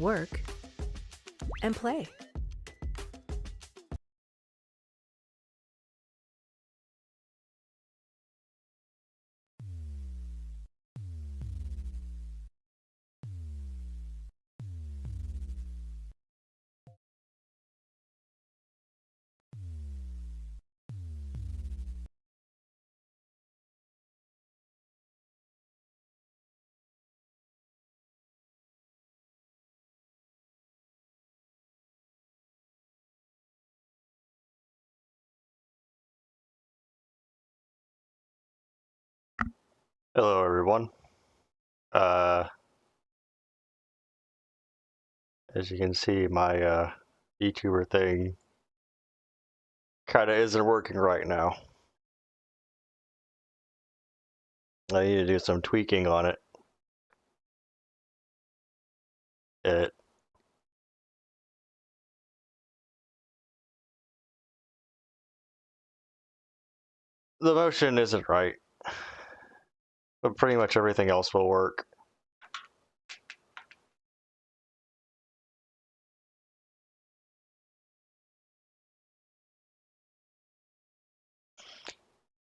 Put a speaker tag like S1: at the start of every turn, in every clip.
S1: work, and play.
S2: Hello everyone. As you can see, my YouTuber thing kinda isn't working right now. I need to do some tweaking on it. The motion isn't right, but pretty much everything else will work.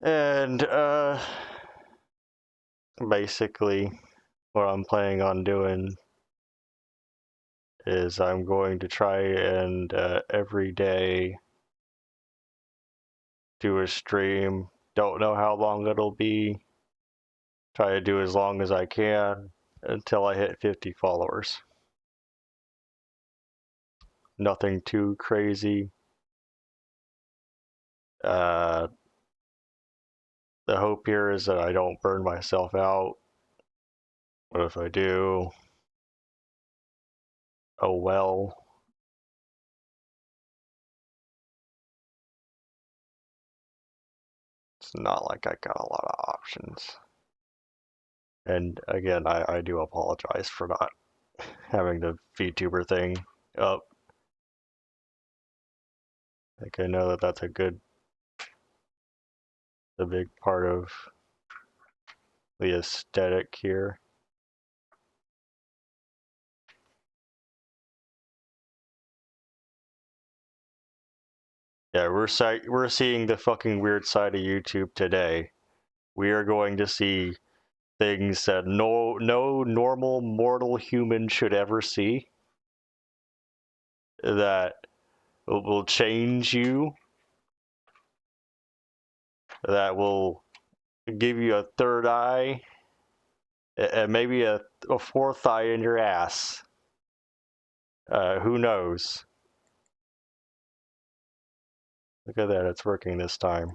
S2: And basically what I'm planning on doing is I'm going to try and every day do a stream. Don't know how long it'll be. Try to do as long as I can until I hit 50 followers. Nothing too crazy. The hope here is that I don't burn myself out. But if I do, oh well. It's not like I got a lot of options. And again, I do apologize for not having the VTuber thing up. Like, I know that that's a big part of the aesthetic here. Yeah, we're seeing the fucking weird side of YouTube today. We are going to see things that no normal mortal human should ever see. That will change you. That will give you a third eye. And maybe a fourth eye in your ass. Who knows? Look at that, it's working this time.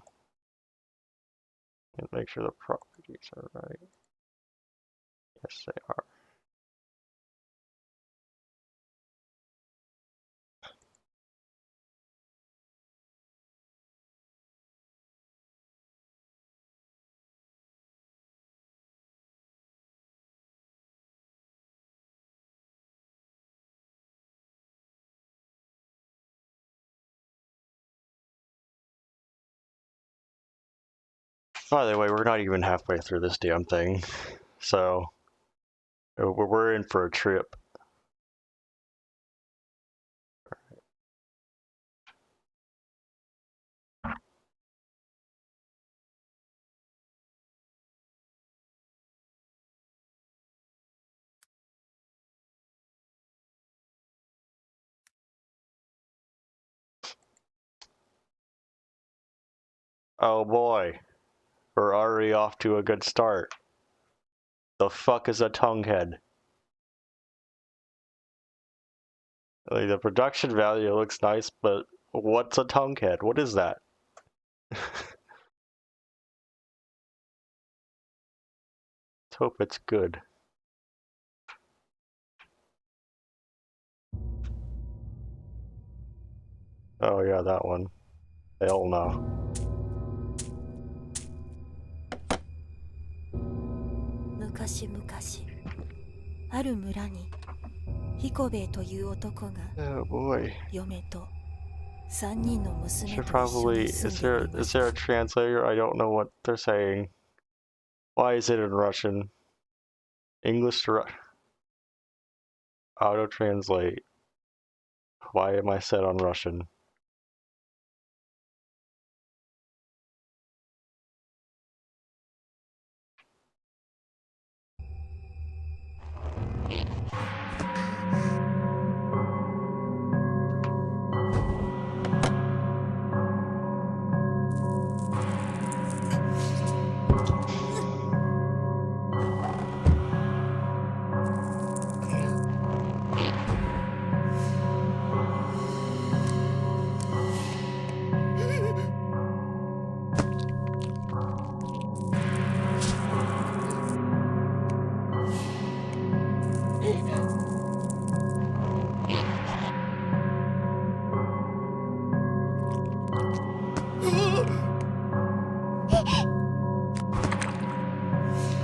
S2: And make sure the properties are right. Yes, they are. By the way, we're not even halfway through this damn thing, so we're in for a trip. Oh boy, we're already off to a good start. The fuck is a tongue head? Like, the production value looks nice, but what's a tongue head? What is that? Let's hope it's good. Oh yeah, that one. Hell no.
S3: 昔々ある村に彦兵衛という男が
S2: Oh boy.
S3: 嫁と3人の娘
S2: Should
S3: と一緒
S2: probably
S3: に住ん
S2: is
S3: でお
S2: there
S3: りま
S2: is
S3: した
S2: there a translator? I don't know what they're saying. Why is it in Russian? English to Russian. Auto translate. Why am I set on Russian?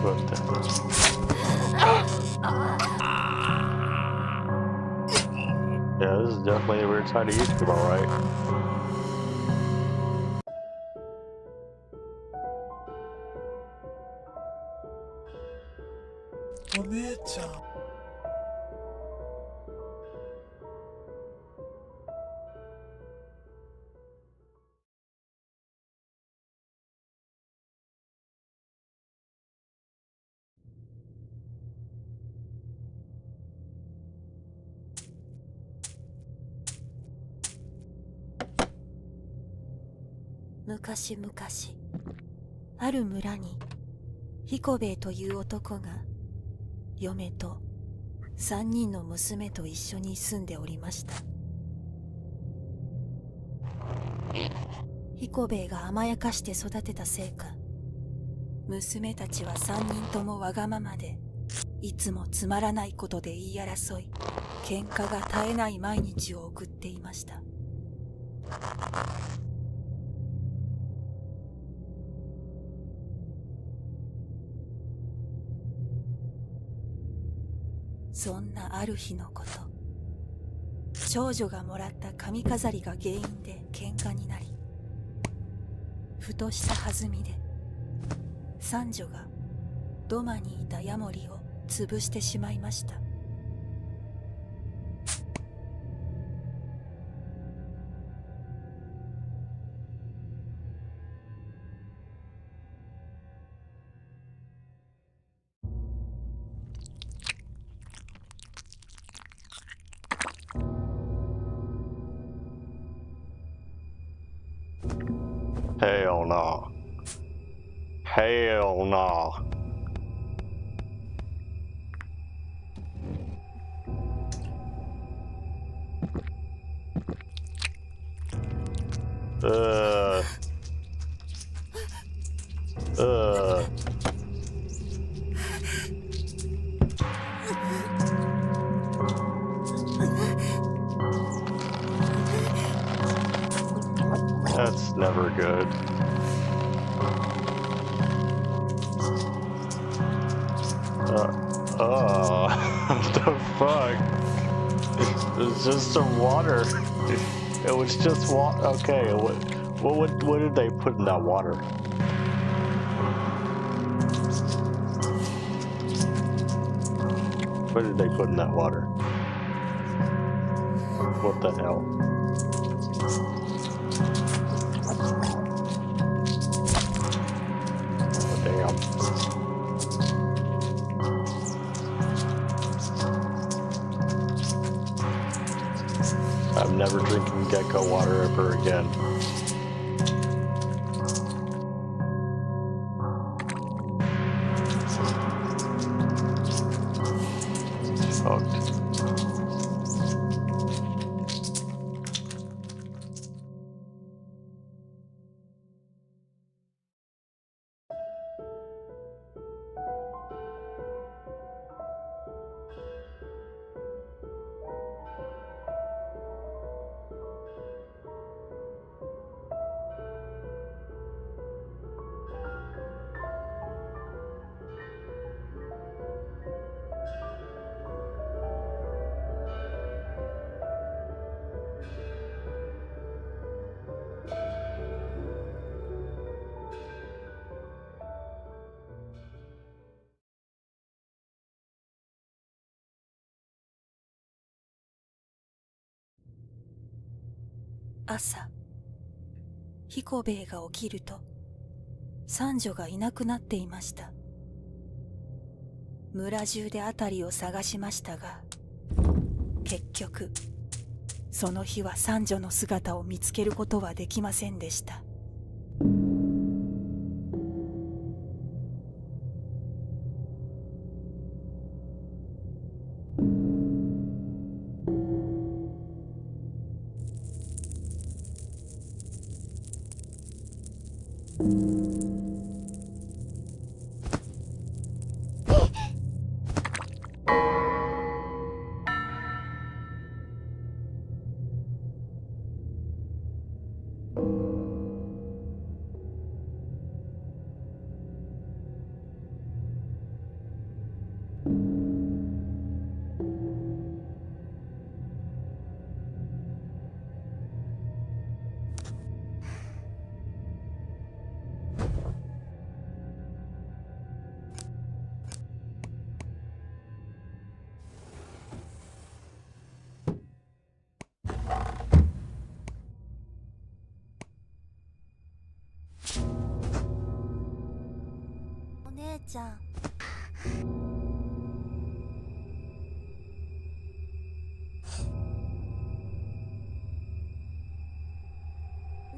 S2: What the hell? Yeah, this is definitely a weird side of YouTube, alright.
S3: 昔々ある村に彦兵衛という男が嫁と3人の娘と一緒に住んでおりました。彦兵衛が甘やかして育てたせいか、娘たちは3人ともわがままで、いつもつまらないことで言い争い、喧嘩が絶えない毎日を送っていました。そんなある日のこと、長女がもらった髪飾りが原因で喧嘩になり、ふとした弾みで三女が土間にいたヤモリを潰してしまいました。
S2: Hell no. Hell no. Ugh. Ugh. That's never good. What the fuck? It's just some water. It was just water. Okay, what did they put in that water? What did they put in that water? What the hell? Oh, damn. I'm never drinking gecko water ever again. Fucked.
S3: 朝、彦兵衛が起きると、三女がいなくなっていました。村中で辺りを探しましたが、結局、その日は三女の姿を見つけることはできませんでした。お姉ちゃん。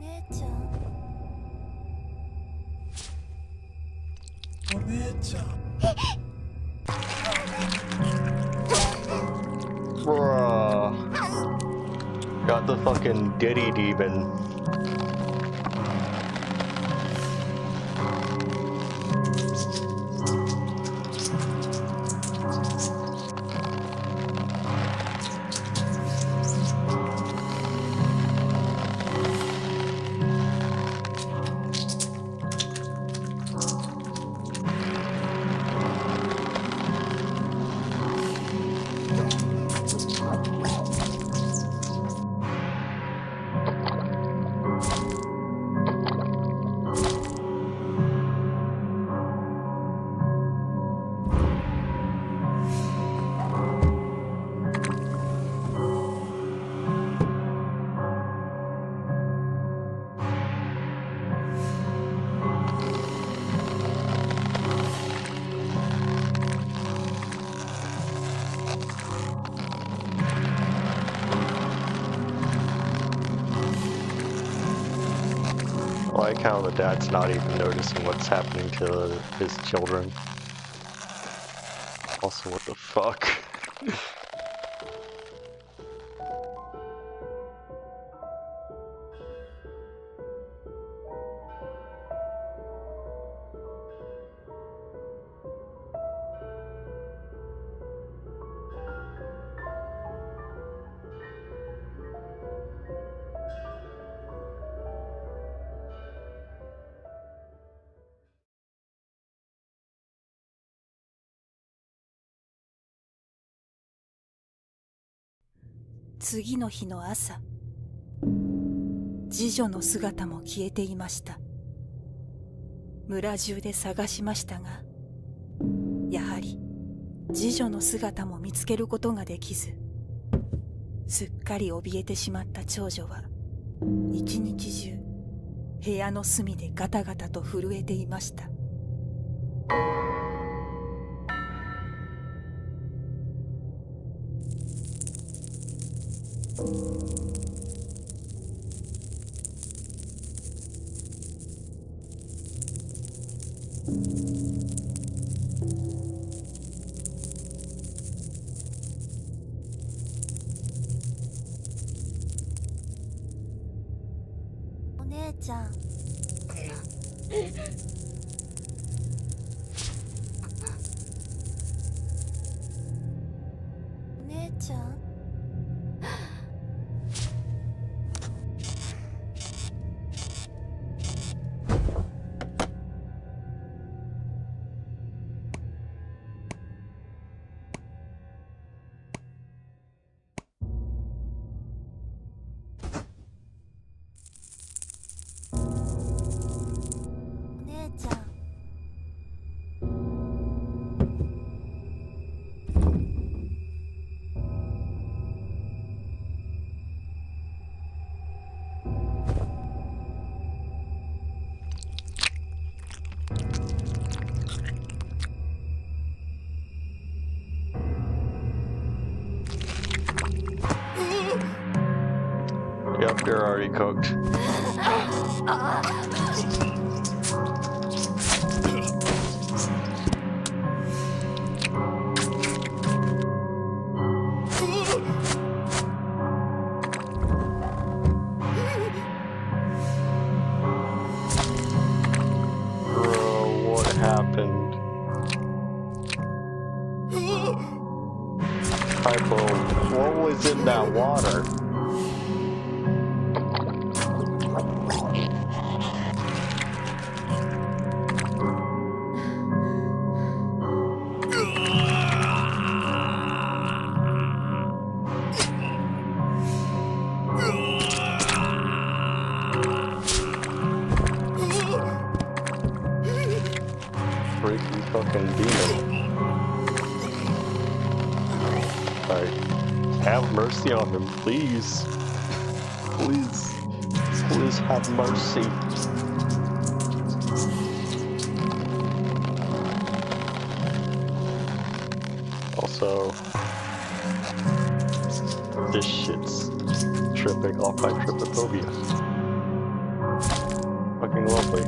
S3: 姉ちゃん。
S4: お姉ちゃん。
S2: Bruh. Got the fucking Diddy demon. I like how the dad's not even noticing what's happening to his children. Also, what the fuck?
S3: 「次の日の朝、次女の姿も消えていました。村中で探しましたが、やはり次女の姿も見つけることができず、すっかり怯えてしまった長女は一日中部屋の隅でガタガタと震えていました。お姉ちゃん。お姉ちゃん。お姉ちゃん。
S2: Yep, you're already cooked. Bro, what happened? Typo, what was in that water? Freaky fucking demon. Alright. Have mercy on him, please. Please. Please have mercy. Also, this shit's tripping off my trypophobia. Fucking lovely.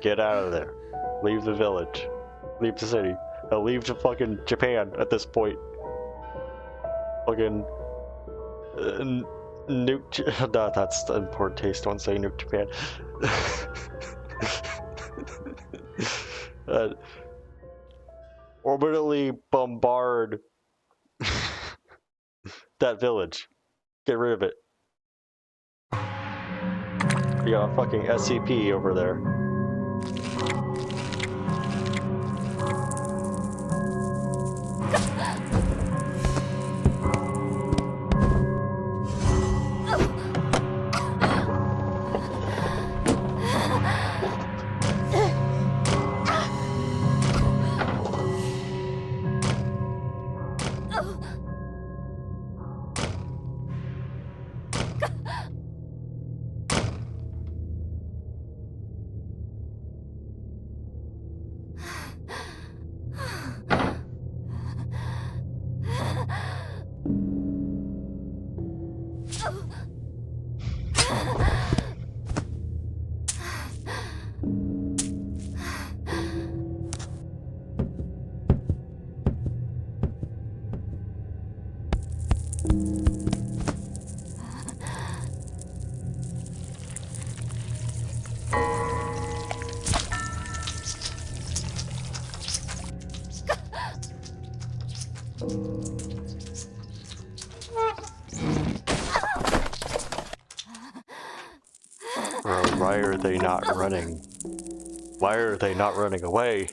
S2: Get out of there. Leave the village. Leave the city. Leave to fucking Japan at this point. Fucking nuke. No, that's in poor taste. Don't say nuke Japan. Orbitally bombard that village. Get rid of it. You got a fucking SCP over there. Why are they not running? Why are they not running away?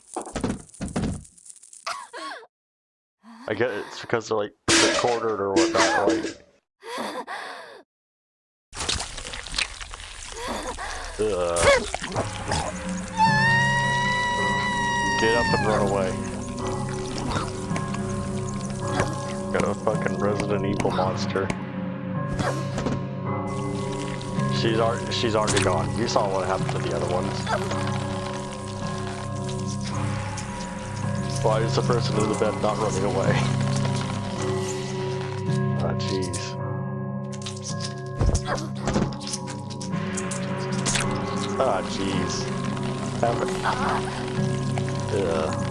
S2: I get it's because they're like cornered or whatnot. Like, get up and run away. Got a fucking Resident Evil monster. She's already gone. You saw what happened to the other ones. Why is the person in the bed not running away? Ah, jeez. Ah, jeez. Yeah.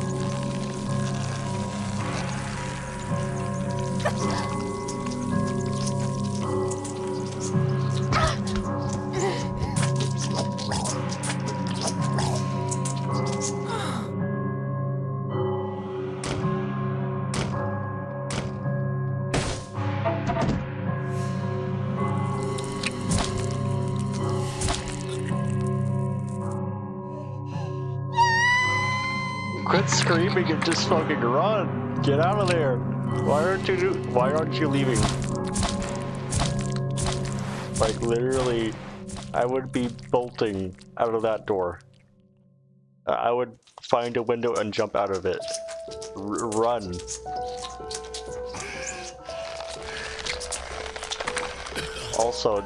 S2: Quit screaming and just fucking run! Get out of there! Why aren't you leaving? Like literally, I would be bolting out of that door. I would find a window and jump out of it. Run. Also,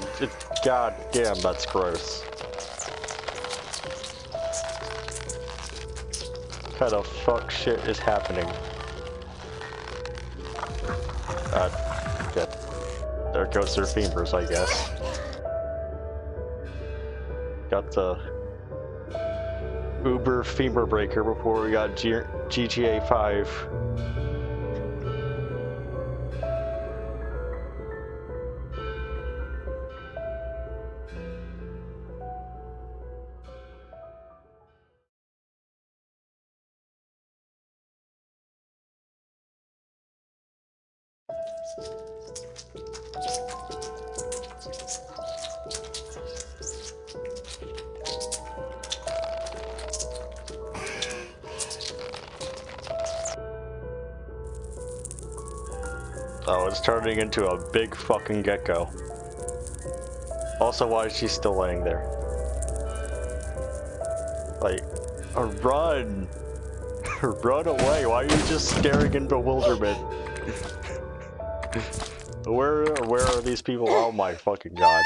S2: god damn, that's gross. What kind of fuck shit is happening? Yeah. There goes their femurs, I guess. Got the Uber femur breaker before we got GTA 5. Oh, it's turning into a big fucking gecko. Also, why is she still laying there? Like, run! Run away! Why are you just staring in bewilderment? Where are these people? Oh my fucking god.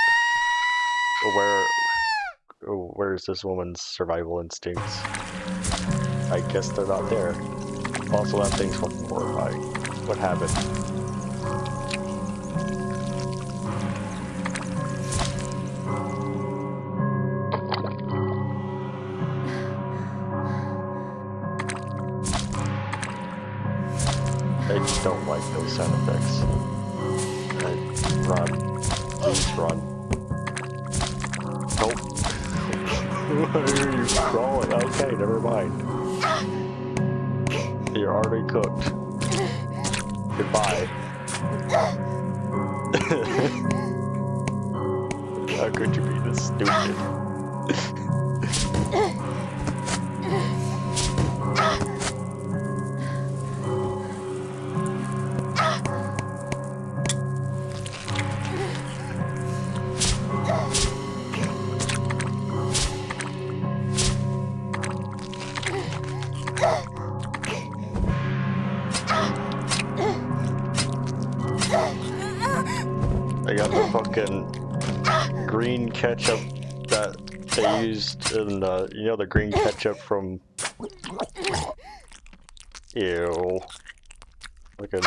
S2: Where's this woman's survival instincts? I guess they're not there. Also, that thing's fucking horrifying. What happened? I don't like those sound effects. Run. Please run. Nope. Why are you crawling? Okay, never mind. You're already cooked. Goodbye. How could you be this stupid? I got the fucking green ketchup that they used in the, you know, the green ketchup from... Ew. Fucking...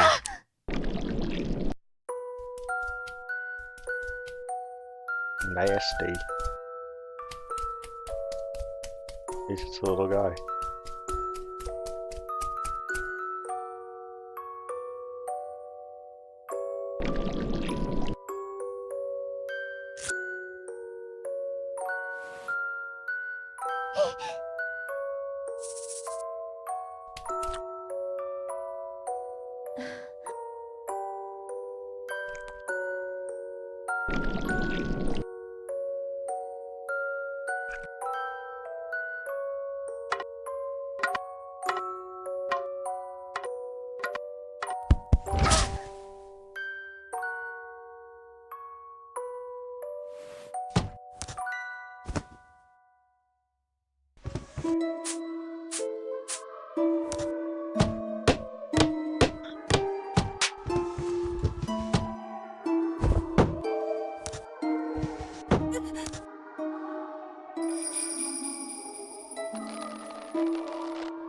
S2: Nasty. He's just a little guy.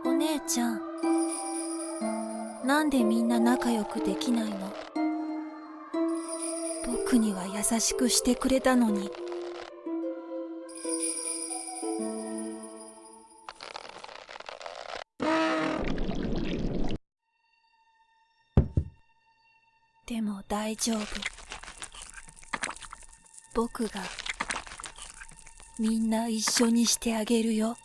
S3: お姉ちゃん、なんでみんな仲良くできないの？僕には優しくしてくれたのに。でも大丈夫。僕がみんな一緒にしてあげるよ。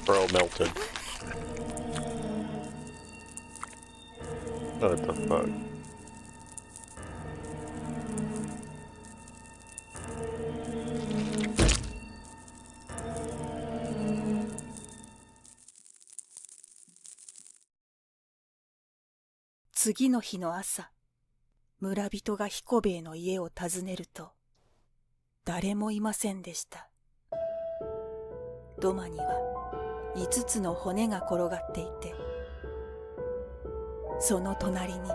S3: Bro melted. What the fuck? 次の日の朝、村人が彦兵衛の家を訪ねると、誰もいませんでした。土間には5つの骨が転がっていて、その隣に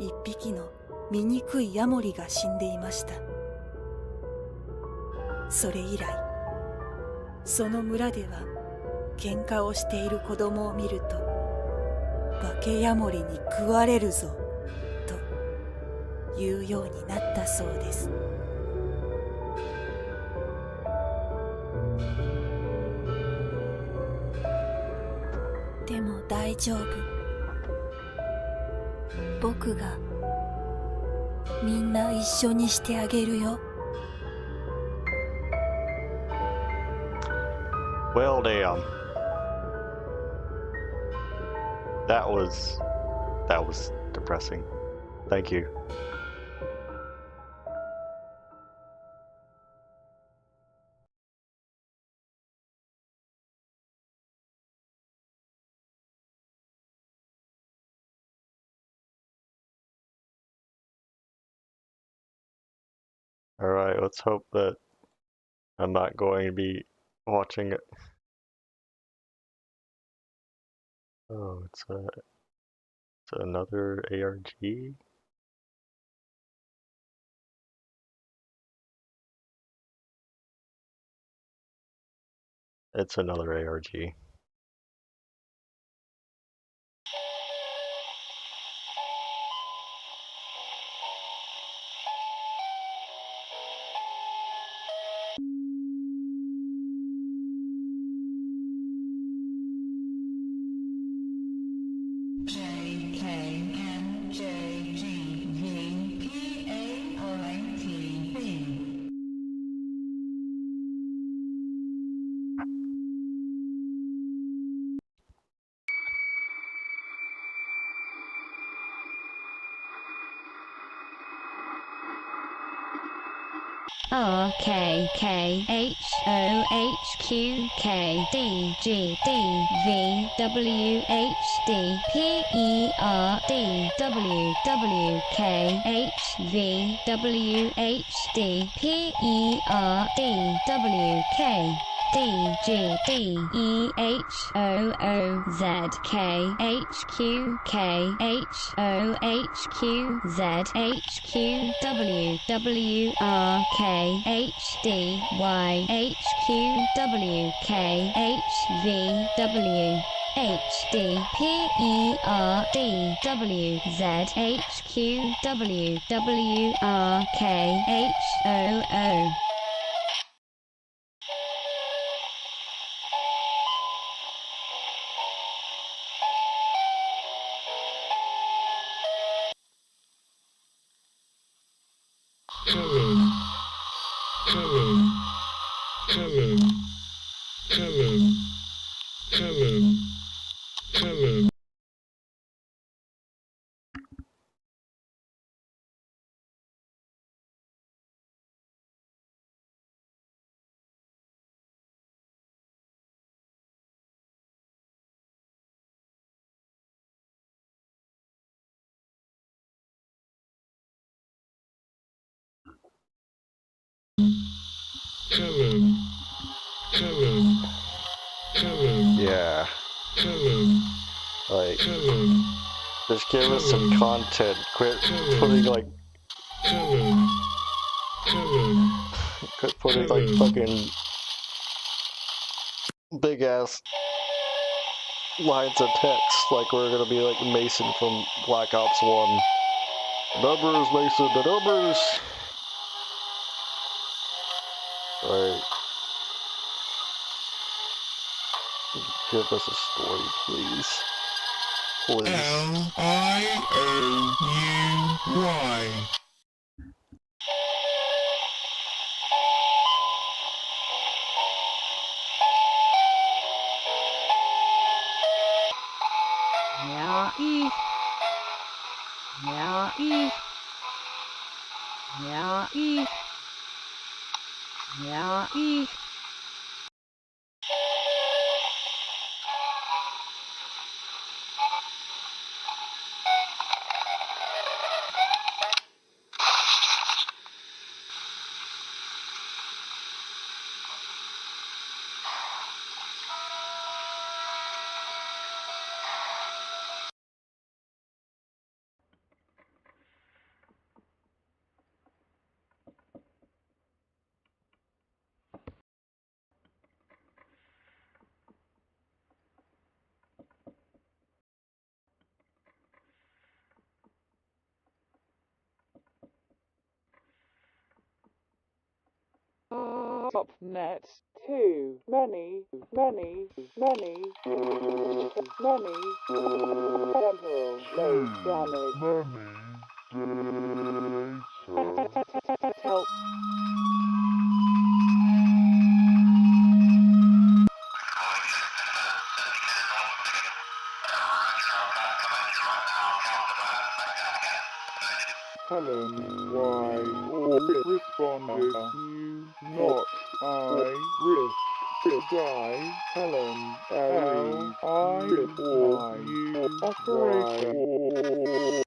S3: 1匹の醜いヤモリが死んでいました。それ以来、その村では喧嘩をしている子供を見ると、化けヤモリに食われるぞと言うようになったそうです。でも大丈夫。僕がみんな一緒にしてあげるよ。
S2: Well, damn. That was depressing. Thank you. Alright, let's hope that I'm not going to be watching it. Oh, it's another ARG? It's another ARG.
S4: R K K H O H Q K D G D V W H D P E R D W W K H V W H D P E R D W K D G D E H O O Z K H Q K H O H Q Z H Q W W R K H D Y H Q W K H V W H D P E R D W Z H Q W W R K H O O
S2: Yeah. Like, just give us some content. Quit putting like fucking big ass lines of text like we're gonna be like Mason from Black Ops 1. Numbers, Mason, the numbers! Alright. Give us a story, please. Please.
S5: Liouy.
S6: net too many temporal load damage. Help.
S5: Helen, why? Or responded, you, not I, risk, die, Helen, L, I, or you, operator.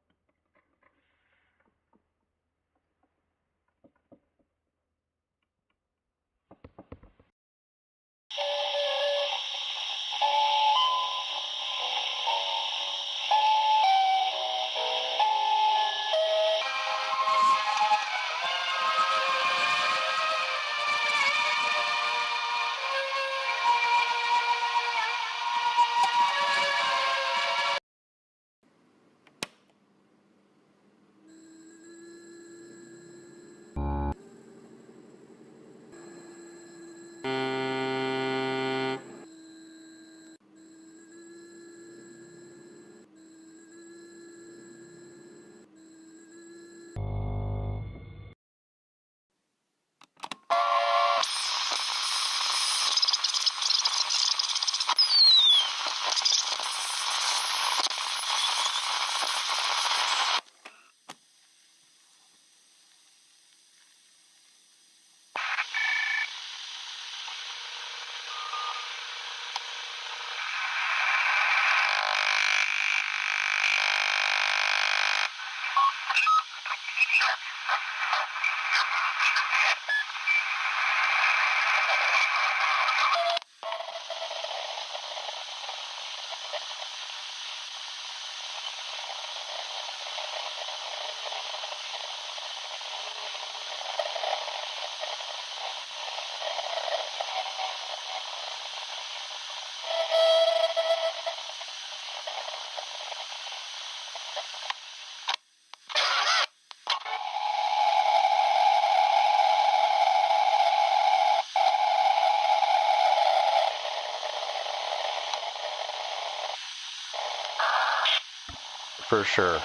S2: For sure.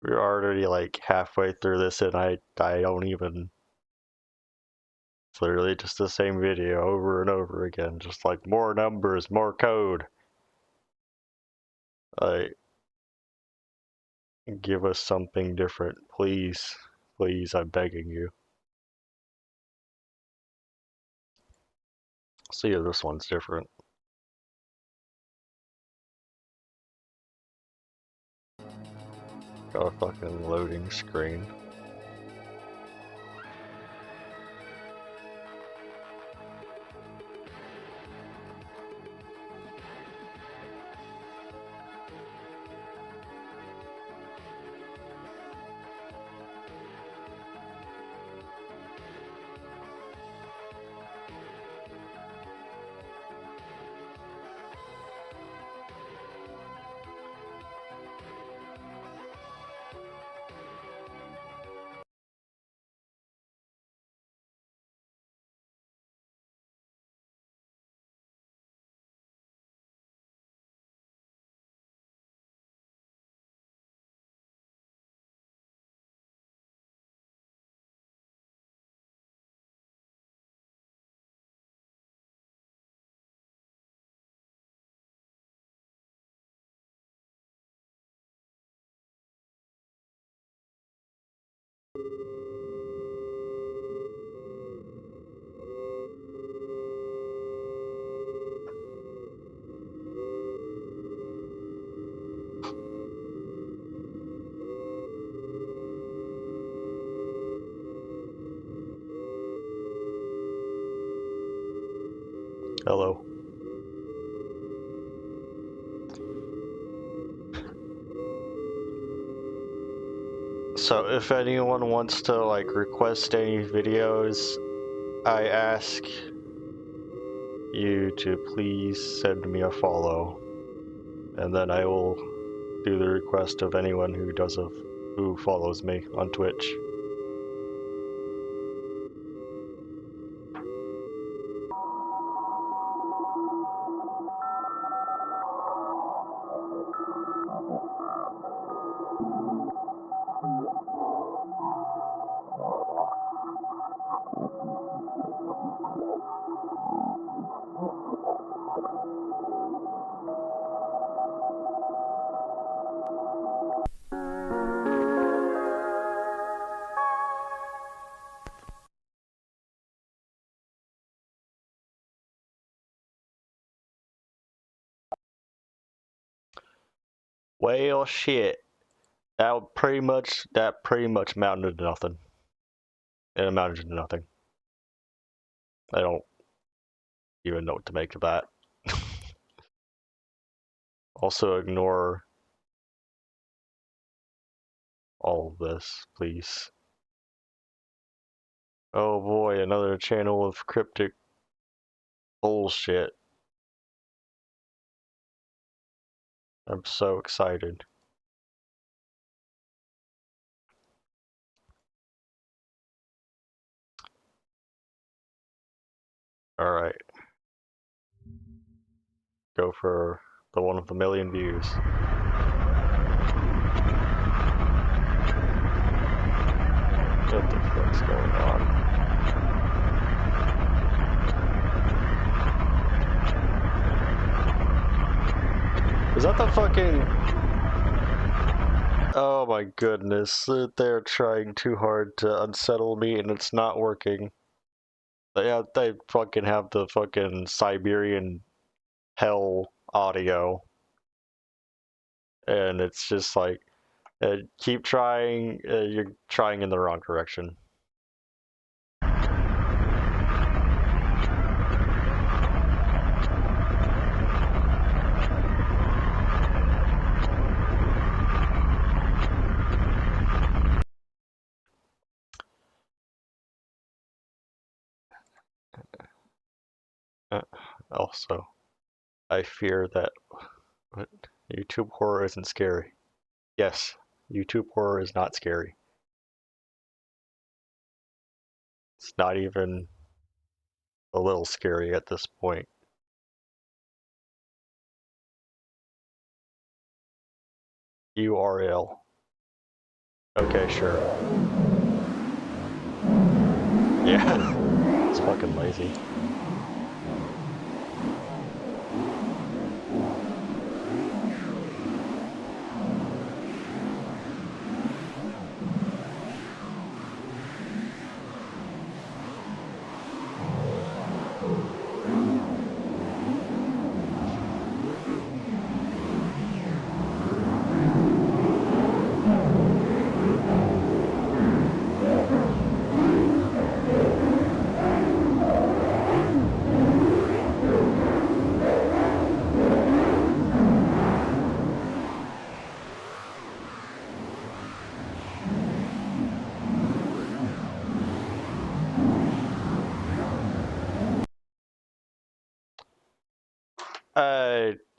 S2: We're already like halfway through this and I don't even... It's literally just the same video over and over again, just like more numbers, more code. Like, give us something different, please. Please, I'm begging you. See if this one's different. Got a fucking loading screen. Hello. So if anyone wants to like request any videos, I ask you to please send me a follow, and then I will do the request of anyone who follows me on Twitch. Well, shit. That pretty much amounted to nothing. It amounted to nothing. I don't even know what to make of that. Also ignore all of this, please. Oh boy, another channel of cryptic bullshit. I'm so excited. Alright. Go for the one with a million views. What the fuck's going on? Is that the fucking... Oh my goodness, they're trying too hard to unsettle me and it's not working. They fucking have the fucking Siberian hell audio. And it's just like, keep trying, you're trying in the wrong direction. Also, I fear that what, YouTube horror isn't scary. Yes, YouTube horror is not scary. It's not even a little scary at this point. URL. Okay, sure. Yeah, it's fucking lazy.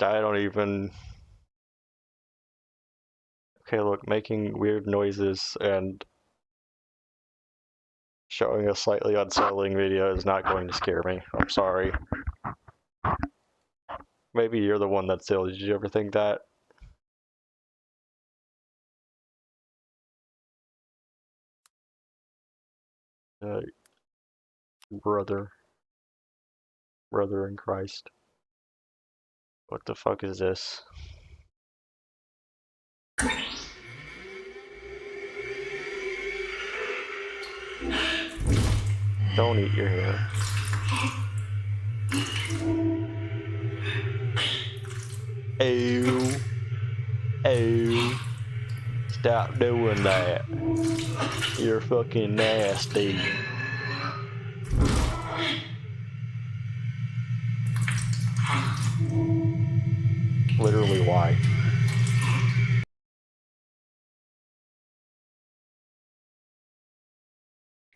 S2: I don't even... Okay, look, making weird noises and showing a slightly unsettling video is not going to scare me. I'm sorry. Maybe you're the one that's ill. Did you ever think that? Brother in Christ. What the fuck is this? Don't eat your hair. Ew. Ew. Stop doing that. You're fucking nasty. Literally, why?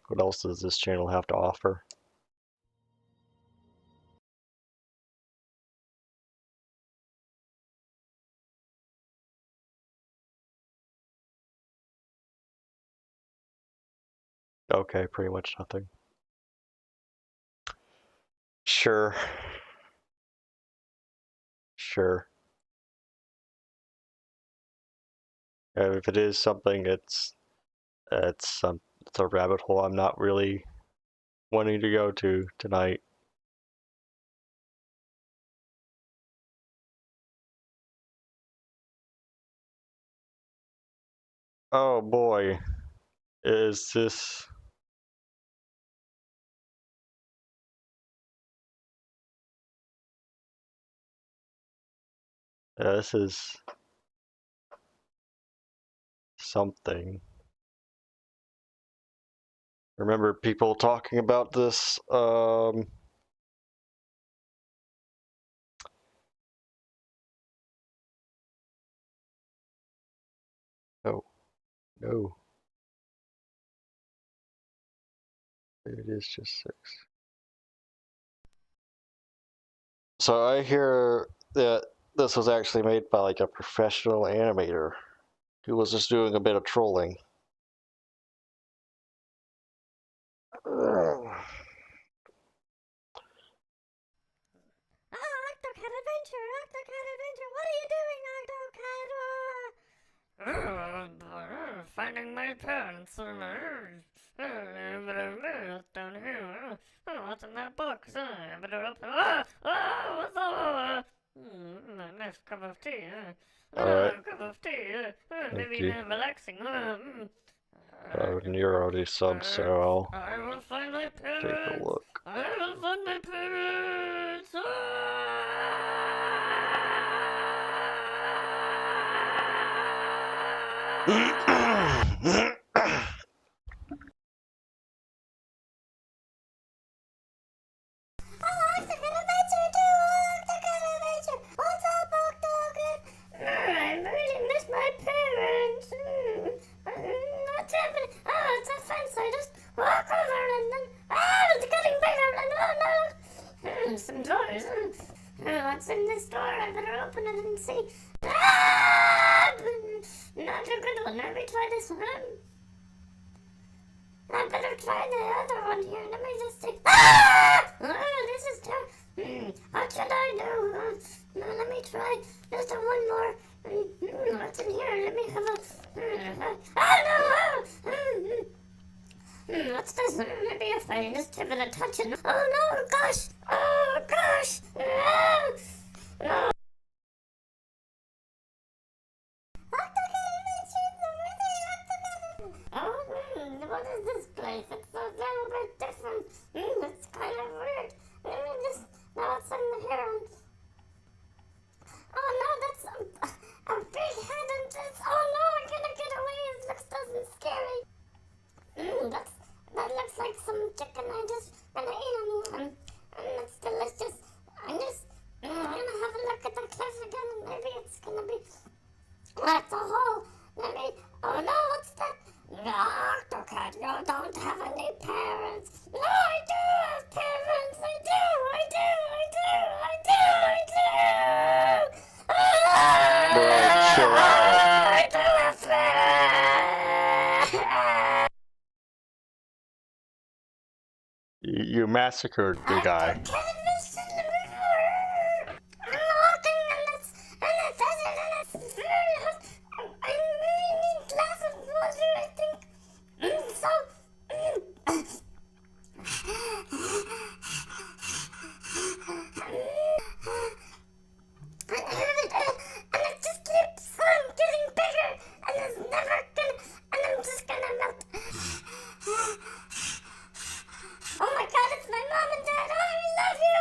S2: What else does this channel have to offer? Okay, pretty much nothing. Sure. Sure. If it is something, it's a rabbit hole I'm not really wanting to go to tonight. Oh boy, is this... this is something. Remember people talking about this, no, no. It is just 6. So I hear that this was actually made by like a professional animator who was just doing a bit of trolling.
S7: Octocat Adventure! Octocat Adventure! What are you doing, Octocat? Finding my parents. Down here. What's in that box? I better open. What's that? Nice cup of tea.
S2: Alright.
S7: Cup of tea. Maybe
S2: you.
S7: relaxing.
S2: And you're already sub, so
S7: I will find my
S2: I'll
S7: parents.
S2: take a look.
S7: I will find my parents. I really miss my parents. What's happening? Oh, it's a fence. I just walk over and then it's getting bigger and oh no. Some doors. What's in this door? I better open it and see. Not a good one. Let me try this one. I better try the other one here. Let me just see. This is terrible. What should I do? Let me try just one more. What's in here? Let me have a. Oh no! What's this? Maybe if I just give it a touch and. Oh no! Gosh! Oh gosh! No! What is this place? It's a little bit different. It's kind of weird. Let me just. Now what's in here? Oh no, that's a big head and this. Oh no, I'm gonna get away. It looks doesn't scary. That looks like some chicken. I just gonna eat them. It's delicious. I'm gonna have a look at the cliff again and maybe it's gonna be. That's a hole. Let me. Oh no, what's that? No, Octocat, you don't have any parents. No, I do have parents. I do.
S2: Bro, chill out.
S7: I do have parents.
S2: You massacred the guy.
S7: I'm walking in the desert and it's very hot. I really need a glass of water, I think. So. I heard it, and it just keeps on getting bigger, and it's never gonna, and I'm just gonna melt. Oh my god, it's my mom and dad. Oh, I love you.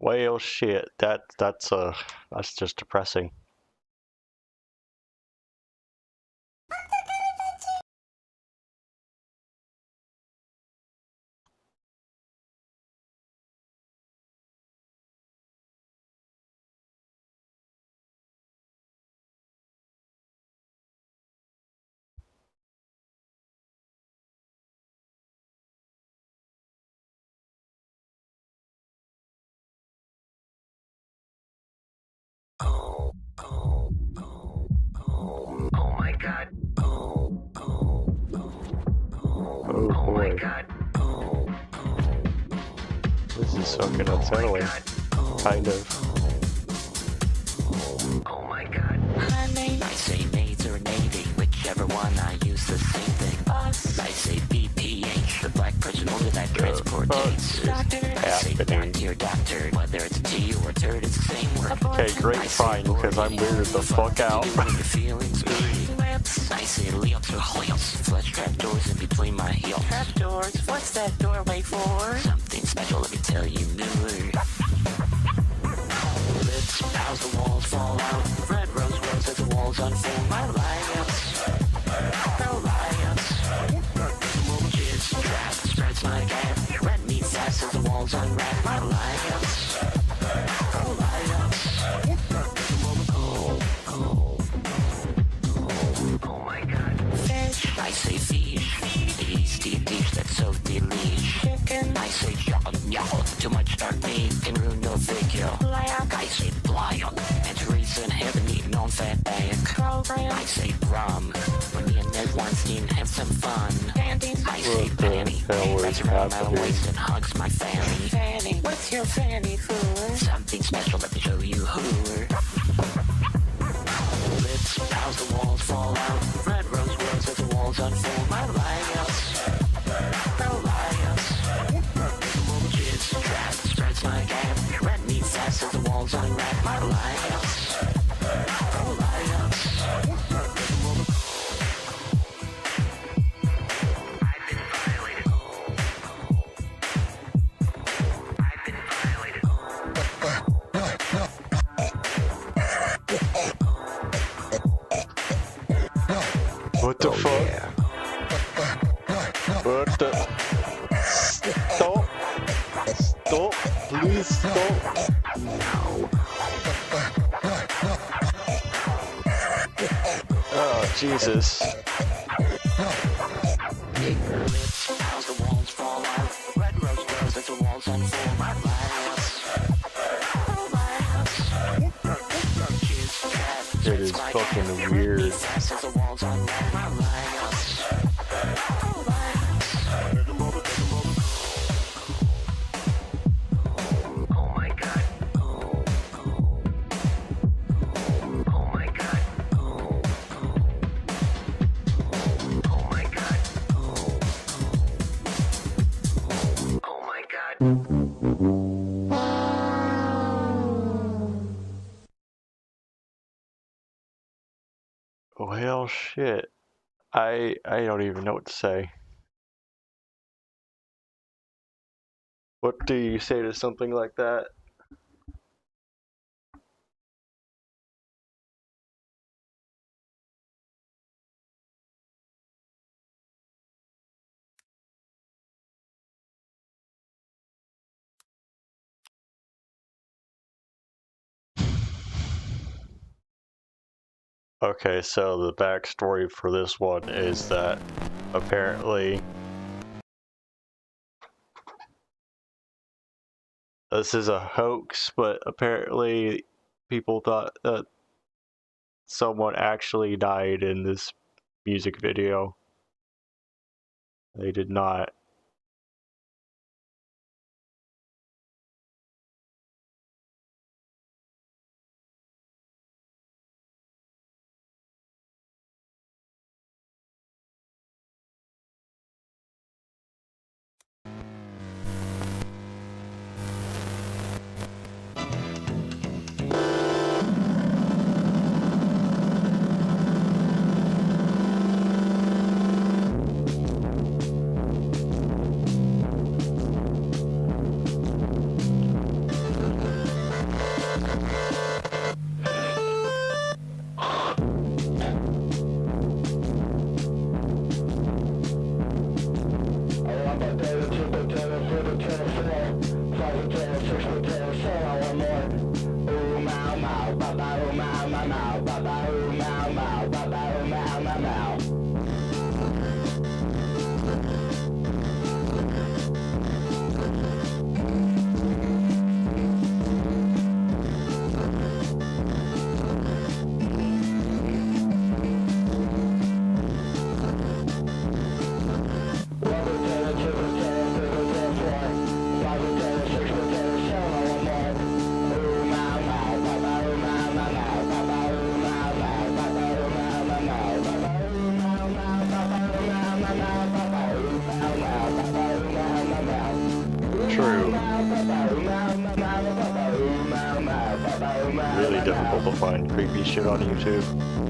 S2: Well, shit. That's just depressing.
S8: Oh my god.
S2: Oh boy.
S8: God.
S2: This is fucking unsettling. Kind of.
S8: Oh my god. My name, I say maids or navy, whichever one, I use the same thing. Us, I say BPH, the black person order that transport dates. Doctor, I say dear doctor, whether it's a T or a turd, it's the same word.
S2: Okay, great, fine, because I'm weirded the fuck out.
S8: I say leops or hoyos, flesh trap doors in between my heels. Trap doors? What's that doorway for? Something special, let me tell you newer. Lips, how's the walls fall out? Red rose rose as the walls unfold. My alliance, alliance. Jizz trap spreads my gap. Red meat fast as the walls unwrap. My alliance, alliance. Oh my god. Fish, I say fish. Tasty dish that's so delish. Chicken, I say y'all. Too much dark meat can ruin no figure. Black, I say blind. And reason heavenly non-fat bag. Program, I say rum. When me and Ned Weinstein have some fun. Panties, I say
S2: What the
S8: panty.
S2: hell is
S8: Wraps around my
S2: happening?
S8: waist and hugs my fanny. Fanny, what's your fanny for? Something special, let me show you who. Lips, how's the walls fall out? Red rose rose as the walls unfold. My alliance, alliance. Jizz trap spreads my gap. Red meat fast as the walls unwrap. My alliance, alliance. I've been violated. I've been violated.
S2: What the fuck?
S8: Yeah.
S2: What the? Stop! Stop! Please stop! Oh, Jesus.
S8: Lips, how's the walls fall out? Red rose rose as the walls unfold. My alliance, alliance. Jizz trap
S2: It is fucking weird.
S8: fast as the walls unwrap. My alliance, alliance. Oh my god. Oh my god. Oh my god. Oh my god.
S2: Well, shit. I don't even know what to say. What do you say to something like that? Okay, so the backstory for this one is that apparently this is a hoax, but apparently people thought that someone actually died in this music video. They did not. able to find creepy shit on YouTube.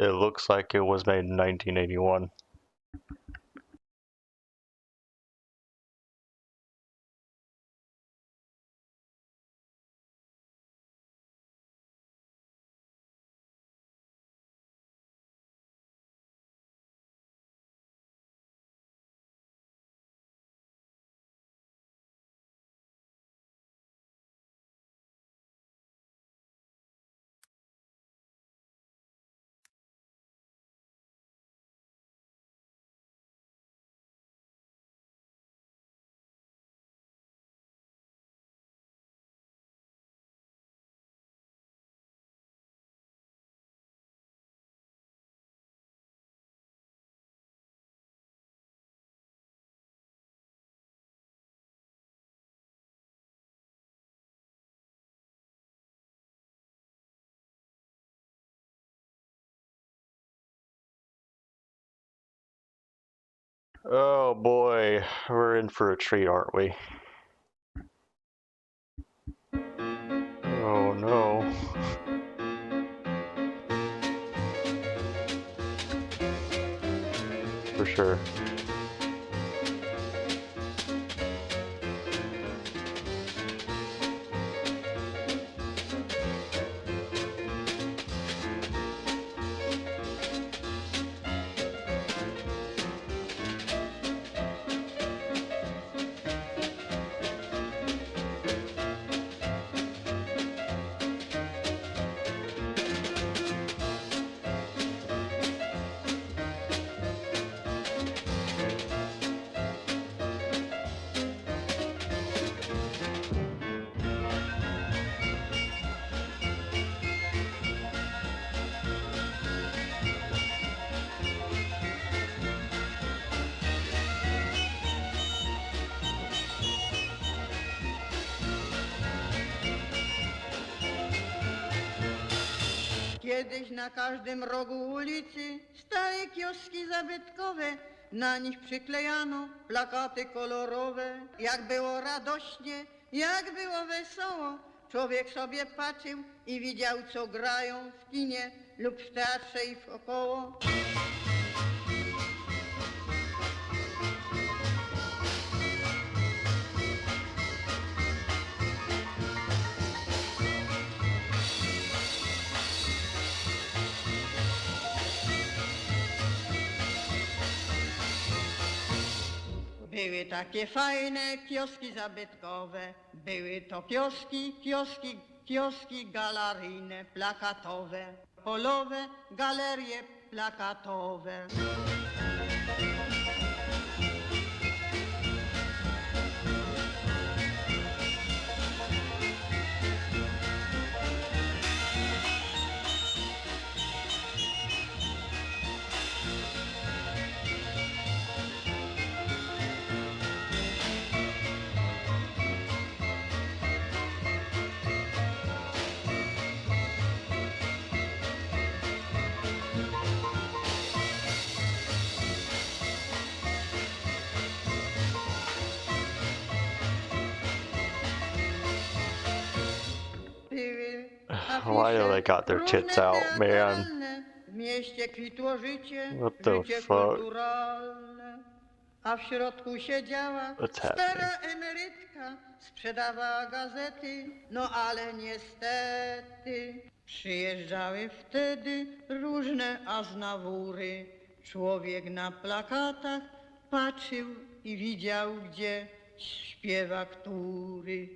S2: It looks like it was made in 1981. Oh boy, we're in for a treat, aren't we? Oh no. For sure.
S9: Kiedyś na każdym rogu ulicy stały kioski zabytkowe, na nich przyklejano plakaty kolorowe. Jak było radośnie, jak było wesoło, człowiek sobie patrzył i widział, co grają w kinie lub w teatrze i wokoło. były takie fajne kioski zabytkowe. Były to kioski galeryjne, plakatowe, polowe, galerie plakatowe.
S2: Why do they got their tits out, man?
S9: W mieście kwitło życie,
S2: What the
S9: życie
S2: fuck?
S9: kulturalne. A w środku siedziała
S2: What's
S9: stara
S2: happening?
S9: emerytka, sprzedawała gazety, no ale niestety przyjeżdżały wtedy różne aznawury. Człowiek na plakatach patrzył i widział, gdzie śpiewa który.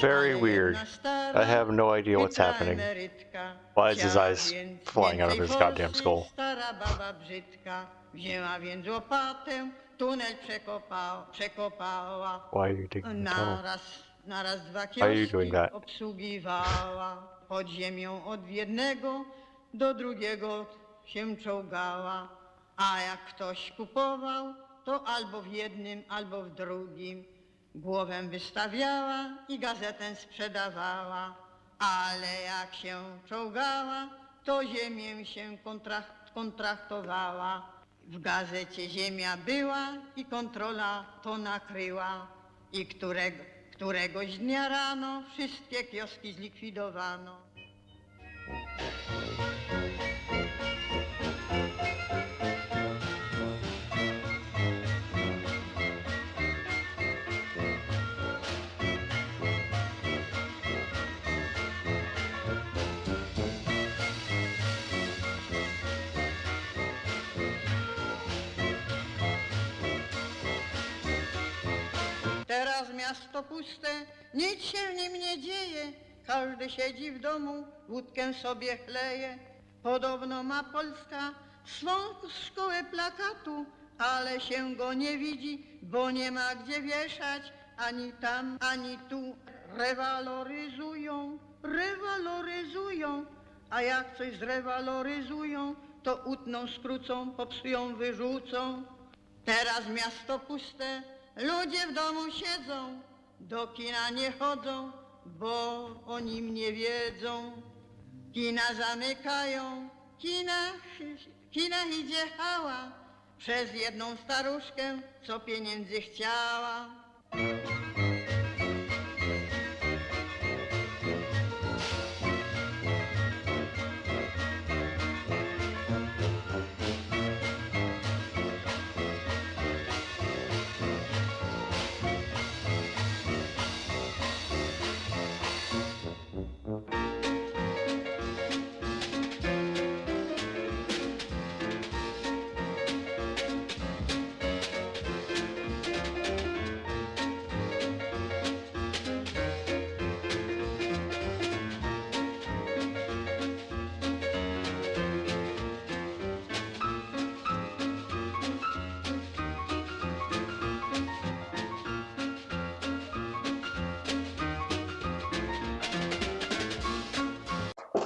S2: Very weird. I have no idea what's happening. Why is his eyes flying out of his goddamn skull?
S9: Stara baba brzydka wzięła więc łopatę, tunel przekopała.
S2: Why are you digging the tunnel?
S9: Naraz dwa
S2: Why are you doing
S9: kioski
S2: that?
S9: obsługiwała. Pod ziemią od jednego do drugiego się czołgała. A jak ktoś kupował, to albo w jednym, albo w drugim. Głowę wystawiała i gazetę sprzedawała. Ale jak się czołgała, to ziemię się kontraktowała. W gazecie ziemia była i kontrola to nakryła. I któregoś dnia rano wszystkie kioski zlikwidowano. Teraz miasto puste, nic się w nim nie dzieje. Każdy siedzi w domu, wódkę sobie chleje. Podobno ma Polska swą szkołę plakatu, ale się go nie widzi, bo nie ma gdzie wieszać. Ani tam, ani tu. Rewaloryzują. A jak coś zrewaloryzują, to utną, skrócą, popsują, wyrzucą. Teraz miasto puste, ludzie w domu siedzą, do kina nie chodzą, bo o nim nie wiedzą. Kina zamykają, kina idzie hała, przez jedną staruszkę, co pieniędzy chciała.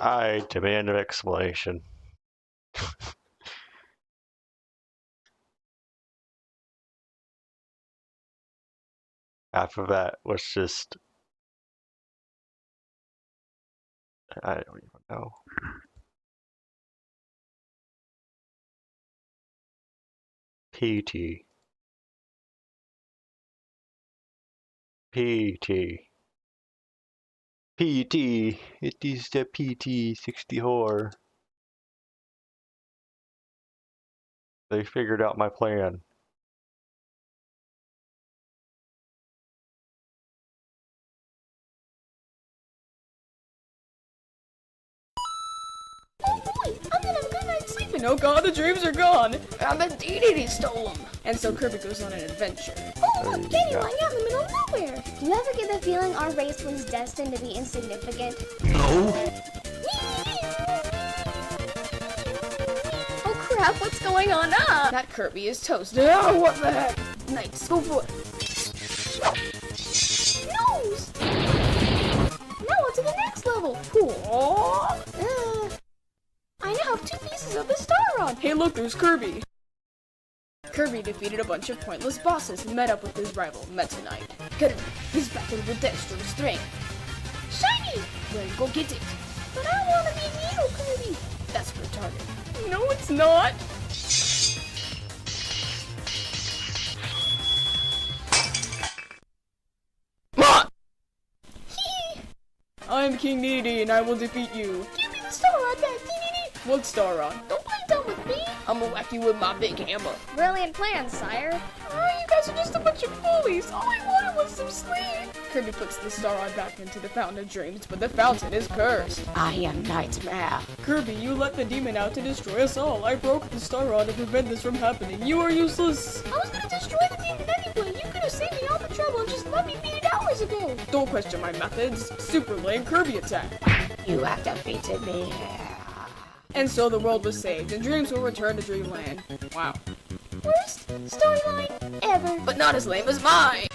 S2: I demand an explanation. Half of that was just... I don't even know. PT. PT. PT. It is the PT-64. They figured out my plan.
S10: I'm gonna have a good night's sleep, and oh god, the dreams are gone! I bet DDD stole them! And so Kirby goes on an adventure.
S7: Oh, look, Kenny, lying out in the middle of nowhere. Do you ever get the feeling our race was destined to be insignificant?
S10: No!
S7: Oh crap, what's going on now?
S10: That Kirby is toasted. Oh, what the heck? Nice, go for it.
S7: Nose! Now on to the next level. I now have 2 pieces of the star rod.
S10: Hey look, there's Kirby! Kirby defeated a bunch of pointless bosses and met up with his rival, Meta Knight. Kirby is battled with extra strength.
S7: Shiny!
S10: Well, go get it.
S7: But I want to be you, Kirby.
S10: That's retarded. No, it's not! I'm King Dedede and I will defeat you.
S7: Give me the star rod back, Dedede.
S10: What star on?
S7: Don't play dumb with me.
S10: I'ma whack you with my big hammer.
S7: Brilliant plan, sire.
S10: Oh, you guys are just a bunch of bullies. All I wanted was some sleep. Kirby puts the star rod back into the Fountain of Dreams, but the fountain is cursed.
S8: I am Nightmare.
S10: Kirby, you let the demon out to destroy us all. I broke the star rod to prevent this from happening. You are useless.
S7: I was gonna destroy the demon anyway. You could have saved me all the trouble and just let me beat it hours ago.
S10: Don't question my methods. Super lame Kirby attack.
S8: You have defeated me.
S10: And so the world was saved, and dreams will return to Dreamland. Wow.
S7: Worst storyline ever.
S10: But not as lame as mine!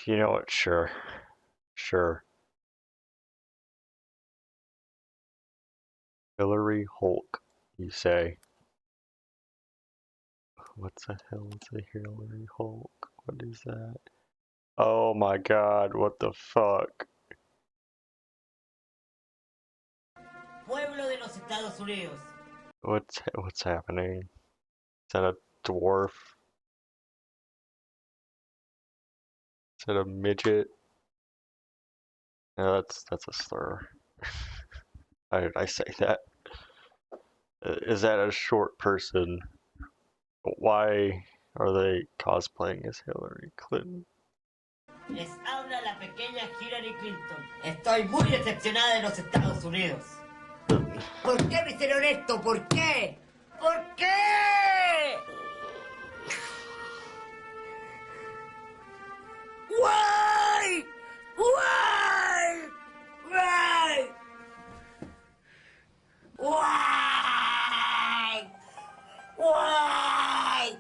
S2: You know what? Sure. Sure. Hillary Hulk, you say? What the hell is a Hillary Hulk? What is that? Oh my god, what the fuck?
S11: Pueblo de los Estados Unidos.
S2: What's happening? Is that a dwarf? Is that a midget? No, that's a slur. I say that. Is that a short person? Why are they cosplaying as Hillary Clinton?
S11: Les habla la pequeña Hillary Clinton. Estoy muy decepcionada de los Estados Unidos. ¿Por qué me hicieron esto? ¿Por qué? ¿Por qué? Why? Why? Why? Why? Why?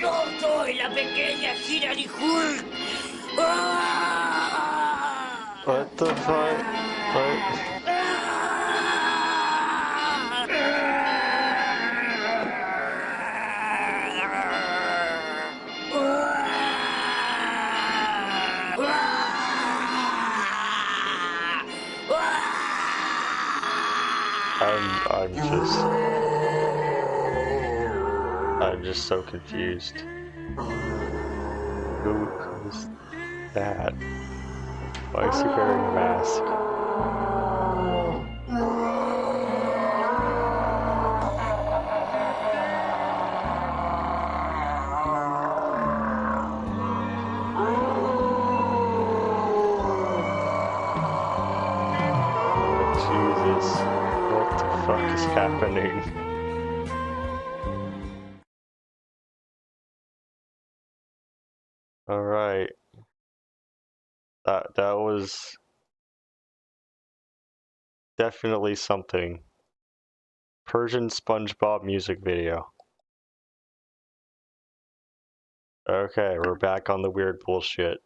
S11: Yo soy la pequeña Hillary Hulk.
S2: What the fuck? What? I'm just so confused. Who's that? Why is he wearing a mask? happening? Alright. That was definitely something. Persian SpongeBob music video. Okay, we're back on the weird bullshit.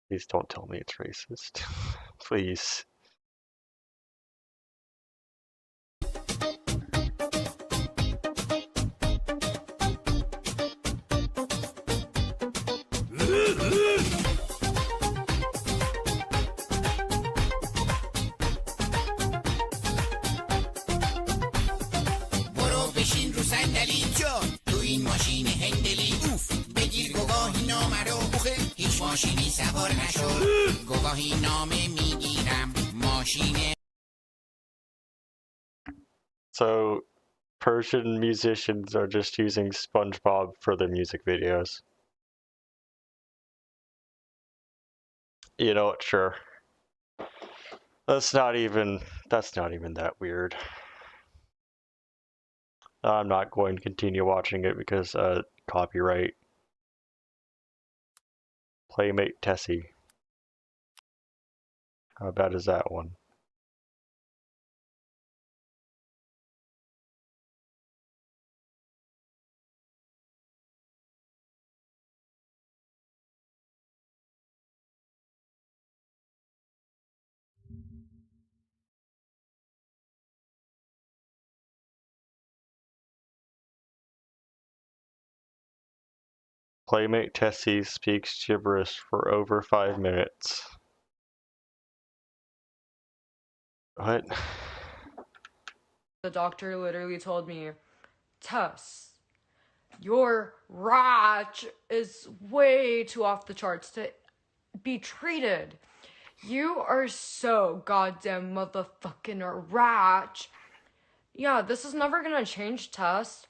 S2: Please don't tell me it's racist. Please.
S8: برو بشین رو صندلی جان تو این ماشین هندلی اوف بگیر گواهی نامه رو هیچ ماشینی سوار نشو گواهی نامه میگیرم ماشین.
S2: So, Persian musicians are just using SpongeBob for their music videos. You know what, sure. That's not even that weird. I'm not going to continue watching it because copyright. Playmate Tessie. How bad is that one? Playmate Tessie speaks gibberish for over 5 minutes. What?
S12: The doctor literally told me, Tess, your ratch is way too off the charts to be treated. You are so goddamn motherfucking ratch. Yeah, this is never gonna change, Tess.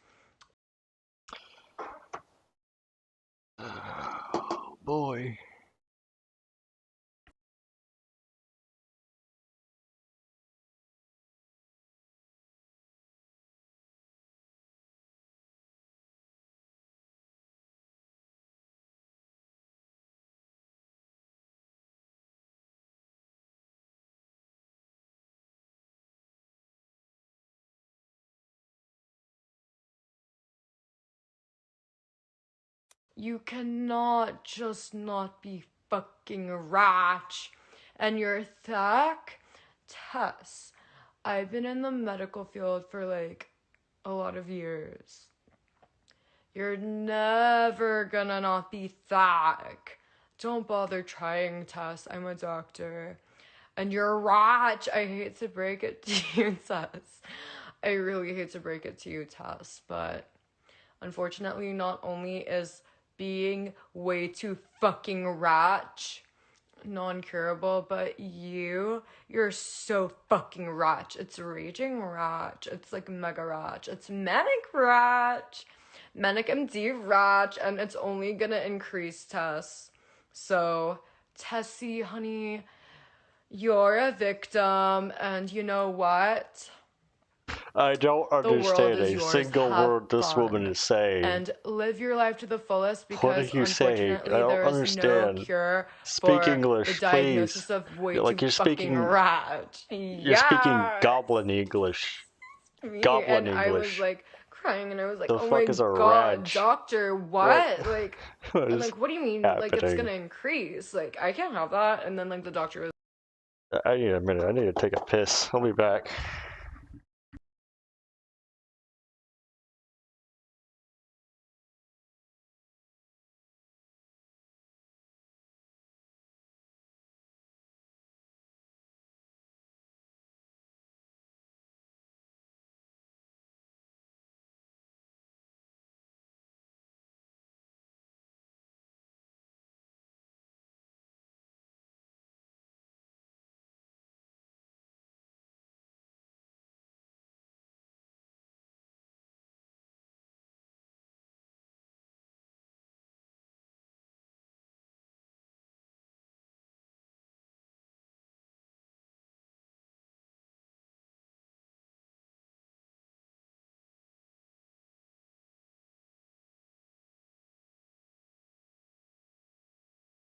S2: Oh boy.
S12: You cannot just not be fucking ratch. And you're thick? Tess, I've been in the medical field for like a lot of years. You're never gonna not be thick. Don't bother trying, Tess. I'm a doctor. And you're ratch. I hate to break it to you, Tess. I really hate to break it to you, Tess. But unfortunately, not only is being way too fucking ratch non-curable, but you're so fucking ratch. It's raging ratch. It's like mega ratch. It's manic ratch. Manic MD ratch, and it's only gonna increase, Tess. So, Tessie, honey, you're a victim, and you know what?
S2: I don't understand a single word this
S12: fun.
S2: woman is saying.
S12: And live your life to the fullest because
S2: What are you saying?
S12: unfortunately
S2: I don't
S12: there is
S2: understand.
S12: no cure
S2: Speak
S12: for
S2: English,
S12: the diagnosis
S2: please.
S12: of way
S2: Like
S12: too
S2: you're
S12: fucking
S2: speaking.
S12: rat.
S2: You're speaking Goblin English. Goblin
S12: And
S2: English.
S12: I was like crying and I was like,
S2: The
S12: oh
S2: fuck
S12: my
S2: is a
S12: god,
S2: ratch?
S12: doctor, what? Like,
S2: What
S12: and
S2: is
S12: like, what do you mean? Like, it's
S2: happening?
S12: gonna increase. Like, I can't have that. And then like the doctor was
S2: I need a minute. I need to take a piss. I'll be back.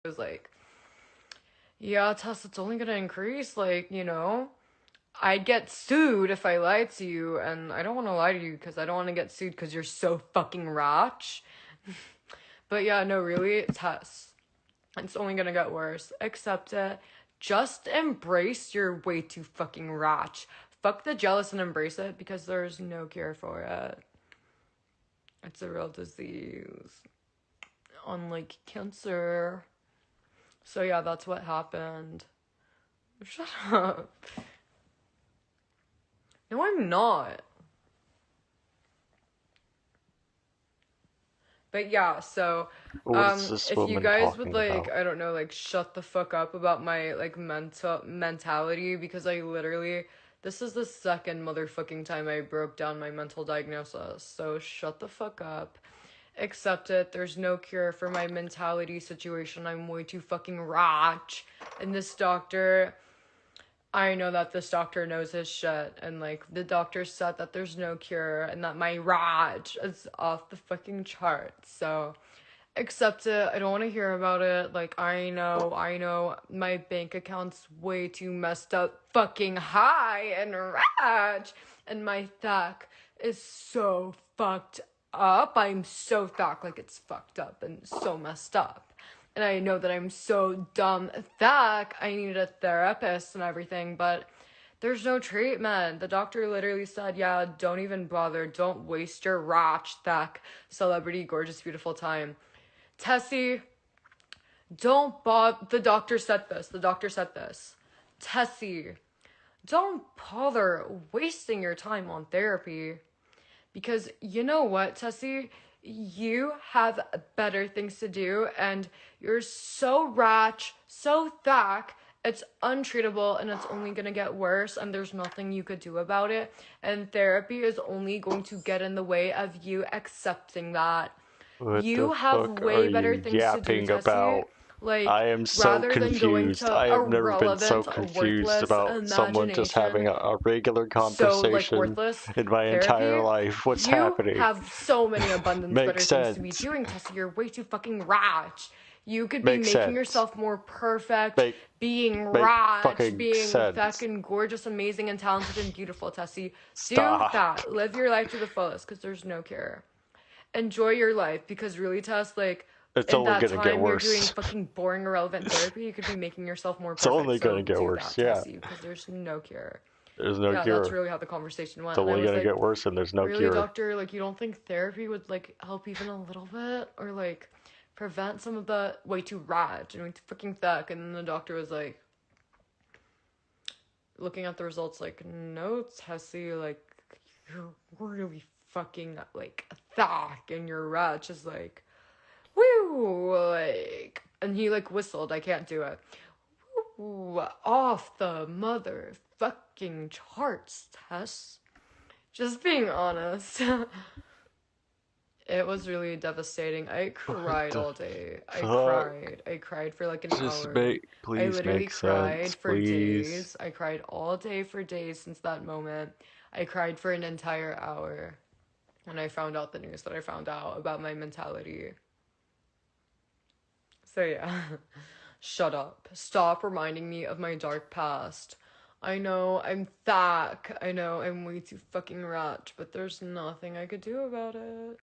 S12: was like, yeah, Tess, it's only gonna increase, like, you know, I'd get sued if I lied to you, and I don't want to lie to you because I don't want to get sued because you're so fucking rich. But yeah, no, really, Tess, it's only gonna get worse. Accept it. Just embrace you're way too fucking rich. Fuck the jealous and embrace it because there's no cure for it. It's a real disease. Unlike cancer. So yeah, that's what happened. Shut up. No, I'm not. But yeah, so if you guys would like, I don't know, like shut the fuck up about my like mentality, because I literally, this is the second motherfucking time I broke down my mental diagnosis. So shut the fuck up. Accept it. There's no cure for my mentality situation. I'm way too fucking rich. And this doctor, I know that this doctor knows his shit, and like the doctor said that there's no cure and that my rage is off the fucking charts. So accept it. I don't want to hear about it. Like, I know my bank account's way too messed up fucking high and rage, and my thack is so fucked up. I'm so thack, like it's fucked up and so messed up. And I know that I'm so dumb that I need a therapist and everything, but there's no treatment. The doctor literally said, yeah, don't even bother. Don't waste your rich, thack, celebrity, gorgeous, beautiful time. Tessie, don't bother. The doctor said this. Tessie, don't bother wasting your time on therapy. Because you know what, Tessie? You have better things to do, and you're so rich, so thack, it's untreatable, and it's only gonna get worse, and there's nothing you could do about it, and therapy is only going to get in the way of you accepting that.
S2: What
S12: you have way better things to do, Tessie. Like,
S2: I am so confused. I have never been so confused about someone just having a regular conversation in my entire life. What's happening?
S12: You have so many abundance better things to be doing, Tessie. You're way too fucking rich. You could be making yourself more perfect, being rich, being fucking gorgeous, amazing, and talented, and beautiful, Tessie. Do that. Live your life to the fullest, because there's no cure. Enjoy your life, because really, Tess, like,
S2: it's only gonna get worse.
S12: You're doing fucking boring, irrelevant therapy. You could be making yourself more perfect.
S2: It's only gonna get worse, yeah.
S12: Because there's no cure.
S2: There's no cure.
S12: That's really how the conversation went.
S2: It's only gonna get worse, and there's no cure.
S12: Really, doctor, like, you don't think therapy would like help even a little bit, or like prevent some of the way too rich and way too fucking thick? And then the doctor was like, looking at the results, like, no, Tessie, like, you're really fucking like thick, and your rich is like, woo, like, and he like whistled. I can't do it. Woo, off the motherfucking charts, Tess. Just being honest. It was really devastating. I cried all day. I cried for like an hour.
S2: Please
S12: I literally
S2: make
S12: cried
S2: sense,
S12: for
S2: please.
S12: days. I cried all day for days since that moment. I cried for an entire hour when I found out the news that I found out about my mentality. So yeah, shut up. Stop reminding me of my dark past. I know I'm thack. I know I'm way too fucking rich, but there's nothing I could do about it.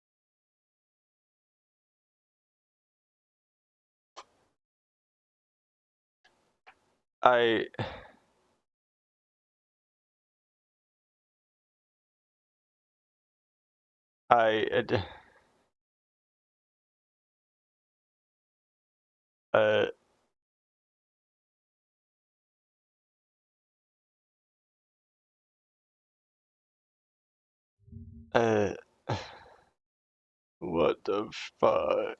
S2: What the fuck,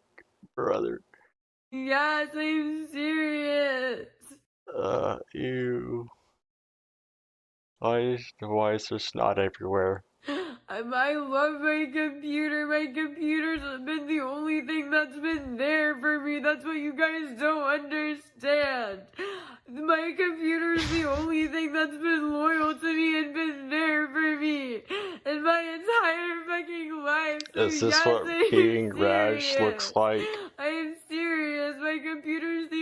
S2: brother?
S12: Yes, I'm serious.
S2: Ew. Why is there snot everywhere?
S12: I love my computer. My computer's been the only thing that's been there for me. That's what you guys don't understand. My computer's the only thing that's been loyal to me and been there for me in my entire fucking life. So
S2: Is this what being Raj looks like?
S12: I am serious. My computer's the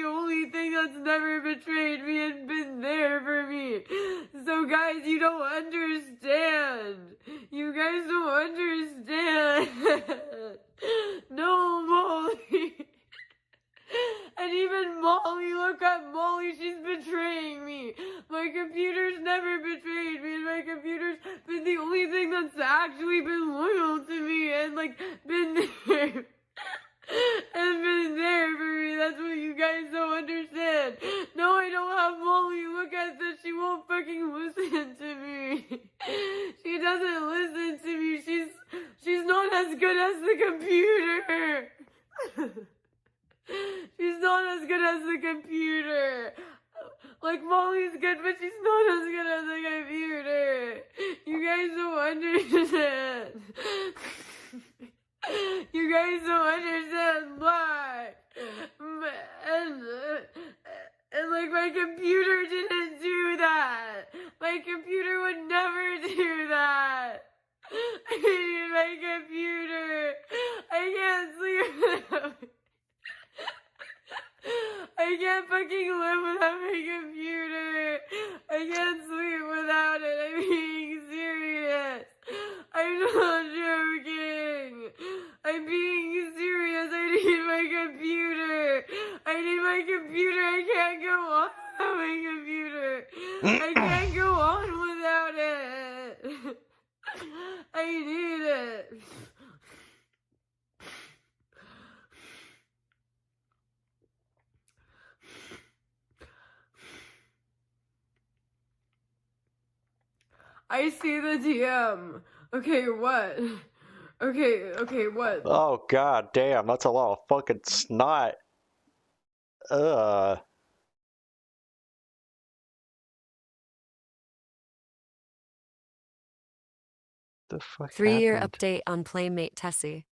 S12: actually been loyal to me and like been there. And been there for me. That's what you guys don't understand. No, I don't have Molly. Look at this. She won't fucking listen to me. She doesn't listen to me. She's not as good as the computer. She's not as good as the computer. Like, Molly's good, but she's not as good as the computer. You guys don't understand. You guys don't understand why. And like, my computer didn't do that. My computer would never do that. I need my computer. I can't sleep without it. I can't fucking live without my computer. I can't sleep without it. I'm being serious. I'm not joking. I'm being serious. I need my computer. I need my computer. I can't go on without my computer. I can't go on without it. I need it. I see the DM. Okay, what? Okay, what?
S2: Oh god damn, that's a lot of fucking snot. The fuck
S1: 3-year
S2: happened?
S1: update on Playmate Tessie.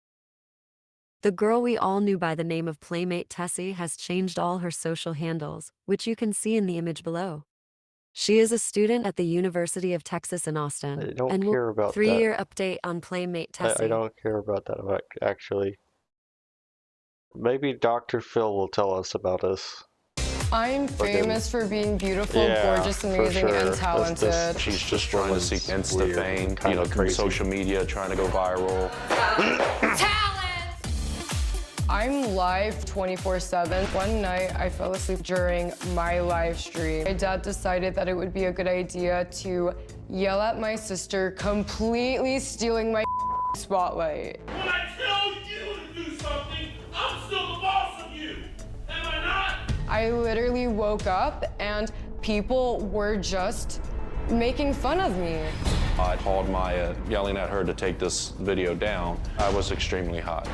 S1: The girl we all knew by the name of Playmate Tessie has changed all her social handles, which you can see in the image below. She is a student at the University of Texas in Austin.
S2: I don't
S1: and
S2: care about
S1: 3-year update on Playmate Tessie.
S2: I don't care about that, actually. Maybe Dr. Phil will tell us about us.
S12: I'm famous for being beautiful, gorgeous, amazing, and talented.
S13: She's just trying to seek instant fame, you know, through social media, trying to go viral.
S12: I'm live 24/7. One night, I fell asleep during my live stream. My dad decided that it would be a good idea to yell at my sister, completely stealing my spotlight.
S14: When I tell you to do something, I'm still the boss of you. Am I not?
S12: I literally woke up and people were just making fun of me.
S13: I called Maya, yelling at her to take this video down. I was extremely hot.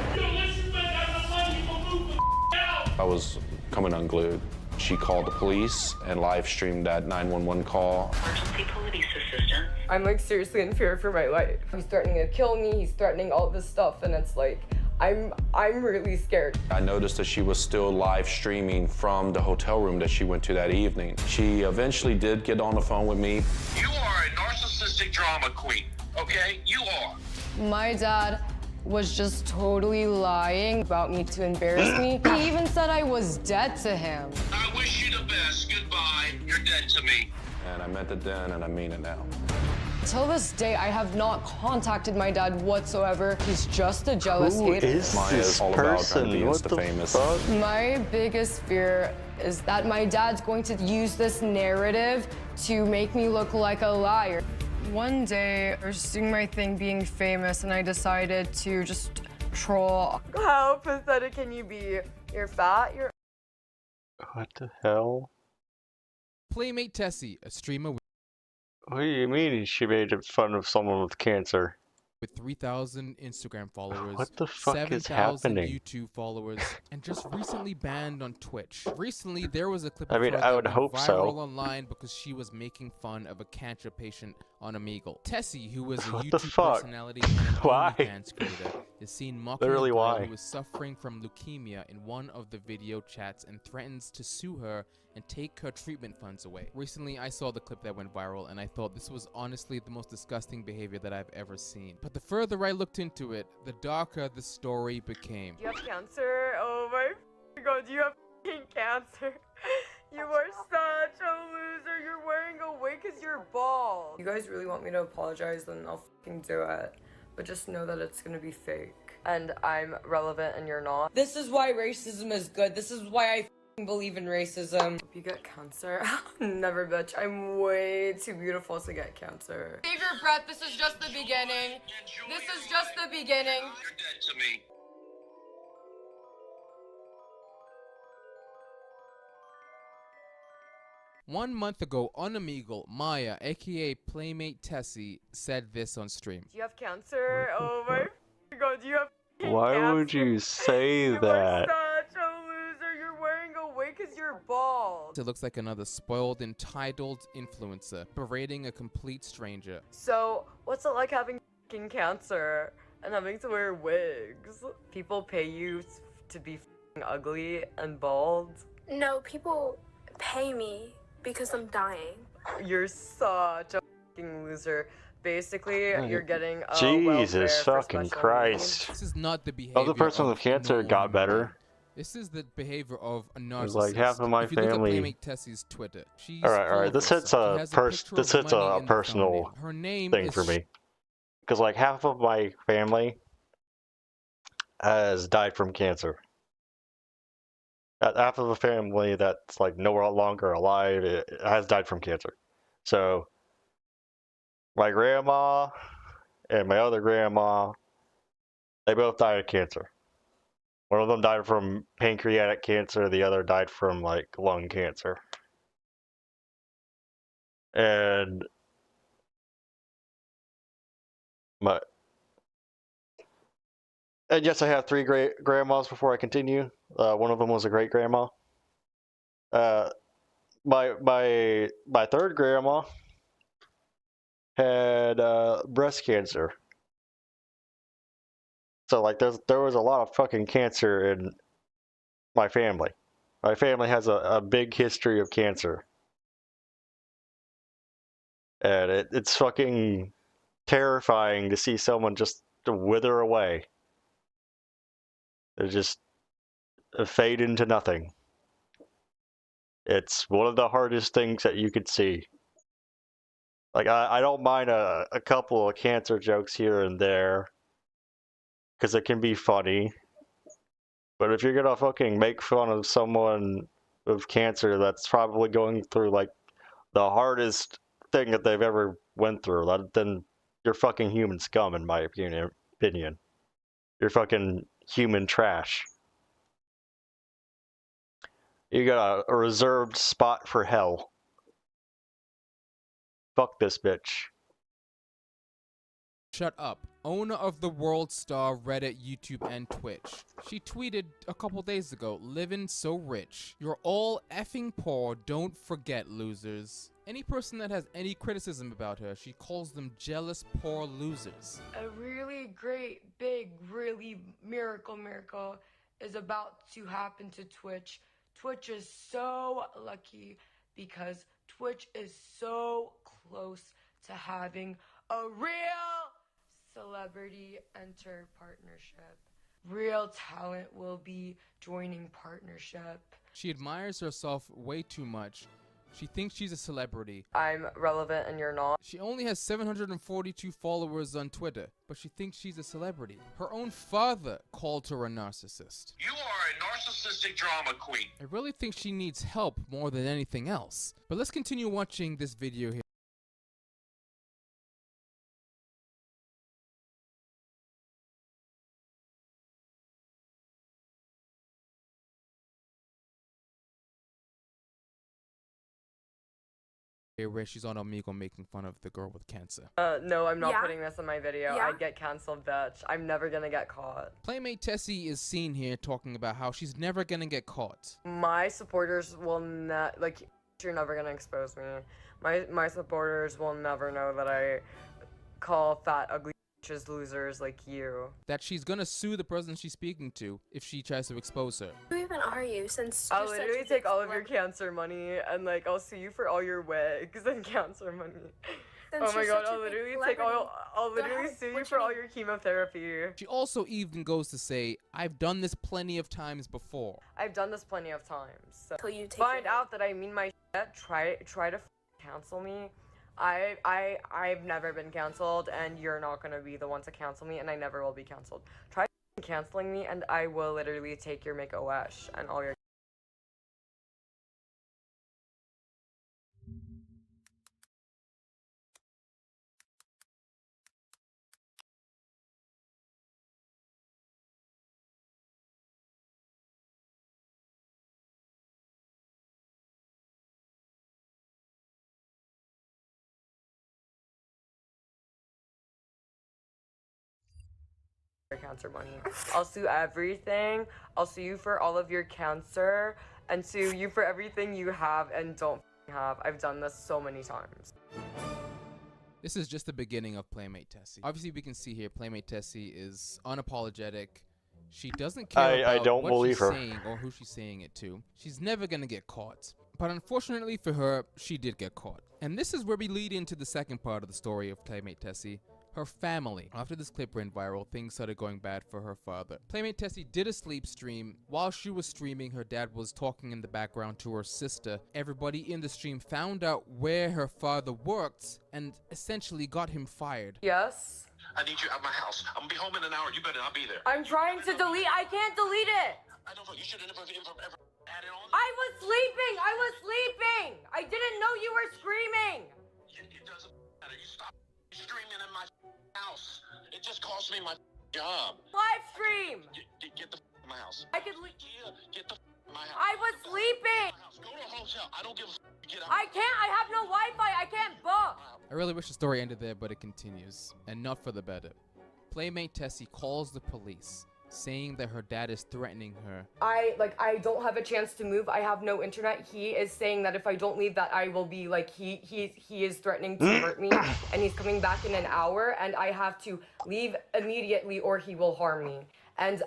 S13: I was coming unglued. She called the police and live streamed that 911 call.
S15: Emergency police assistant.
S12: I'm like seriously in fear for my life. He's threatening to kill me, he's threatening all this stuff, and it's like, I'm really scared.
S13: I noticed that she was still live streaming from the hotel room that she went to that evening. She eventually did get on the phone with me.
S14: You are a narcissistic drama queen, okay? You are.
S12: My dad was just totally lying about me to embarrass me. He even said I was dead to him.
S14: I wish you the best. Goodbye. You're dead to me.
S13: And I meant it then, and I mean it now.
S12: Till this day, I have not contacted my dad whatsoever. He's just a jealous hater.
S2: Who is
S13: Maya
S2: this
S13: is all about
S2: person?
S13: trying to be
S2: What the
S13: Insta-famous.
S2: fuck?
S12: My biggest fear is that my dad's going to use this narrative to make me look like a liar. One day, I was seeing my thing being famous, and I decided to just troll. How pathetic can you be? You're fat, you're...
S2: What the hell?
S16: Playmate Tessie, a streamer
S2: What do you mean she made fun of someone with cancer?
S16: with 3,000 Instagram followers,
S2: What the fuck is
S16: 7,000
S2: happening?
S16: YouTube followers, and just recently banned on Twitch. Recently, there was a clip
S2: I
S16: of
S2: mean,
S16: her
S2: I
S16: that
S2: would
S16: went
S2: hope
S16: viral
S2: so.
S16: online because she was making fun of a cancer patient on Omegle. Tessie, who was a
S2: What the
S16: YouTube
S2: fuck?
S16: personality and an
S2: Why?
S16: OnlyFans creator, is seen mocking
S2: Literally
S16: a girl
S2: why?
S16: who is suffering from leukemia in one of the video chats and threatens to sue her and take her treatment funds away. Recently, I saw the clip that went viral, and I thought this was honestly the most disgusting behavior that I've ever seen. But the further I looked into it, the darker the story became.
S12: Do you have cancer? Oh my god, do you have cancer? You are such a loser. You're wearing a wig because you're bald. You guys really want me to apologize, then I'll fucking do it. But just know that it's gonna be fake. And I'm relevant and you're not. This is why racism is good. This is why I believe in racism. If you get cancer, never, bitch. I'm way too beautiful to get cancer. Save your breath. This is just the beginning. This is just the beginning.
S14: You're dead to me.
S16: One month ago, Unamigal, Maya, aka Playmate Tessie, said this on stream.
S12: Do you have cancer? Oh my god, do you have
S2: Why
S12: cancer?
S2: would you say
S12: You are
S2: that?
S12: such a loser. You're wearing a wig because you're bald.
S16: It looks like another spoiled, entitled influencer berating a complete stranger.
S12: So, what's it like having f***ing cancer and having to wear wigs? People pay you to be f***ing ugly and bald?
S17: No, people pay me because I'm dying.
S12: You're such a f***ing loser. Basically, you're getting a
S2: Jesus
S12: welfare for
S2: fucking
S12: special
S2: Christ.
S16: This is not the behavior
S2: Other person
S16: of
S2: with cancer
S16: normal
S2: got
S16: human
S2: better.
S16: being. This is the behavior of a narcissist.
S2: It's like half of my
S16: If you look at
S2: family.
S16: Playmate Tessie's Twitter, she's
S2: Alright,
S16: full
S2: alright.
S16: of
S2: This hits
S16: herself. She
S2: a
S16: has a picture
S2: this
S16: of
S2: hits a
S16: money in the
S2: personal
S16: thumbnail. Her name
S2: thing
S16: is
S2: for me. Because like half of my family has died from cancer. Half of the family that's like no longer alive has died from cancer. So my grandma and my other grandma, they both died of cancer. One of them died from pancreatic cancer, the other died from like lung cancer. And yes, I have 3 great grandmas before I continue. One of them was a great grandma. My third grandma had breast cancer. So like there was a lot of fucking cancer in my family. My family has a big history of cancer. And it's fucking terrifying to see someone just wither away. They just fade into nothing. It's one of the hardest things that you could see. Like, I don't mind a couple of cancer jokes here and there, because it can be funny. But if you're gonna fucking make fun of someone with cancer that's probably going through, like, the hardest thing that they've ever went through, then you're fucking human scum, in my opinion. You're fucking human trash. You got a reserved spot for hell. Fuck this bitch.
S16: Shut up. Owner of the World Star, Reddit, YouTube, and Twitch. She tweeted a couple days ago, living so rich. You're all effing poor, don't forget, losers. Any person that has any criticism about her, she calls them jealous, poor losers.
S12: A really great, big, really miracle is about to happen to Twitch. Twitch is so lucky because Twitch is so close to having a real celebrity enter partnership. Real talent will be joining partnership.
S16: She admires herself way too much. She thinks she's a celebrity.
S12: I'm relevant and you're not.
S16: She only has 742 followers on Twitter, but she thinks she's a celebrity. Her own father called her a narcissist.
S14: You are a narcissistic drama queen.
S16: I really think she needs help more than anything else. But let's continue watching this video here. Where she's on Omegle making fun of the girl with cancer.
S12: No, I'm not putting this in my video.
S17: Yeah.
S12: I'd get canceled, bitch. I'm never gonna get caught.
S16: Playmate Tessie is seen here talking about how she's never gonna get caught.
S12: My supporters will not, like, you're never gonna expose me. My supporters will never know that I call fat, ugly bitches losers like you.
S16: That she's gonna sue the person she's speaking to if she tries to expose her.
S17: Who even are you since
S12: I'll
S17: you're such
S12: literally
S17: a
S12: take
S17: big
S12: all of your
S17: celebrity?
S12: cancer money and, like, I'll sue you for all your wigs and cancer money.
S17: Since
S12: Oh my
S17: you're
S12: god,
S17: such a
S12: I'll
S17: big
S12: literally
S17: celebrity,
S12: I'll
S17: go
S12: literally
S17: ahead,
S12: sue you
S17: what
S12: for
S17: you
S12: all
S17: need?
S12: your chemotherapy.
S16: She also even goes to say, I've done this plenty of times before.
S12: I've done this plenty of times. So
S17: Till you take
S12: find
S17: your-
S12: out that I mean my shit, try to cancel me. I've never been canceled, and you're not gonna be the one to cancel me, and I never will be canceled. Try canceling me, and I will literally take your make-a-wish and all your cancer money. I'll sue everything. I'll sue you for all of your cancer and sue you for everything you have and don't have. I've done this so many times.
S16: This is just the beginning of Playmate Tessie. Obviously, we can see here Playmate Tessie is unapologetic. She doesn't care
S2: I
S16: about
S2: don't
S16: what
S2: believe
S16: she's
S2: her.
S16: saying or who she's saying it to. She's never gonna get caught. But unfortunately for her, she did get caught. And this is where we lead into the second part of the story of Playmate Tessie. Her family. After this clip went viral, things started going bad for her father. Playmate Tessie did a sleep stream. While she was streaming, her dad was talking in the background to her sister. Everybody in the stream found out where her father worked and essentially got him fired.
S12: Yes?
S14: I need you at my house. I'm gonna be home in an hour. You better not be there.
S12: I'm trying to delete. I can't delete it.
S14: I don't know. You should have never had it on.
S12: I was sleeping. I was sleeping. I didn't know you were screaming.
S14: It doesn't matter. You stop streaming in my house. It just cost me my job.
S12: Live stream.
S14: Get the in my house.
S12: I could leave.
S14: Get the in my house.
S12: I was sleeping.
S14: Go to a hotel. I don't give a get out.
S12: I can't. I have no Wi-Fi. I can't book.
S16: I really wish the story ended there, but it continues, and not for the better. Playmate Tessie calls the police, saying that her dad is threatening her.
S12: I don't have a chance to move. I have no internet. He is saying that if I don't leave, that I will be like he is threatening to hurt me, and he's coming back in an hour, and I have to leave immediately or he will harm me. And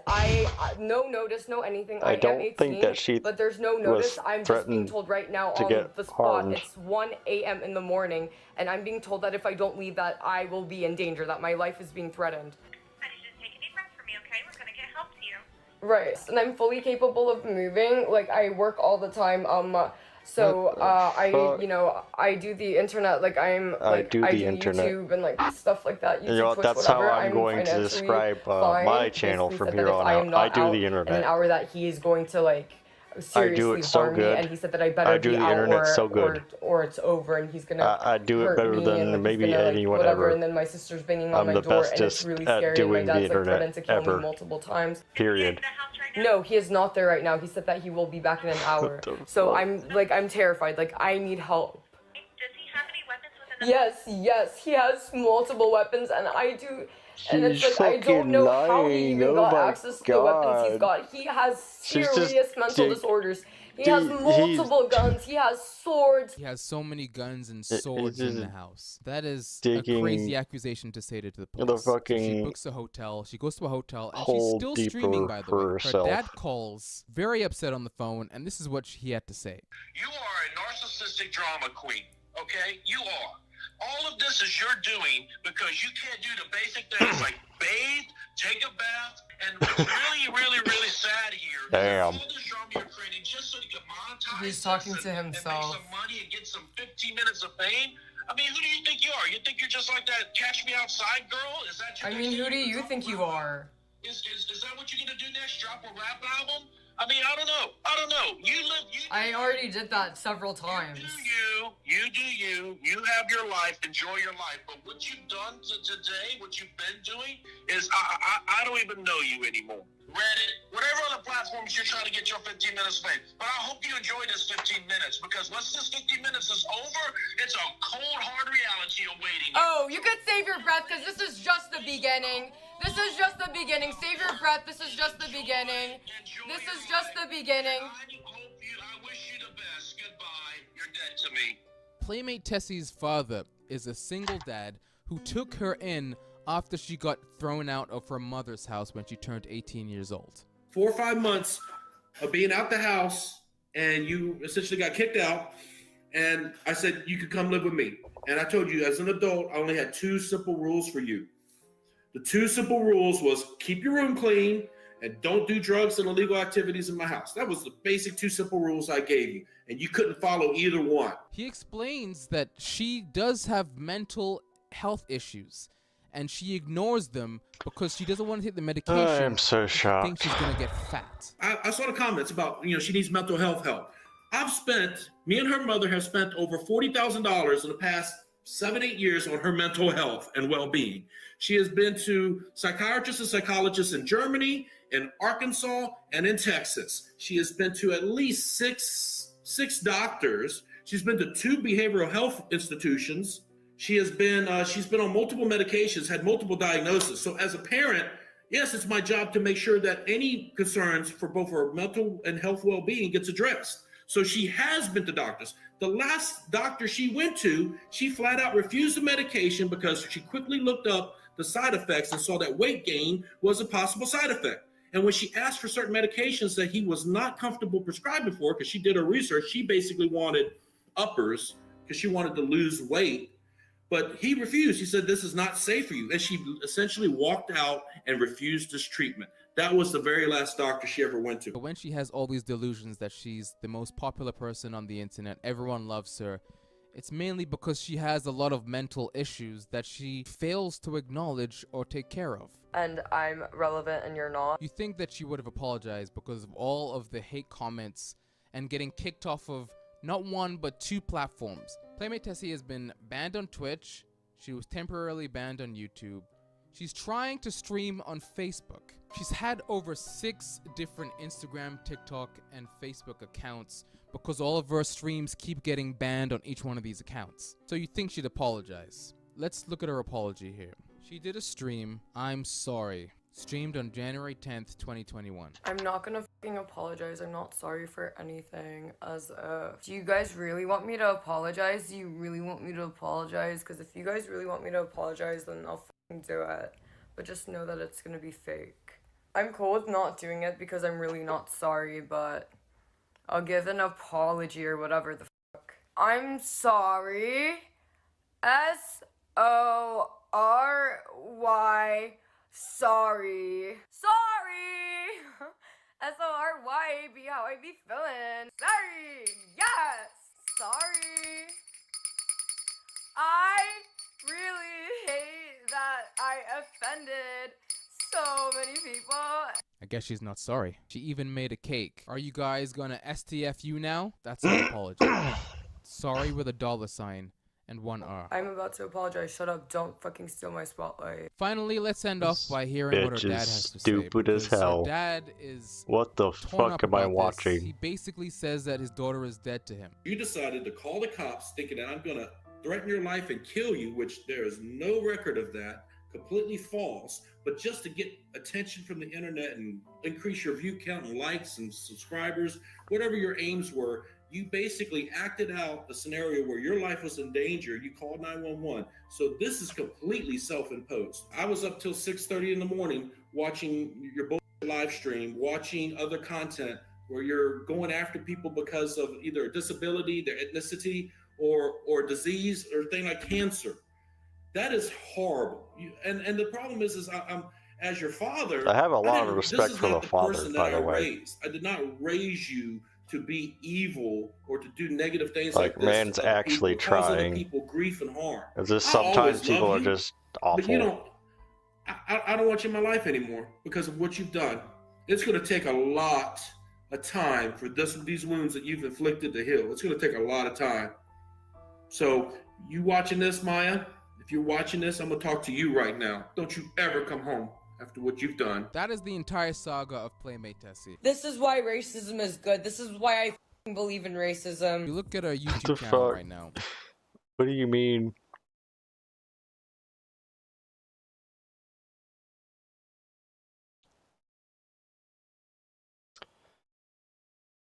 S12: no notice, no anything.
S2: I
S12: am
S2: don't
S12: 18,
S2: think that she
S12: but there's no notice.
S2: was
S12: I'm just being
S2: threatened
S12: told right now
S2: to
S12: on
S2: get
S12: the spot.
S2: harmed.
S12: It's 1 a.m. in the morning, and I'm being told that if I don't leave, that I will be in danger, that my life is being threatened. Right, and I'm fully capable of moving. Like, I work all the time. So I do the internet. Like, I do
S2: internet.
S12: YouTube and like stuff like that. YouTube,
S2: You know,
S12: Twitch,
S2: that's
S12: whatever.
S2: how I'm going to
S12: financially
S2: describe
S12: fine.
S2: my channel
S12: Basically
S2: from
S12: said
S2: here
S12: that if
S2: on
S12: I am
S2: out.
S12: not
S2: I do
S12: out
S2: the
S12: in an
S2: internet.
S12: hour that he is going to like
S2: I
S12: seriously
S2: do it so
S12: harm
S2: good.
S12: me, and he said that I better
S2: I do
S12: be
S2: the
S12: out
S2: internet so good.
S12: or it's over, and he's gonna
S2: I do it
S12: hurt
S2: better
S12: me,
S2: than
S12: and, like,
S2: maybe
S12: he's gonna, like,
S2: anyone
S12: whatever.
S2: ever.
S12: And then my sister's banging on
S2: I'm
S12: my
S2: the
S12: door, and it's
S2: bestest
S12: really
S2: at
S12: scary. And my
S2: doing the
S12: dad's like
S2: internet
S12: threatened to kill
S2: ever.
S12: me multiple times.
S2: Period.
S12: No, he is not there right now. He said that he will be back in an hour. So I'm terrified. Like, I need help. Yes, he has multiple weapons, and I do. And it's
S2: She's
S12: like, I don't
S2: fucking
S12: know how he
S2: lying.
S12: even
S2: Oh
S12: got
S2: my
S12: access to the weapons he's
S2: God.
S12: got. He has
S2: She's just
S12: serious mental
S2: dig-
S12: disorders. He has
S2: Dude,
S12: multiple guns. He has swords.
S16: He has so many guns and
S2: It's
S16: swords in
S2: just
S16: the house. That is a
S2: digging
S16: crazy accusation to say to the
S2: the
S16: police. So she
S2: fucking
S16: books a hotel. She goes to a hotel, and she's
S2: hole
S16: still
S2: deeper
S16: streaming, by the
S2: for
S16: way.
S2: herself.
S16: Her dad calls, very upset on the phone, and this is what he had to say.
S14: You are a narcissistic drama queen, okay? You are. All of this is you're doing because you can't do the basic things like bathe, take a bath, and what's really sad here is
S2: Damn.
S14: all this drama you're creating just so you can monetize
S12: He's talking
S14: this
S12: to
S14: and make
S12: himself.
S14: some money and get some 15 minutes of fame. I mean, who do you think you are? You think you're just like that Catch Me Outside girl? Is that your
S12: I mean, who do you think you are?
S14: Is that what you're gonna do next? Drop a rap album? I mean, I don't know.
S12: I already did that several times.
S14: You do you. You have your life. Enjoy your life. But what you've done today, what you've been doing, is I don't even know you anymore. Reddit, whatever other platforms you're trying to get your 15 minutes of fame. But I hope you enjoy this 15 minutes because once this 15 minutes is over, it's a cold, hard reality awaiting you.
S12: Oh, you could save your breath because this is just the beginning. This is just the beginning. Save your breath. This is just the beginning. This is just the beginning.
S14: I wish you the best. Goodbye. You're dead to me.
S16: Playmate Tessie's father is a single dad who took her in after she got thrown out of her mother's house when she turned 18 years old.
S18: 4 or 5 months of being out the house, and you essentially got kicked out, and I said you could come live with me. And I told you, as an adult, I only had 2 simple rules for you. The 2 simple rules was keep your room clean and don't do drugs and illegal activities in my house. That was the basic 2 simple rules I gave you, and you couldn't follow either one.
S16: He explains that she does have mental health issues, and she ignores them because she doesn't want to take the medication.
S2: I am so
S16: She
S2: shocked.
S16: thinks she's gonna get fat.
S18: I saw the comments about, she needs mental health help. Me and her mother have spent over $40,000 in the past 7-8 years on her mental health and well-being. She has been to psychiatrists and psychologists in Germany, in Arkansas, and in Texas. She has been to at least six doctors. She's been to 2 behavioral health institutions. She's been on multiple medications, had multiple diagnoses. So as a parent, Yes, it's my job to make sure that any concerns for both her mental and health well-being gets addressed. So she has been to doctors. The last doctor she went to, she flat out refused the medication because she quickly looked up the side effects and saw that weight gain was a possible side effect. And when she asked for certain medications that he was not comfortable prescribing for, because she did her research, she basically wanted uppers because she wanted to lose weight. But he refused. He said, this is not safe for you. And she essentially walked out and refused this treatment. That was the very last doctor she ever went to.
S16: But when she has all these delusions that she's the most popular person on the internet, everyone loves her, it's mainly because she has a lot of mental issues that she fails to acknowledge or take care of.
S12: And I'm relevant and you're not.
S16: You think that she would have apologized because of all of the hate comments and getting kicked off of not one but 2 platforms. Playmate Tessie has been banned on Twitch. She was temporarily banned on YouTube. She's trying to stream on Facebook. She's had over 6 different Instagram, TikTok, and Facebook accounts because all of her streams keep getting banned on each one of these accounts. So you'd think she'd apologize. Let's look at her apology here. She did a stream, I'm sorry, streamed on January 10th, 2021.
S12: I'm not gonna fucking apologize. I'm not sorry for anything. Do you guys really want me to apologize? Do you really want me to apologize? Because if you guys really want me to apologize, then I'll fucking do it. But just know that it's gonna be fake. I'm cool with not doing it because I'm really not sorry, but I'll give an apology or whatever the fuck. I'm sorry. S-O-R-Y. Sorry. Sorry! S-O-R-Y be how I be feeling. Sorry! Yes! Sorry! I really hate that I offended so many people.
S16: I guess she's not sorry. She even made a cake. Are you guys gonna STFU now? That's an apology. Sorry with a $sign and 1 R.
S12: I'm about to apologize. Shut up. Don't fucking steal my spotlight.
S16: Finally, let's end off by hearing what her dad has to say.
S2: Stupid as hell.
S16: Her dad is
S2: What the fuck am I watching?
S16: He basically says that his daughter is dead to him.
S18: You decided to call the cops thinking that I'm gonna threaten your life and kill you, which there is no record of that. Completely false, but just to get attention from the internet and increase your view count and likes and subscribers, whatever your aims were, you basically acted out a scenario where your life was in danger. You called 911. So this is completely self-imposed. I was up till 6:30 in the morning watching your bullshit live stream, watching other content where you're going after people because of either a disability, their ethnicity, or disease, or a thing like cancer. That is horrible. And the problem is I'm as your father.
S2: I have a lot of respect for the father, by the way.
S18: I did not raise you to be evil or to do negative things
S2: like
S18: this.
S2: Man's actually trying.
S18: People grief and harm.
S2: It's just sometimes people are just awful.
S18: But you know, I don't want you in my life anymore because of what you've done. It's going to take a lot of time for these wounds that you've inflicted to heal. It's going to take a lot of time. So you watching this, Maya? If you're watching this, I'm going to talk to you right now. Don't you ever come home after what you've done.
S16: That is the entire saga of Playmate Tessie.
S12: This is why racism is good. This is why I believe in racism.
S16: You look at her YouTube channel right now.
S2: What do you mean?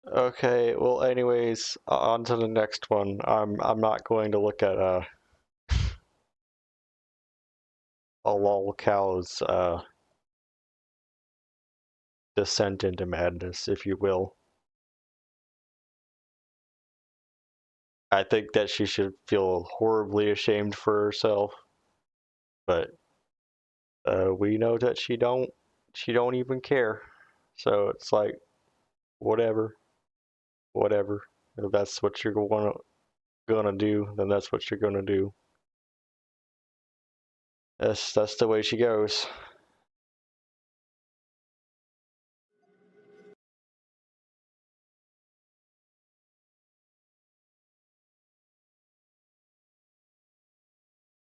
S2: Okay, well anyways, on to the next one. I'm not going to look at a lol cow's descent into madness, if you will. I think that she should feel horribly ashamed for herself, but we know that she don't even care. So it's like, whatever. If that's what you're gonna do, then that's what you're gonna do. That's the way she goes.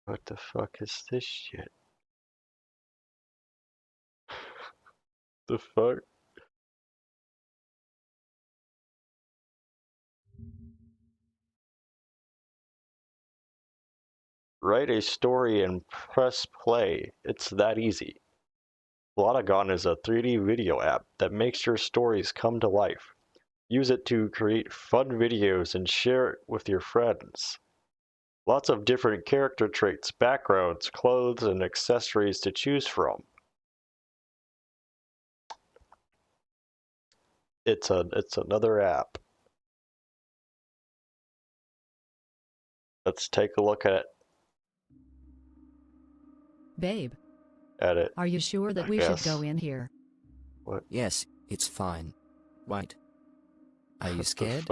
S2: What the fuck is this shit? The fuck? Write a story and press play. It's that easy. Lotagon is a 3D video app that makes your stories come to life. Use it to create fun videos and share it with your friends. Lots of different character traits, backgrounds, clothes, and accessories to choose from. It's another app. Let's take a look at
S19: Babe,
S2: it.
S19: are you sure that we should go in here?
S2: What?
S20: Yes, it's fine. Wait. Are you scared?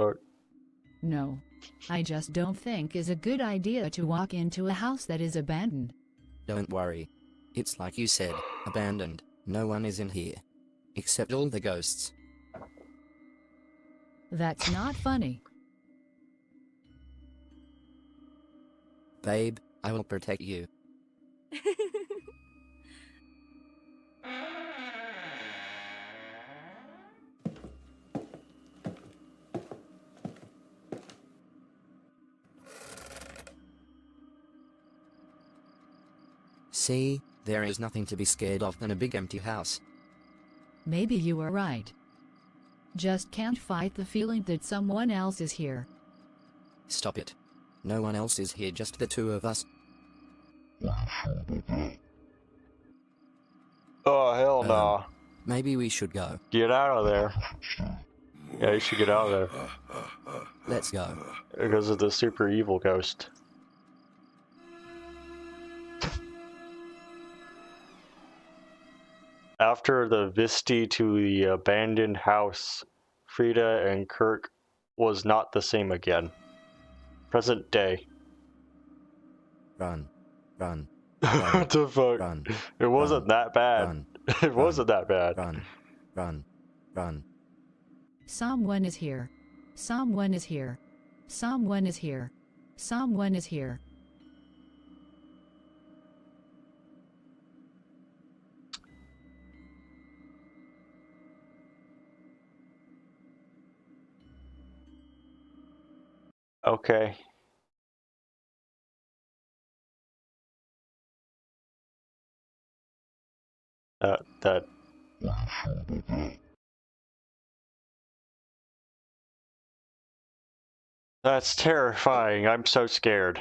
S19: No. I just don't think it's a good idea to walk into a house that is abandoned.
S20: Don't worry. It's like you said, abandoned. No one is in here. Except all the ghosts.
S19: That's not funny.
S20: Babe, I will protect you. See, there is nothing to be scared of than a big empty house.
S19: Maybe you are right. Just can't fight the feeling that someone else is here.
S20: Stop it. No one else is here, just the two of us.
S2: Oh, hell no.
S20: Maybe we should go.
S2: Get out of there. Yeah, you should get out of there.
S20: Let's go.
S2: Because of the super evil ghost. After the Visti to the abandoned house, Frida and Kirk was not the same again. Present day.
S20: Run. Run.
S2: What the fuck?
S20: Run.
S2: It wasn't that bad. It wasn't that bad.
S20: Run. Run. Run.
S19: Someone is here. Someone is here. Someone is here. Someone is here.
S2: Okay. That's terrifying. I'm so scared.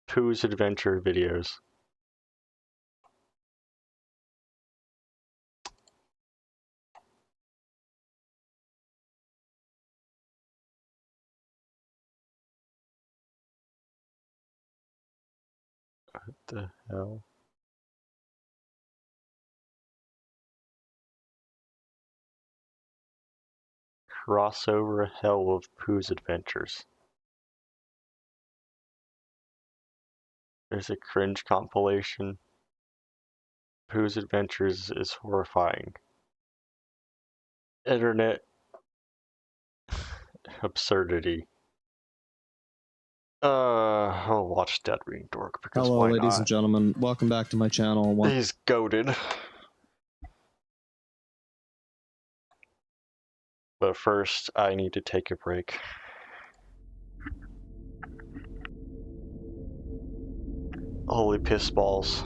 S2: Pooh's adventure videos. What the hell? Crossover hell of Pooh's adventures. There's a cringe compilation. Pooh's adventures is horrifying. Internet absurdity. I'll watch Dead Ring Dork because
S21: Hello,
S2: why
S21: ladies
S2: not?
S21: and gentlemen. Welcome back to my channel.
S2: He's goated. But first, I need to take a break. Holy piss balls.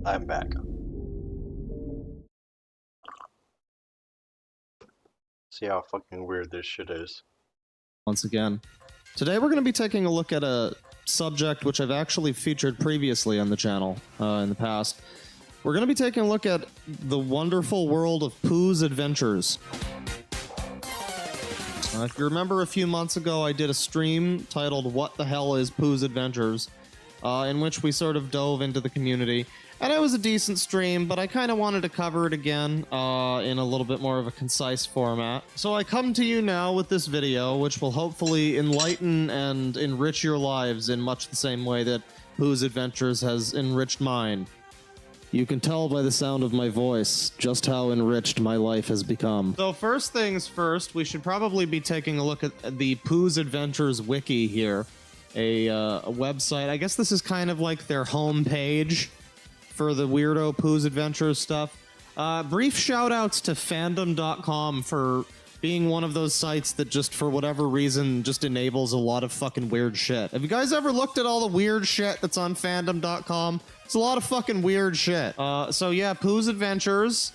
S2: I'm back. See how fucking weird this shit is.
S21: Once again. Today we're going to be taking a look at a subject which I've actually featured previously on the channel in the past. We're going to be taking a look at the wonderful world of Pooh's Adventures. If you remember a few months ago, I did a stream titled What the Hell is Pooh's Adventures, in which we sort of dove into the community. And it was a decent stream, but I kind of wanted to cover it again in a little bit more of a concise format. So I come to you now with this video, which will hopefully enlighten and enrich your lives in much the same way that Pooh's Adventures has enriched mine. You can tell by the sound of my voice just how enriched my life has become. So first things first, we should probably be taking a look at the Pooh's Adventures wiki here. A website. I guess this is kind of like their home page for the weirdo Pooh's Adventures stuff. Brief shout-outs to fandom.com for being one of those sites that just, for whatever reason, just enables a lot of fucking weird shit. Have you guys ever looked at all the weird shit that's on fandom.com? It's a lot of fucking weird shit. So yeah, Pooh's Adventures.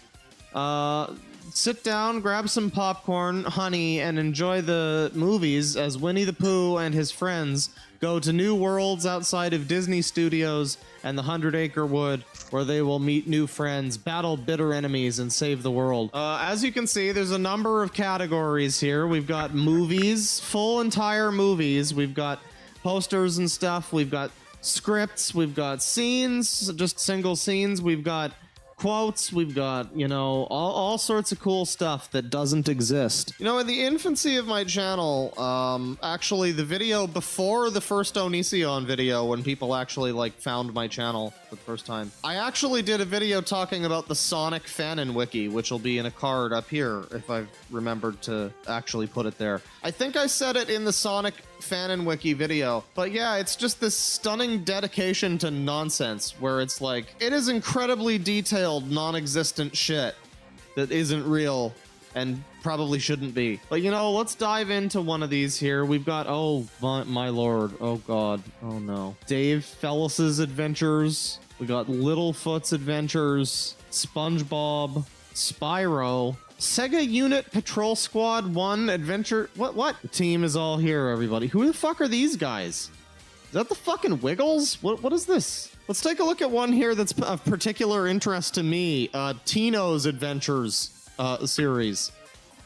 S21: Sit down, grab some popcorn, honey, and enjoy the movies as Winnie the Pooh and his friends go to new worlds outside of Disney Studios and the 100-Acre Wood, where they will meet new friends, battle bitter enemies, and save the world. As you can see, there's a number of categories here. We've got movies, full entire movies. We've got posters and stuff. We've got scripts. We've got scenes, just single scenes. We've got quotes, we've got, you know, all sorts of cool stuff that doesn't exist. You know, in the infancy of my channel, actually the video before the first Onision video, when people actually, like, found my channel for the first time, I actually did a video talking about the Sonic Fanon wiki, which will be in a card up here, if I've remembered to actually put it there. I think I said it in the Sonic Fanon wiki video, but yeah, it's just this stunning dedication to nonsense, where it's like, it is incredibly detailed, non-existent shit that isn't real and probably shouldn't be. But you know, let's dive into one of these here. We've got, oh my lord, oh god, oh no. Dave Fellis's Adventures, we got Littlefoot's Adventures, SpongeBob, Spyro, Sega Unit Patrol Squad 1 Adventure... What? The team is all here, everybody. Who the fuck are these guys? Is that the fucking Wiggles? What is this? Let's take a look at one here that's of particular interest to me. Tino's Adventures series.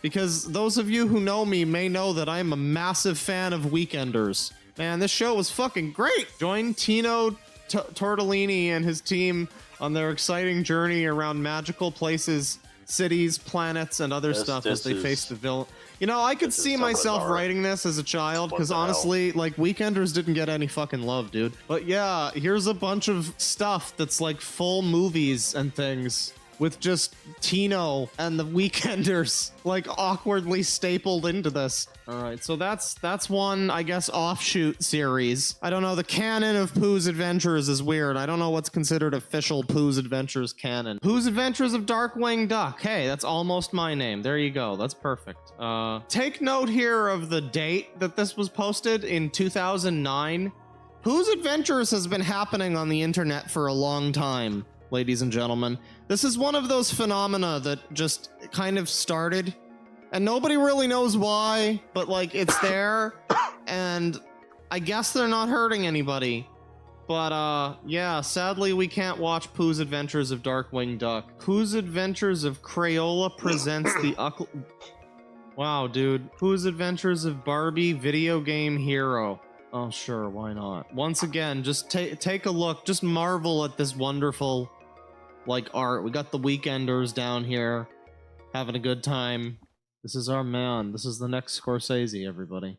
S21: Because those of you who know me may know that I'm a massive fan of Weekenders. Man, this show was fucking great! Join Tino Tortellini and his team on their exciting journey around magical places, cities, planets, and other stuff as they face the villain. You know, I could see myself writing this as a child, because honestly, like, Weekenders didn't get any fucking love, dude. But yeah, here's a bunch of stuff that's like full movies and things, with just Tino and the Weekenders, like, awkwardly stapled into this. Alright, so that's one, I guess, offshoot series. I don't know, the canon of Pooh's Adventures is weird. I don't know what's considered official Pooh's Adventures canon. Pooh's Adventures of Darkwing Duck. Hey, that's almost my name. There you go. That's perfect. Take note here of the date that this was posted in 2009. Pooh's Adventures has been happening on the internet for a long time, ladies and gentlemen. This is one of those phenomena that just kind of started, and nobody really knows why, but, like, it's there, and I guess they're not hurting anybody. But, yeah, sadly we can't watch Pooh's Adventures of Darkwing Duck. Pooh's Adventures of Crayola presents the Wow, dude. Pooh's Adventures of Barbie Video Game Hero. Oh, sure, why not? Once again, just take a look, just marvel at this wonderful, like, art. We got the Weekenders down here, having a good time. This is our man. This is the next Scorsese, everybody.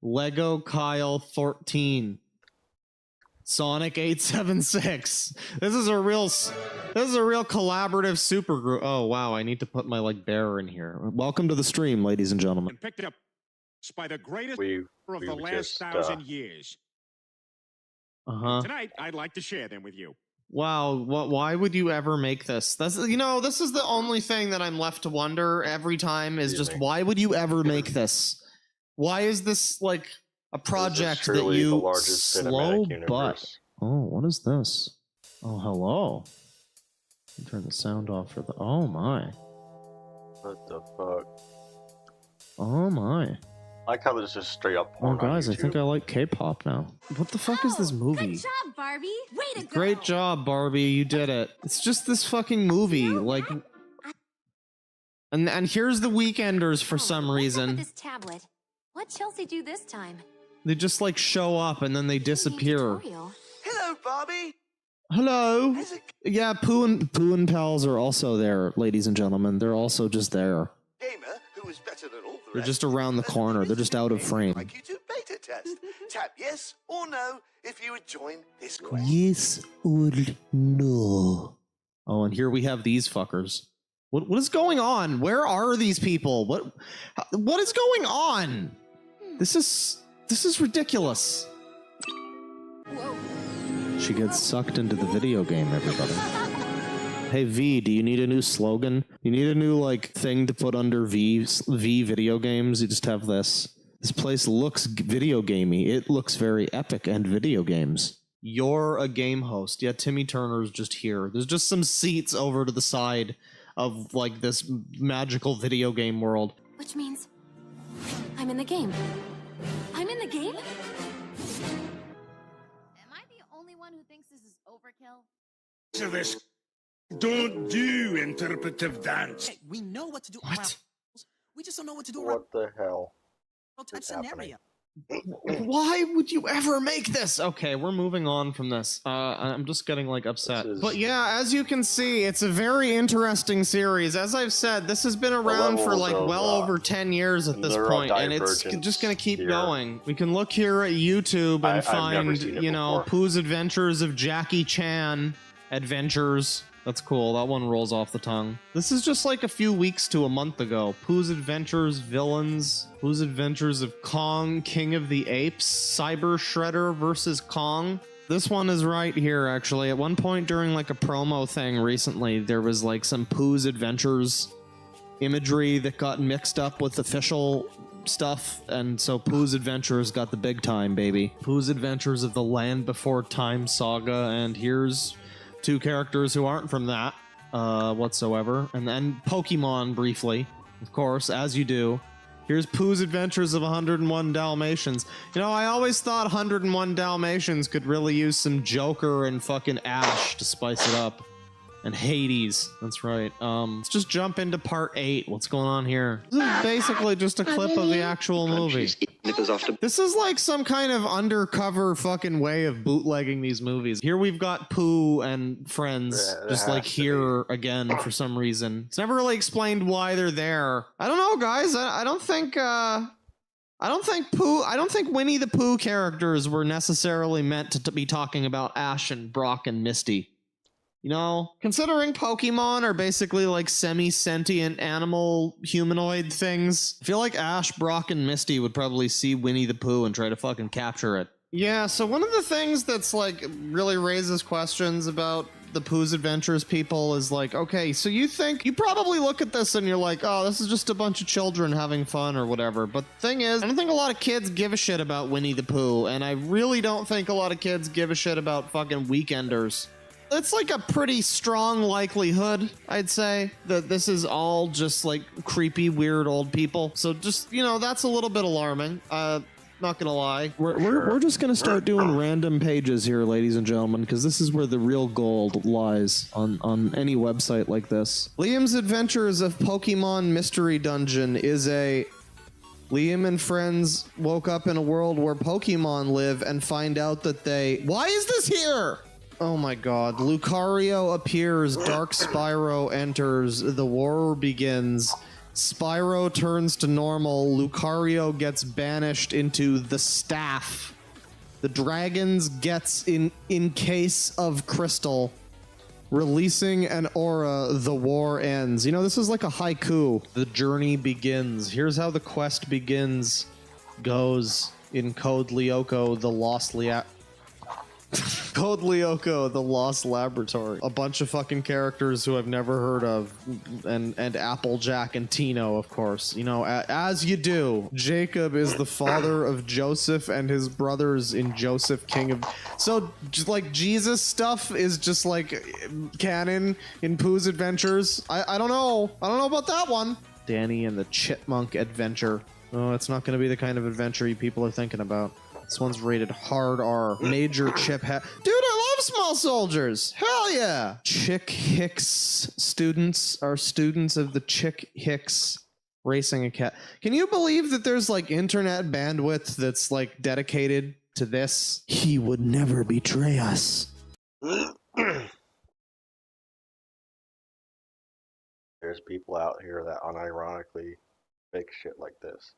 S21: Lego Kyle 14. Sonic 876. This is a real collaborative supergroup. Oh wow, I need to put my, like, bear in here. Welcome to the stream, ladies and gentlemen.
S3: And picked it up by the greatest of the last 1,000 years. Tonight, I'd like to share them with you.
S21: Wow, why would you ever make this? That's, you know, this is the only thing that I'm left to wonder every time is just, why would you ever make this? Why is this, like, a project that you slow butt? Oh, what is this? Oh, hello. Turn the sound off for the. Oh my.
S2: What the fuck?
S21: Oh my.
S2: I like how there's just straight up
S21: Oh,
S2: porn on
S21: guys, I
S2: YouTube.
S21: think I like K-pop now. What the fuck is this movie?
S4: Good job, Barbie. Way to go.
S21: Great job, Barbie. You did it. It's just this fucking movie. Like. And here's the Weekenders for some reason.
S4: This tablet. What Chelsea do this time?
S21: They just like show up and then they disappear.
S22: Hello, Barbie.
S21: Hello. Yeah, Pooh and Pals are also there, ladies and gentlemen. They're also just there.
S22: Gamer who is better than all the
S21: They're
S22: rest.
S21: just around the corner. They're just out of frame.
S22: IQ2 beta test. Tap yes or no if you would join this quest.
S21: Yes or no. Oh, and here we have these fuckers. What is going on? Where are these people? What is going on? This is ridiculous. She gets sucked into the video game, everybody. Hey V, do you need a new slogan? You need a new like thing to put under V video games? You just have this. This place looks video gamey. It looks very epic and video games. You're a game host. Yeah, Timmy Turner's just here. There's just some seats over to the side of like this magical video game world.
S4: Which means I'm in the game. I'm in the game?
S23: Am I the only one who thinks this is overkill?
S3: To this, don't do interpretive dance.
S24: Hey, we know what to do.
S21: What?
S24: We just don't know what to do around
S2: What the hell?
S24: type
S2: is
S24: scenario.
S2: happening?
S21: Why would you ever make this? Okay, we're moving on from this. I'm just getting like upset. But yeah, as you can see, it's a very interesting series. As I've said, this has been around for like well over 10 years at this point, and it's just gonna keep going. We can look here at YouTube and find, you know, Pooh's Adventures of Jackie Chan Adventures. That's cool. That one rolls off the tongue. This is just like a few weeks to a month ago. Pooh's Adventures Villains. Pooh's Adventures of Kong, King of the Apes. Cyber Shredder versus Kong. This one is right here, actually. At one point during like a promo thing recently, there was like some Pooh's Adventures imagery that got mixed up with official stuff, and so Pooh's Adventures got the big time, baby. Pooh's Adventures of the Land Before Time saga, and here's two characters who aren't from that whatsoever. And then Pokemon briefly, of course, as you do. Here's Pooh's Adventures of 101 Dalmatians. You know, I always thought 101 Dalmatians could really use some Joker and fucking Ash to spice it up. And Hades, that's right. Let's just jump into part 8. What's going on here? This is basically just a clip of the actual movie. This is like some kind of undercover fucking way of bootlegging these movies. Here we've got Pooh and friends just like here again for some reason. It's never really explained why they're there. I don't know, guys. I don't think Winnie the Pooh characters were necessarily meant to be talking about Ash and Brock and Misty. You know, considering Pokemon are basically like semi-sentient animal humanoid things, I feel like Ash, Brock, and Misty would probably see Winnie the Pooh and try to fucking capture it. Yeah, so one of the things that's like really raises questions about the Pooh's Adventures people is like, okay, so you probably look at this and you're like, oh, this is just a bunch of children having fun or whatever. But the thing is, I don't think a lot of kids give a shit about Winnie the Pooh, and I really don't think a lot of kids give a shit about fucking Weekenders. It's like a pretty strong likelihood, I'd say, that this is all just like creepy, weird old people. So just, you know, that's a little bit alarming. Not gonna lie. We're just gonna start doing random pages here, ladies and gentlemen, because this is where the real gold lies on any website like this. Liam's Adventures of Pokemon Mystery Dungeon is a... Liam and friends woke up in a world where Pokemon live and find out that they... Why is this here? Oh my god. Lucario appears, Dark Spyro enters, the war begins, Spyro turns to normal, Lucario gets banished into the staff, the dragons gets in case of crystal, releasing an aura, the war ends. You know, this is like a haiku. The journey begins. Here's how the quest goes in Code Lyoko, the Lost Code Lyoko, the Lost Laboratory. A bunch of fucking characters who I've never heard of. And Applejack and Tino, of course. You know, as you do. Jacob is the father of Joseph and his brothers in Joseph, King of... So, just like, Jesus stuff is just like canon in Pooh's Adventures. I don't know. I don't know about that one. Danny and the Chipmunk Adventure. Oh, it's not going to be the kind of adventure you people are thinking about. This one's rated hard R. Major chip hat. Dude, I love small soldiers. Hell yeah. Chick Hicks students are students of the Chick Hicks Racing Academy. Can you believe that there's like internet bandwidth that's like dedicated to this? He would never betray us.
S2: There's people out here that unironically make shit like this.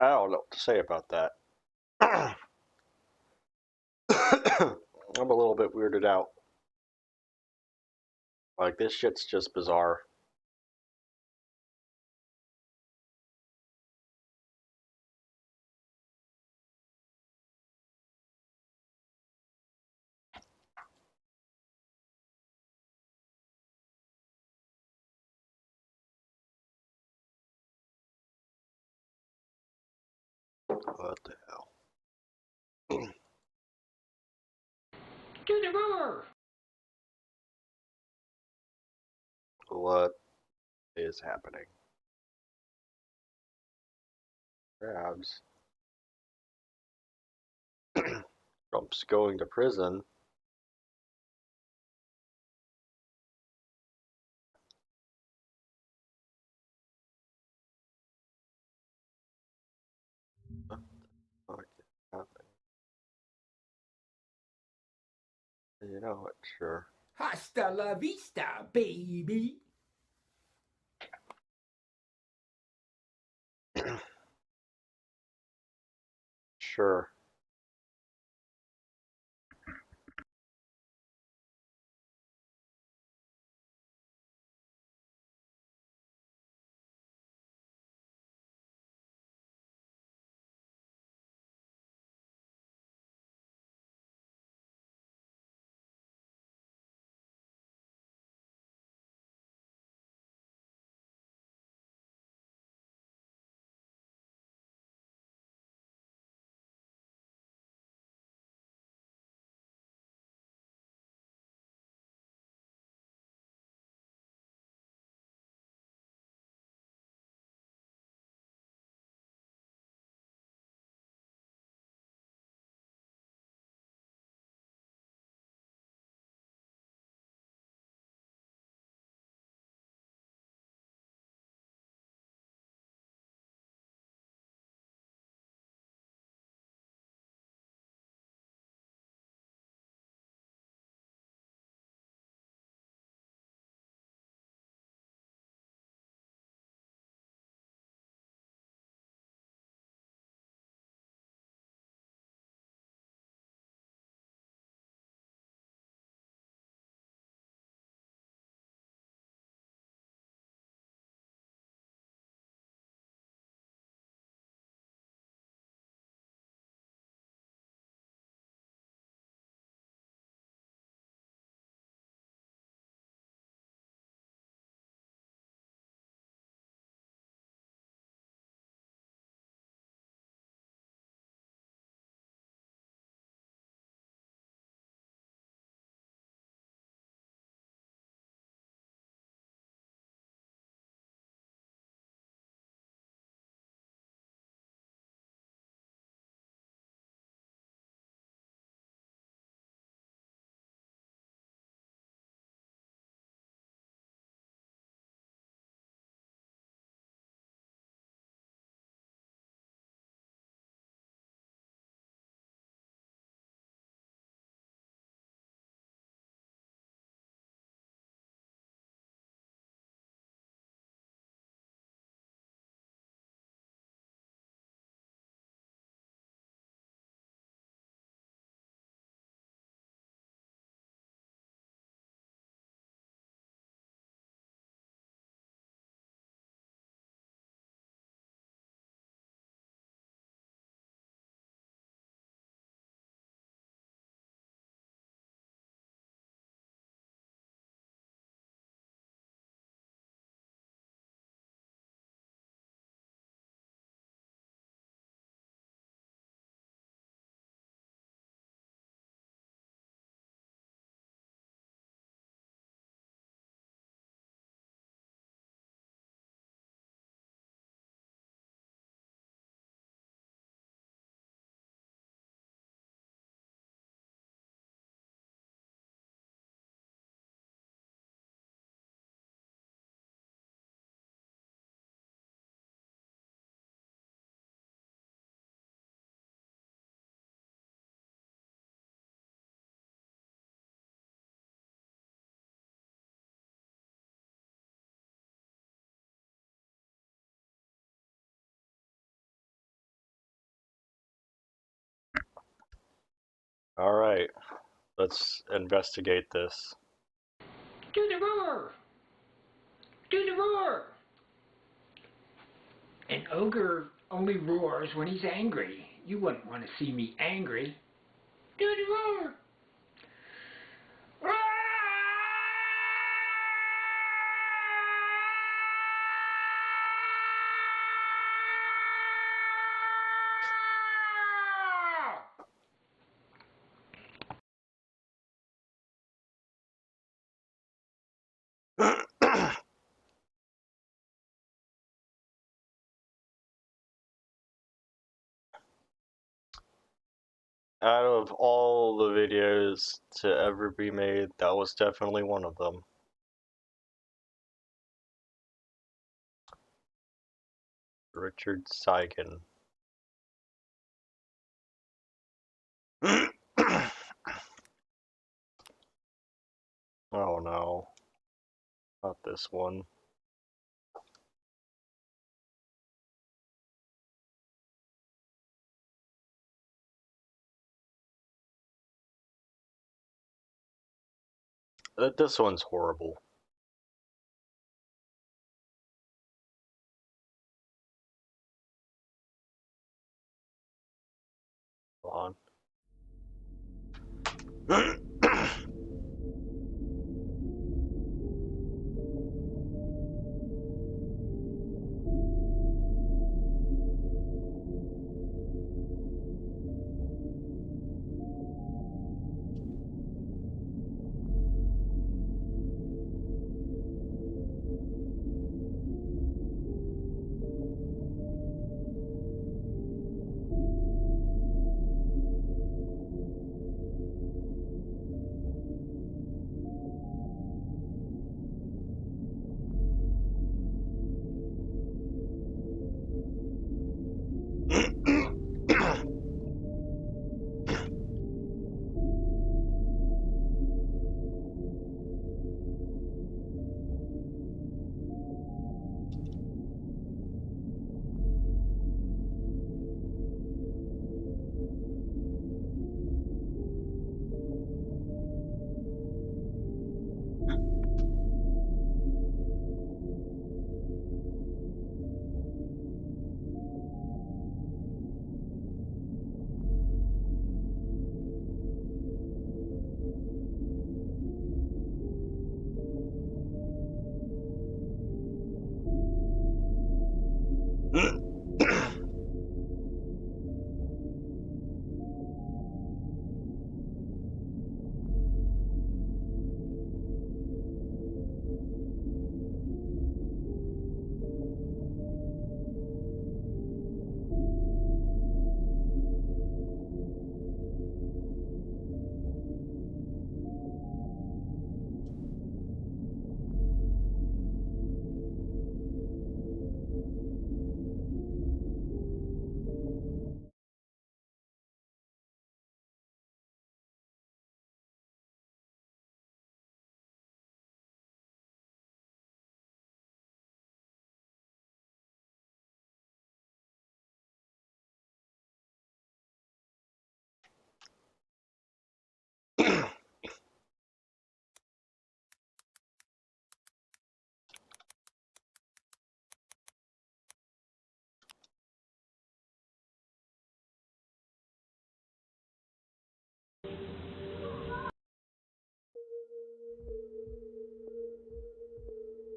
S2: I don't know what to say about that. I'm a little bit weirded out. Like, this shit's just bizarre. What the hell?
S8: To the roar!
S2: What is happening? Crabs. Trump's going to prison. What the fuck is happening? You know what? Sure.
S8: Hasta la vista, baby!
S2: Sure. Alright, let's investigate this.
S5: Do the roar! Do the roar! An ogre only roars when he's angry. You wouldn't want to see me angry. Do the roar!
S2: Out of all the videos to ever be made, that was definitely one of them. Richard Seigen. Oh no. Not this one. This one's horrible. Hold on.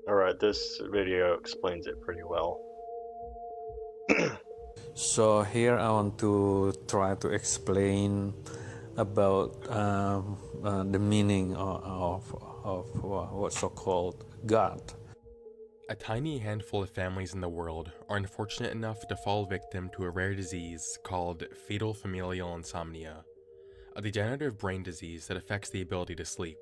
S2: Alright, this video explains it pretty well.
S6: So here I want to try to explain about the meaning of what's so-called God.
S7: A tiny handful of families in the world are unfortunate enough to fall victim to a rare disease called fetal familial insomnia, a degenerative brain disease that affects the ability to sleep.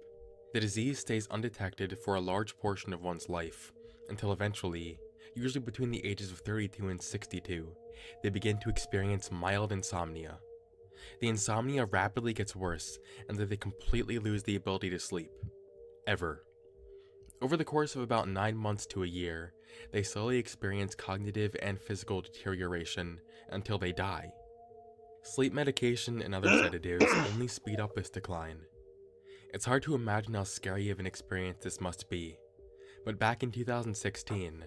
S7: The disease stays undetected for a large portion of one's life, until eventually, usually between the ages of 32 and 62, they begin to experience mild insomnia. The insomnia rapidly gets worse, and that they completely lose the ability to sleep. Ever. Over the course of about 9 months to a year, they slowly experience cognitive and physical deterioration until they die. Sleep medication and other sedatives only speed up this decline. It's hard to imagine how scary of an experience this must be, but back in 2016,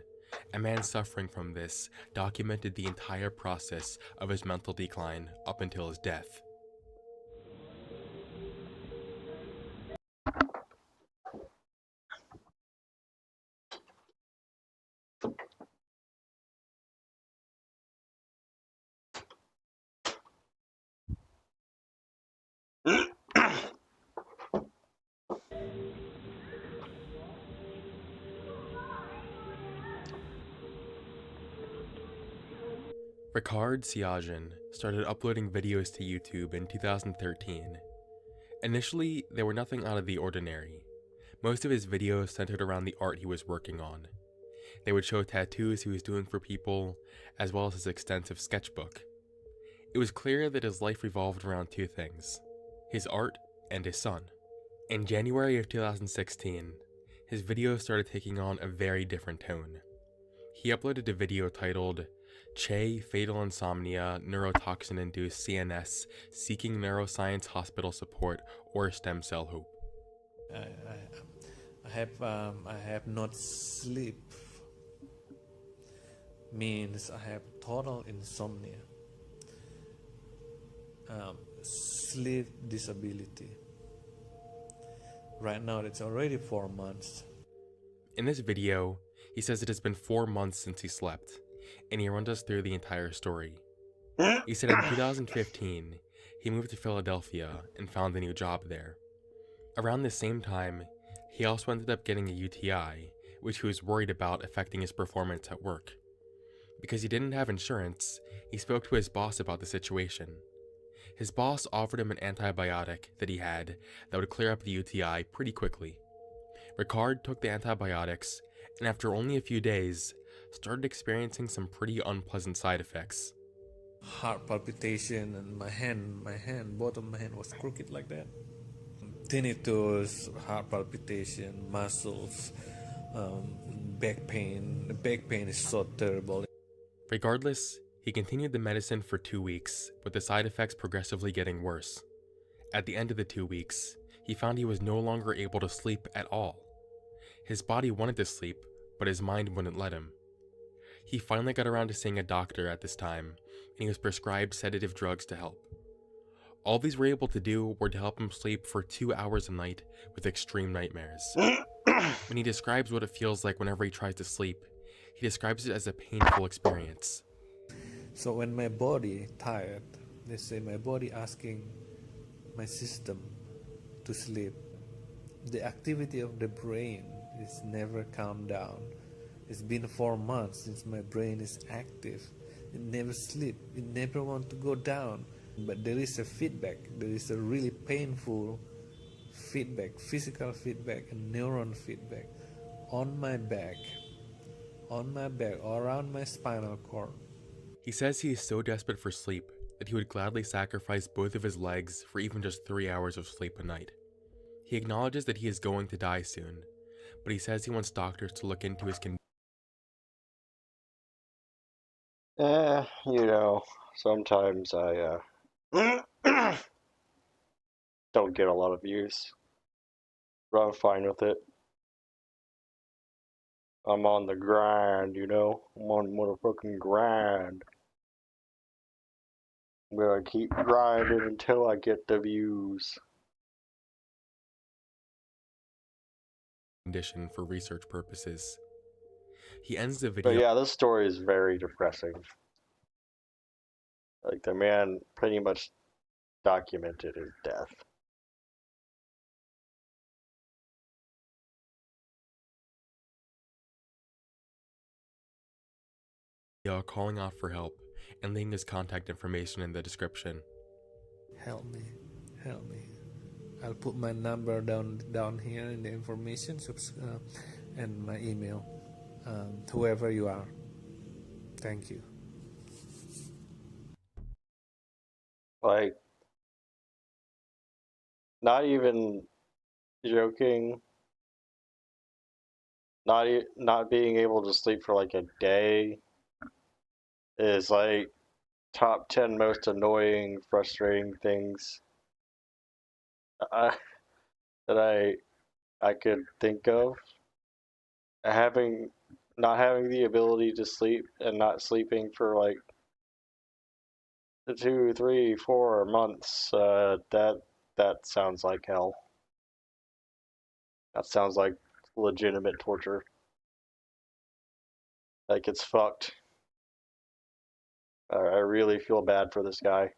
S7: a man suffering from this documented the entire process of his mental decline up until his death. Ricard Siagen started uploading videos to YouTube in 2013. Initially, they were nothing out of the ordinary. Most of his videos centered around the art he was working on. They would show tattoos he was doing for people, as well as his extensive sketchbook. It was clear that his life revolved around two things: his art and his son. In January of 2016, his videos started taking on a very different tone. He uploaded a video titled Che Fatal Insomnia Neurotoxin-Induced CNS Seeking Neuroscience Hospital Support or Stem Cell Hope.
S6: I have not sleep. Means I have total insomnia. Sleep disability. Right now it's already 4 months.
S7: In this video, he says it has been 4 months since he slept, and he runs us through the entire story. He said in 2015, he moved to Philadelphia and found a new job there. Around the same time, he also ended up getting a UTI, which he was worried about affecting his performance at work. Because he didn't have insurance, he spoke to his boss about the situation. His boss offered him an antibiotic that he had that would clear up the UTI pretty quickly. Ricard took the antibiotics, and after only a few days, started experiencing some pretty unpleasant side effects.
S6: Heart palpitation, and both of my hand was crooked like that. Tinnitus, heart palpitation, muscles, back pain. The back pain is so terrible.
S7: Regardless, he continued the medicine for 2 weeks, with the side effects progressively getting worse. At the end of the 2 weeks, he found he was no longer able to sleep at all. His body wanted to sleep, but his mind wouldn't let him. He finally got around to seeing a doctor at this time, and he was prescribed sedative drugs to help. All these were able to do were to help him sleep for 2 hours a night with extreme nightmares. When he describes what it feels like whenever he tries to sleep, he describes it as a painful experience.
S6: So when my body tired, they say my body asking my system to sleep. The activity of the brain is never calmed down. It's been 4 months since my brain is active. It never sleep. It never want to go down. But there is a feedback. There is a really painful feedback, physical feedback, and neuron feedback on my back, around my spinal cord.
S7: He says he is so desperate for sleep that he would gladly sacrifice both of his legs for even just 3 hours of sleep a night. He acknowledges that he is going to die soon, but he says he wants doctors to look into his condition.
S2: Sometimes I don't get a lot of views, but I'm fine with it. I'm on the grind, I'm on the motherfucking grind. I'm gonna keep grinding until I get the views.
S7: Condition for research purposes. He ends the video.
S2: But yeah, this story is very depressing. Like, the man pretty much documented his death.
S7: Calling out for help and leaving his contact information in the description.
S6: Help me. I'll put my number down here in the information and my email. Whoever you are. Thank you.
S2: Like, not even joking. Not being able to sleep for like a day is like top 10 most annoying, frustrating things that I could think of. Not having the ability to sleep and not sleeping for like 2, 3, 4 months. That sounds like hell. That sounds like legitimate torture. Like, it's fucked. I really feel bad for this guy.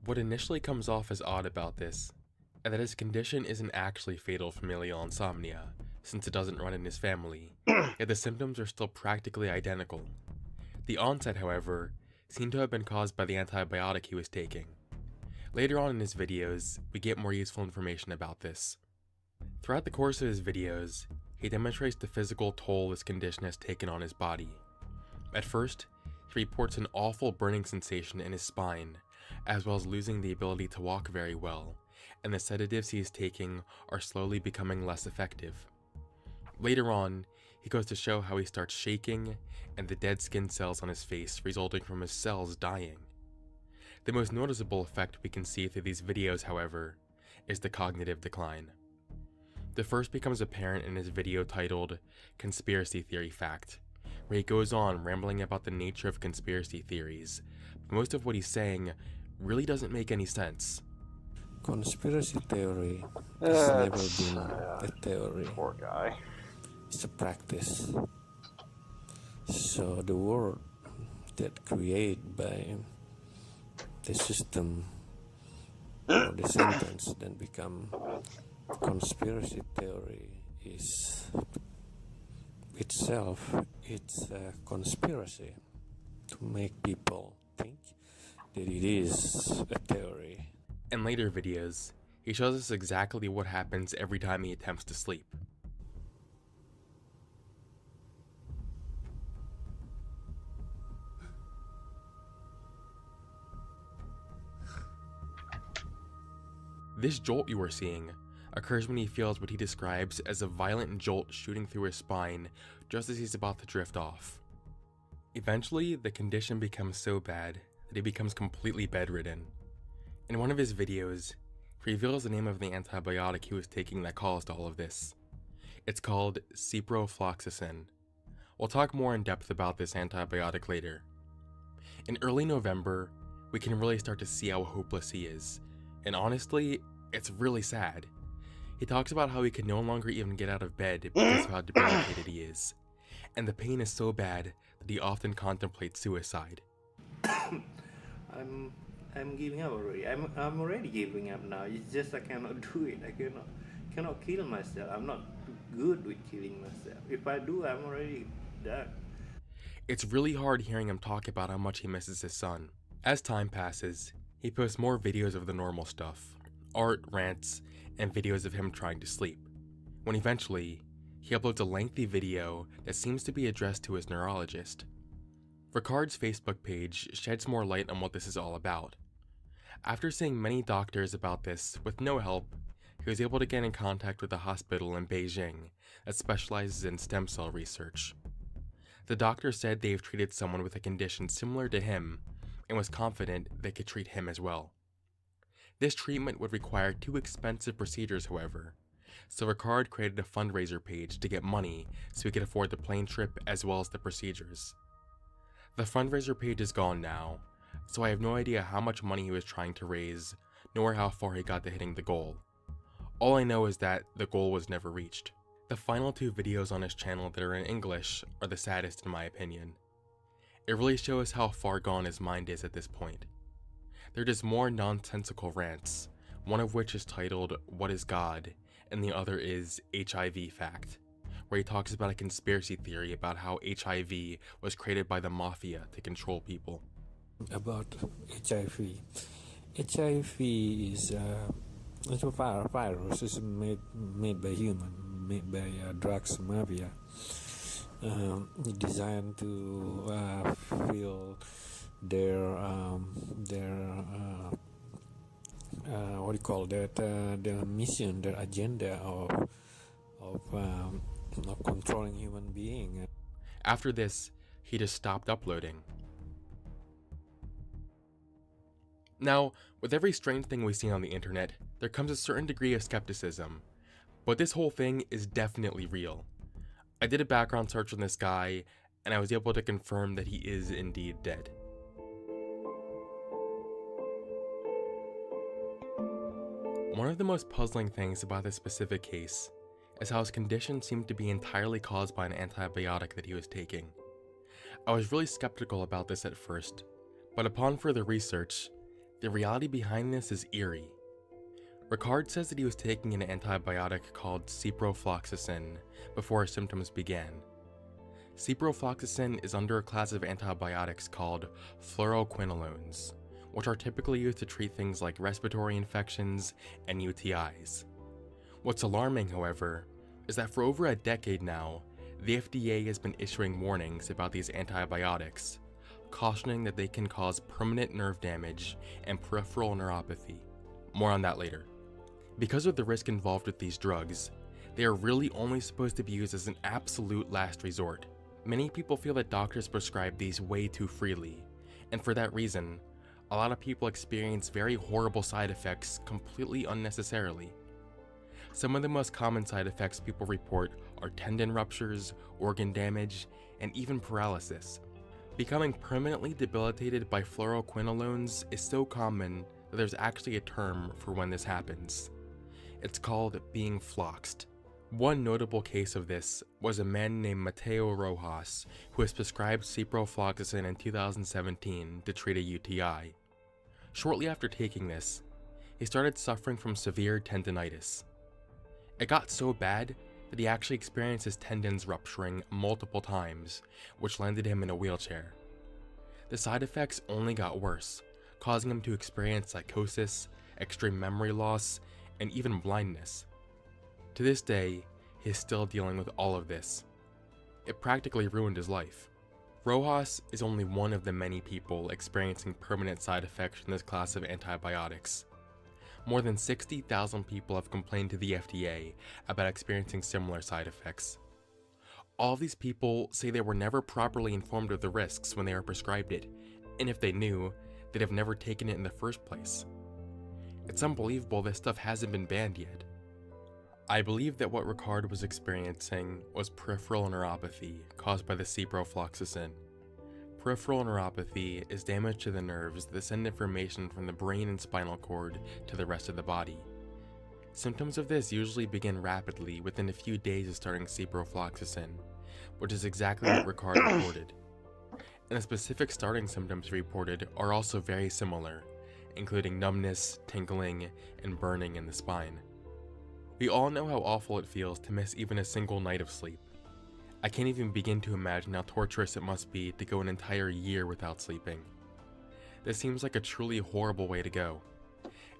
S7: What initially comes off as odd about this is that his condition isn't actually fatal familial insomnia, since it doesn't run in his family, yet the symptoms are still practically identical. The onset, however, seemed to have been caused by the antibiotic he was taking. Later on in his videos, we get more useful information about this. Throughout the course of his videos, he demonstrates the physical toll this condition has taken on his body. At first, he reports an awful burning sensation in his spine, as well as losing the ability to walk very well, and the sedatives he is taking are slowly becoming less effective. Later on, he goes to show how he starts shaking, and the dead skin cells on his face resulting from his cells dying. The most noticeable effect we can see through these videos, however, is the cognitive decline. The first becomes apparent in his video titled Conspiracy Theory Fact, where he goes on rambling about the nature of conspiracy theories, but most of what he's saying really doesn't make any sense.
S6: Conspiracy theory has never been a theory.
S2: Poor guy.
S6: It's a practice. So the word that created by the system or the sentence then become conspiracy theory is itself, it's a conspiracy to make people think that it is a theory.
S7: In later videos, he shows us exactly what happens every time he attempts to sleep. This jolt you are seeing occurs when he feels what he describes as a violent jolt shooting through his spine just as he's about to drift off. Eventually, the condition becomes so bad that he becomes completely bedridden. In one of his videos, he reveals the name of the antibiotic he was taking that caused all of this. It's called ciprofloxacin. We'll talk more in depth about this antibiotic later. In early November, we can really start to see how hopeless he is, and honestly, it's really sad. He talks about how he can no longer even get out of bed because of how debilitated he is, and the pain is so bad that he often contemplates suicide.
S6: I'm giving up already. I'm already giving up now. It's just I cannot do it. I cannot kill myself. I'm not good with killing myself. If I do, I'm already done.
S7: It's really hard hearing him talk about how much he misses his son. As time passes, he posts more videos of the normal stuff, art, rants, and videos of him trying to sleep, when eventually, he uploads a lengthy video that seems to be addressed to his neurologist. Ricard's Facebook page sheds more light on what this is all about. After seeing many doctors about this with no help, he was able to get in contact with a hospital in Beijing that specializes in stem cell research. The doctor said they have treated someone with a condition similar to him and was confident they could treat him as well. This treatment would require 2 expensive procedures, however, so Ricard created a fundraiser page to get money so he could afford the plane trip as well as the procedures. The fundraiser page is gone now, so I have no idea how much money he was trying to raise, nor how far he got to hitting the goal. All I know is that the goal was never reached. The final 2 videos on his channel that are in English are the saddest in my opinion. It really shows how far gone his mind is at this point. They're just more nonsensical rants, one of which is titled What is God, and the other is HIV Fact, where he talks about a conspiracy theory about how HIV was created by the mafia to control people.
S6: About HIV. HIV is it's a virus. It's made by human, made by drugs mafia. Designed to fill their what do you call that? Their mission, their agenda of controlling human being.
S7: After this, he just stopped uploading. Now, with every strange thing we see on the internet, there comes a certain degree of skepticism, but this whole thing is definitely real. I did a background search on this guy, and I was able to confirm that he is indeed dead. One of the most puzzling things about this specific case is how his condition seemed to be entirely caused by an antibiotic that he was taking. I was really skeptical about this at first, but upon further research, the reality behind this is eerie. Ricard says that he was taking an antibiotic called ciprofloxacin before his symptoms began. Ciprofloxacin is under a class of antibiotics called fluoroquinolones, which are typically used to treat things like respiratory infections and UTIs. What's alarming, however, is that for over a decade now, the FDA has been issuing warnings about these antibiotics, cautioning that they can cause permanent nerve damage and peripheral neuropathy. More on that later. Because of the risk involved with these drugs, they are really only supposed to be used as an absolute last resort. Many people feel that doctors prescribe these way too freely, and for that reason, a lot of people experience very horrible side effects completely unnecessarily. Some of the most common side effects people report are tendon ruptures, organ damage, and even paralysis. Becoming permanently debilitated by fluoroquinolones is so common that there's actually a term for when this happens. It's called being floxed. One notable case of this was a man named Mateo Rojas, who was prescribed ciprofloxacin in 2017 to treat a UTI. Shortly after taking this, he started suffering from severe tendinitis. It got so bad that he actually experienced his tendons rupturing multiple times, which landed him in a wheelchair. The side effects only got worse, causing him to experience psychosis, extreme memory loss, and even blindness. To this day, he is still dealing with all of this. It practically ruined his life. Rojas is only one of the many people experiencing permanent side effects from this class of antibiotics. More than 60,000 people have complained to the FDA about experiencing similar side effects. All of these people say they were never properly informed of the risks when they were prescribed it, and if they knew, they'd have never taken it in the first place. It's unbelievable this stuff hasn't been banned yet. I believe that what Ricard was experiencing was peripheral neuropathy caused by the ciprofloxacin. Peripheral neuropathy is damage to the nerves that send information from the brain and spinal cord to the rest of the body. Symptoms of this usually begin rapidly within a few days of starting ciprofloxacin, which is exactly what Ricard reported. And the specific starting symptoms reported are also very similar, including numbness, tingling, and burning in the spine. We all know how awful it feels to miss even a single night of sleep. I can't even begin to imagine how torturous it must be to go an entire year without sleeping. This seems like a truly horrible way to go,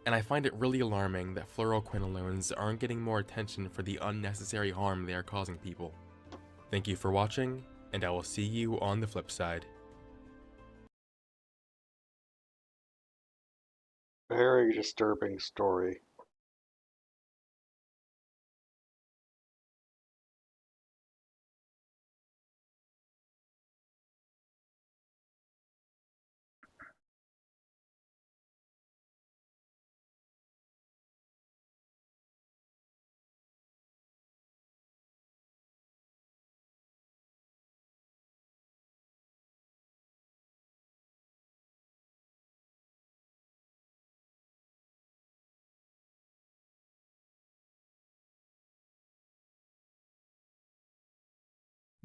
S7: and I find it really alarming that fluoroquinolones aren't getting more attention for the unnecessary harm they are causing people. Thank you for watching, and I will see you on the flip side.
S2: Very disturbing story.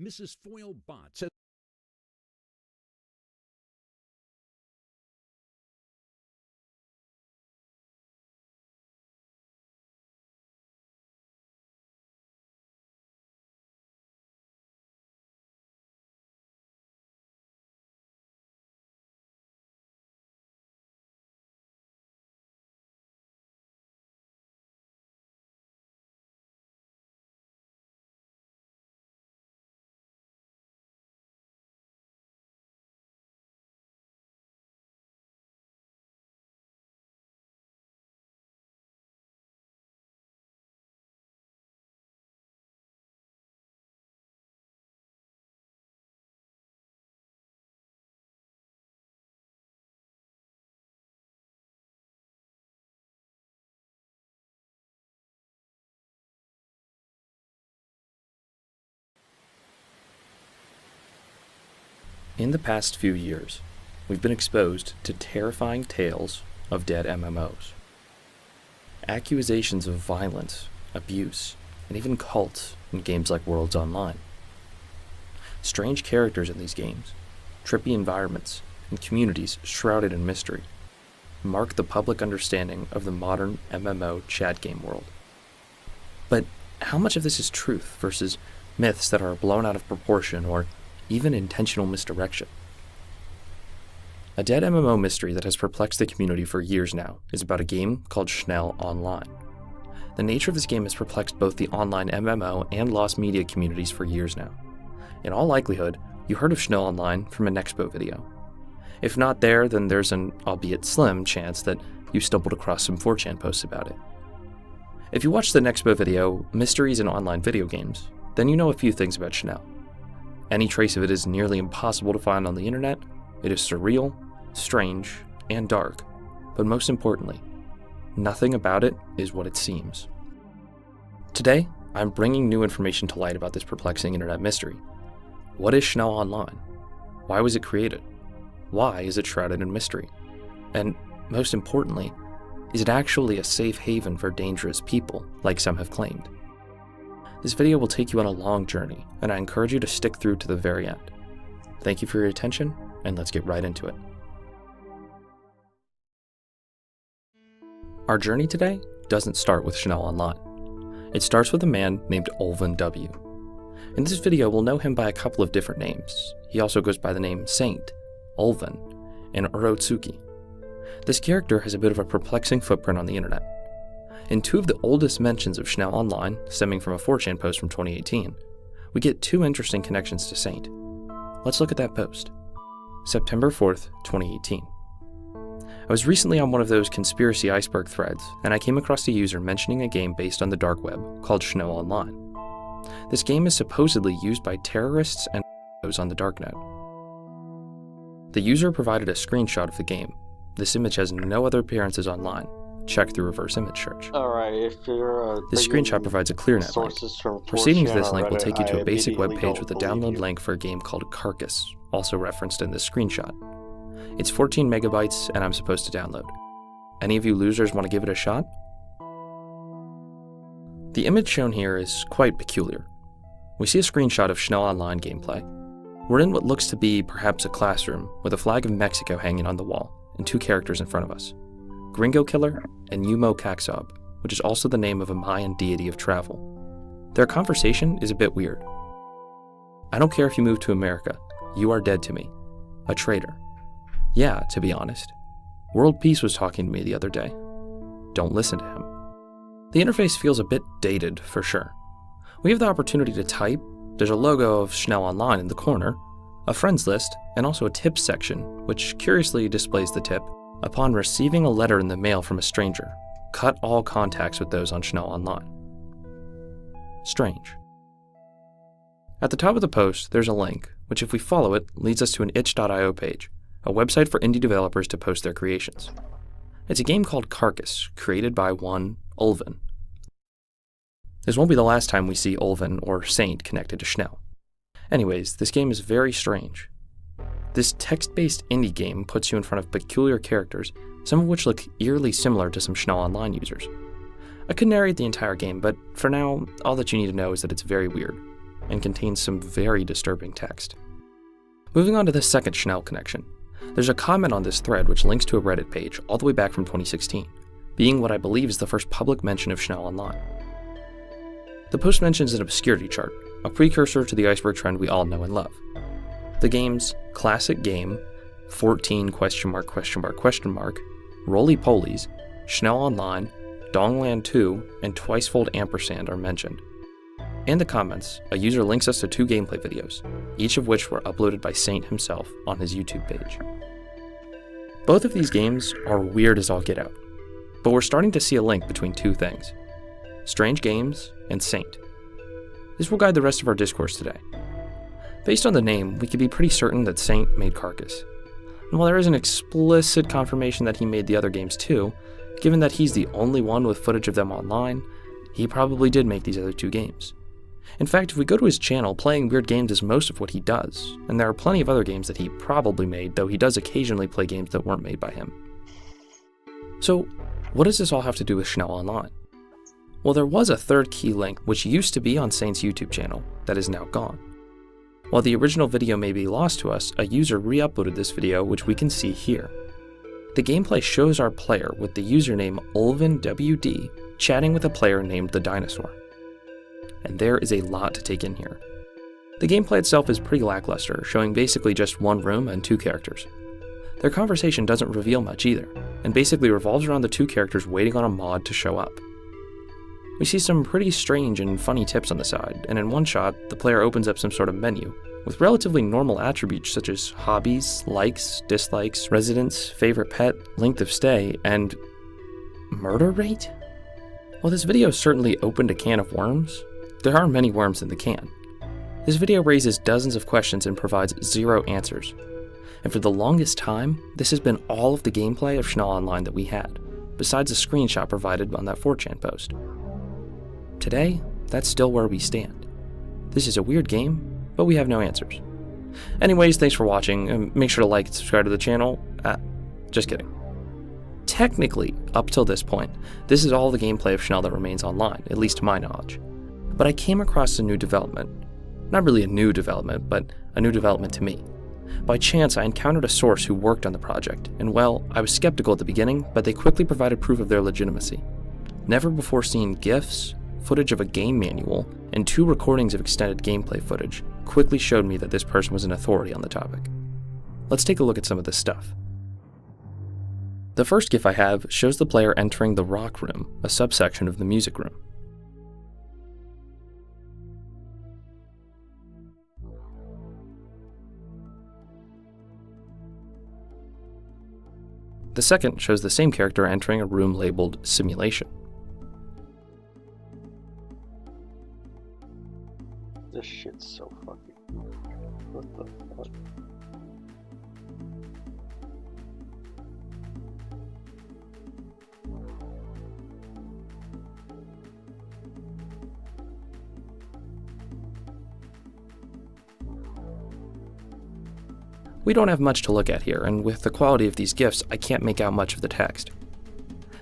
S1: Mrs. Foyle Bott says In the past few years, we've been exposed to terrifying tales of dead MMOs. Accusations of violence, abuse, and even cults in games like Worlds Online. Strange characters in these games, trippy environments, and communities shrouded in mystery mark the public understanding of the modern MMO chat game world. But how much of this is truth versus myths that are blown out of proportion or even intentional misdirection? A dead MMO mystery that has perplexed the community for years now is about a game called Schnell Online. The nature of this game has perplexed both the online MMO and lost media communities for years now. In all likelihood, you heard of Schnell Online from an Expo video. If not there, then there's an, albeit slim, chance that you stumbled across some 4chan posts about it. If you watched the Nexpo video, Mysteries in Online Video Games, then you know a few things about Schnell. Any trace of it is nearly impossible to find on the internet. It is surreal, strange, and dark, but most importantly, nothing about it is what it seems. Today, I'm bringing new information to light about this perplexing internet mystery. What is Schnell Online? Why was it created? Why is it shrouded in mystery? And most importantly, is it actually a safe haven for dangerous people, like some have claimed? This video will take you on a long journey, and I encourage you to stick through to the very end. Thank you for your attention, and let's get right into it. Our journey today doesn't start with Schnell Online. It starts with a man named Ulven W. In this video, we'll know him by a couple of different names. He also goes by the name Saint, Ulven, and Urotsuki. This character has a bit of a perplexing footprint on the internet. In two of the oldest mentions of Schnell Online, stemming from a 4chan post from 2018, we get two interesting connections to Saint. Let's look at that post. September 4th, 2018. I was recently on one of those conspiracy iceberg threads, and I came across a user mentioning a game based on the dark web called Schnell Online. This game is supposedly used by terrorists and on the darknet. The user provided a screenshot of the game. This image has no other appearances online. Check through reverse image search.
S2: Alright, if you're
S1: this screenshot provides a ClearNet link. Proceeding to this link will take you to a basic web page with a download link for a game called Carcass, also referenced in this screenshot. It's 14 megabytes and I'm supposed to download. Any of you losers want to give it a shot? The image shown here is quite peculiar. We see a screenshot of Schnell Online gameplay. We're in what looks to be perhaps a classroom with a flag of Mexico hanging on the wall and two characters in front of us. Gringo Killer and Yumo Kaksob, which is also the name of a Mayan deity of travel. Their conversation is a bit weird. I don't care if you move to America, you are dead to me. A traitor. Yeah, to be honest. World Peace was talking to me the other day. Don't listen to him. The interface feels a bit dated, for sure. We have the opportunity to type. There's a logo of Schnell Online in the corner, a friends list, and also a tips section, which curiously displays the tip. Upon receiving a letter in the mail from a stranger, cut all contacts with those on Schnell Online. Strange. At the top of the post, there's a link, which if we follow it, leads us to an itch.io page, a website for indie developers to post their creations. It's a game called Carcass, created by one Ulven. This won't be the last time we see Ulven or Saint connected to Schnell. Anyways, this game is very strange. This text-based indie game puts you in front of peculiar characters, some of which look eerily similar to some Schnell Online users. I could narrate the entire game, but for now, all that you need to know is that it's very weird, and contains some very disturbing text. Moving on to the second Schnell connection, there's a comment on this thread which links to a Reddit page all the way back from 2016, being what I believe is the first public mention of Schnell Online. The post mentions an obscurity chart, a precursor to the iceberg trend we all know and love. The game's classic game, 14 ? Roly-Polies, Schnell Online, Dongland 2, and Twicefold Ampersand are mentioned. In the comments, a user links us to two gameplay videos, each of which were uploaded by Saint himself on his YouTube page. Both of these games are weird as all get out, but we're starting to see a link between two things: Strange Games and Saint. This will guide the rest of our discourse today. Based on the name, we can be pretty certain that Saint made Carcass. And while there isn't explicit confirmation that he made the other games too, given that he's the only one with footage of them online, he probably did make these other two games. In fact, if we go to his channel, playing weird games is most of what he does, and there are plenty of other games that he probably made, though he does occasionally play games that weren't made by him. So, what does this all have to do with Schnell Online? Well, there was a third key link which used to be on Saint's YouTube channel that is now gone. While the original video may be lost to us, a user re-uploaded this video, which we can see here. The gameplay shows our player with the username UlvinWD chatting with a player named the Dinosaur. And there is a lot to take in here. The gameplay itself is pretty lackluster, showing basically just one room and two characters. Their conversation doesn't reveal much either, and basically revolves around the two characters waiting on a mod to show up. We see some pretty strange and funny tips on the side, and in one shot, the player opens up some sort of menu, with relatively normal attributes such as hobbies, likes, dislikes, residence, favorite pet, length of stay, and murder rate? While this video certainly opened a can of worms, there are many worms in the can. This video raises dozens of questions and provides zero answers. And for the longest time, this has been all of the gameplay of Schnell Online that we had, besides a screenshot provided on that 4chan post. Today, that's still where we stand. This is a weird game, but we have no answers. Anyways, thanks for watching, and make sure to like and subscribe to the channel. Just kidding. Technically, up till this point, this is all the gameplay of Schnell that remains online, at least to my knowledge. But I came across a new development. Not really a new development, but a new development to me. By chance, I encountered a source who worked on the project, and well, I was skeptical at the beginning, but they quickly provided proof of their legitimacy. Never before seen GIFs, footage of a game manual, and 2 recordings of extended gameplay footage quickly showed me that this person was an authority on the topic. Let's take a look at some of this stuff. The first GIF I have shows the player entering the rock room, a subsection of the music room. The second shows the same character entering a room labeled Simulation.
S2: This shit's so fucking... What the fuck?
S1: We don't have much to look at here, and with the quality of these GIFs, I can't make out much of the text.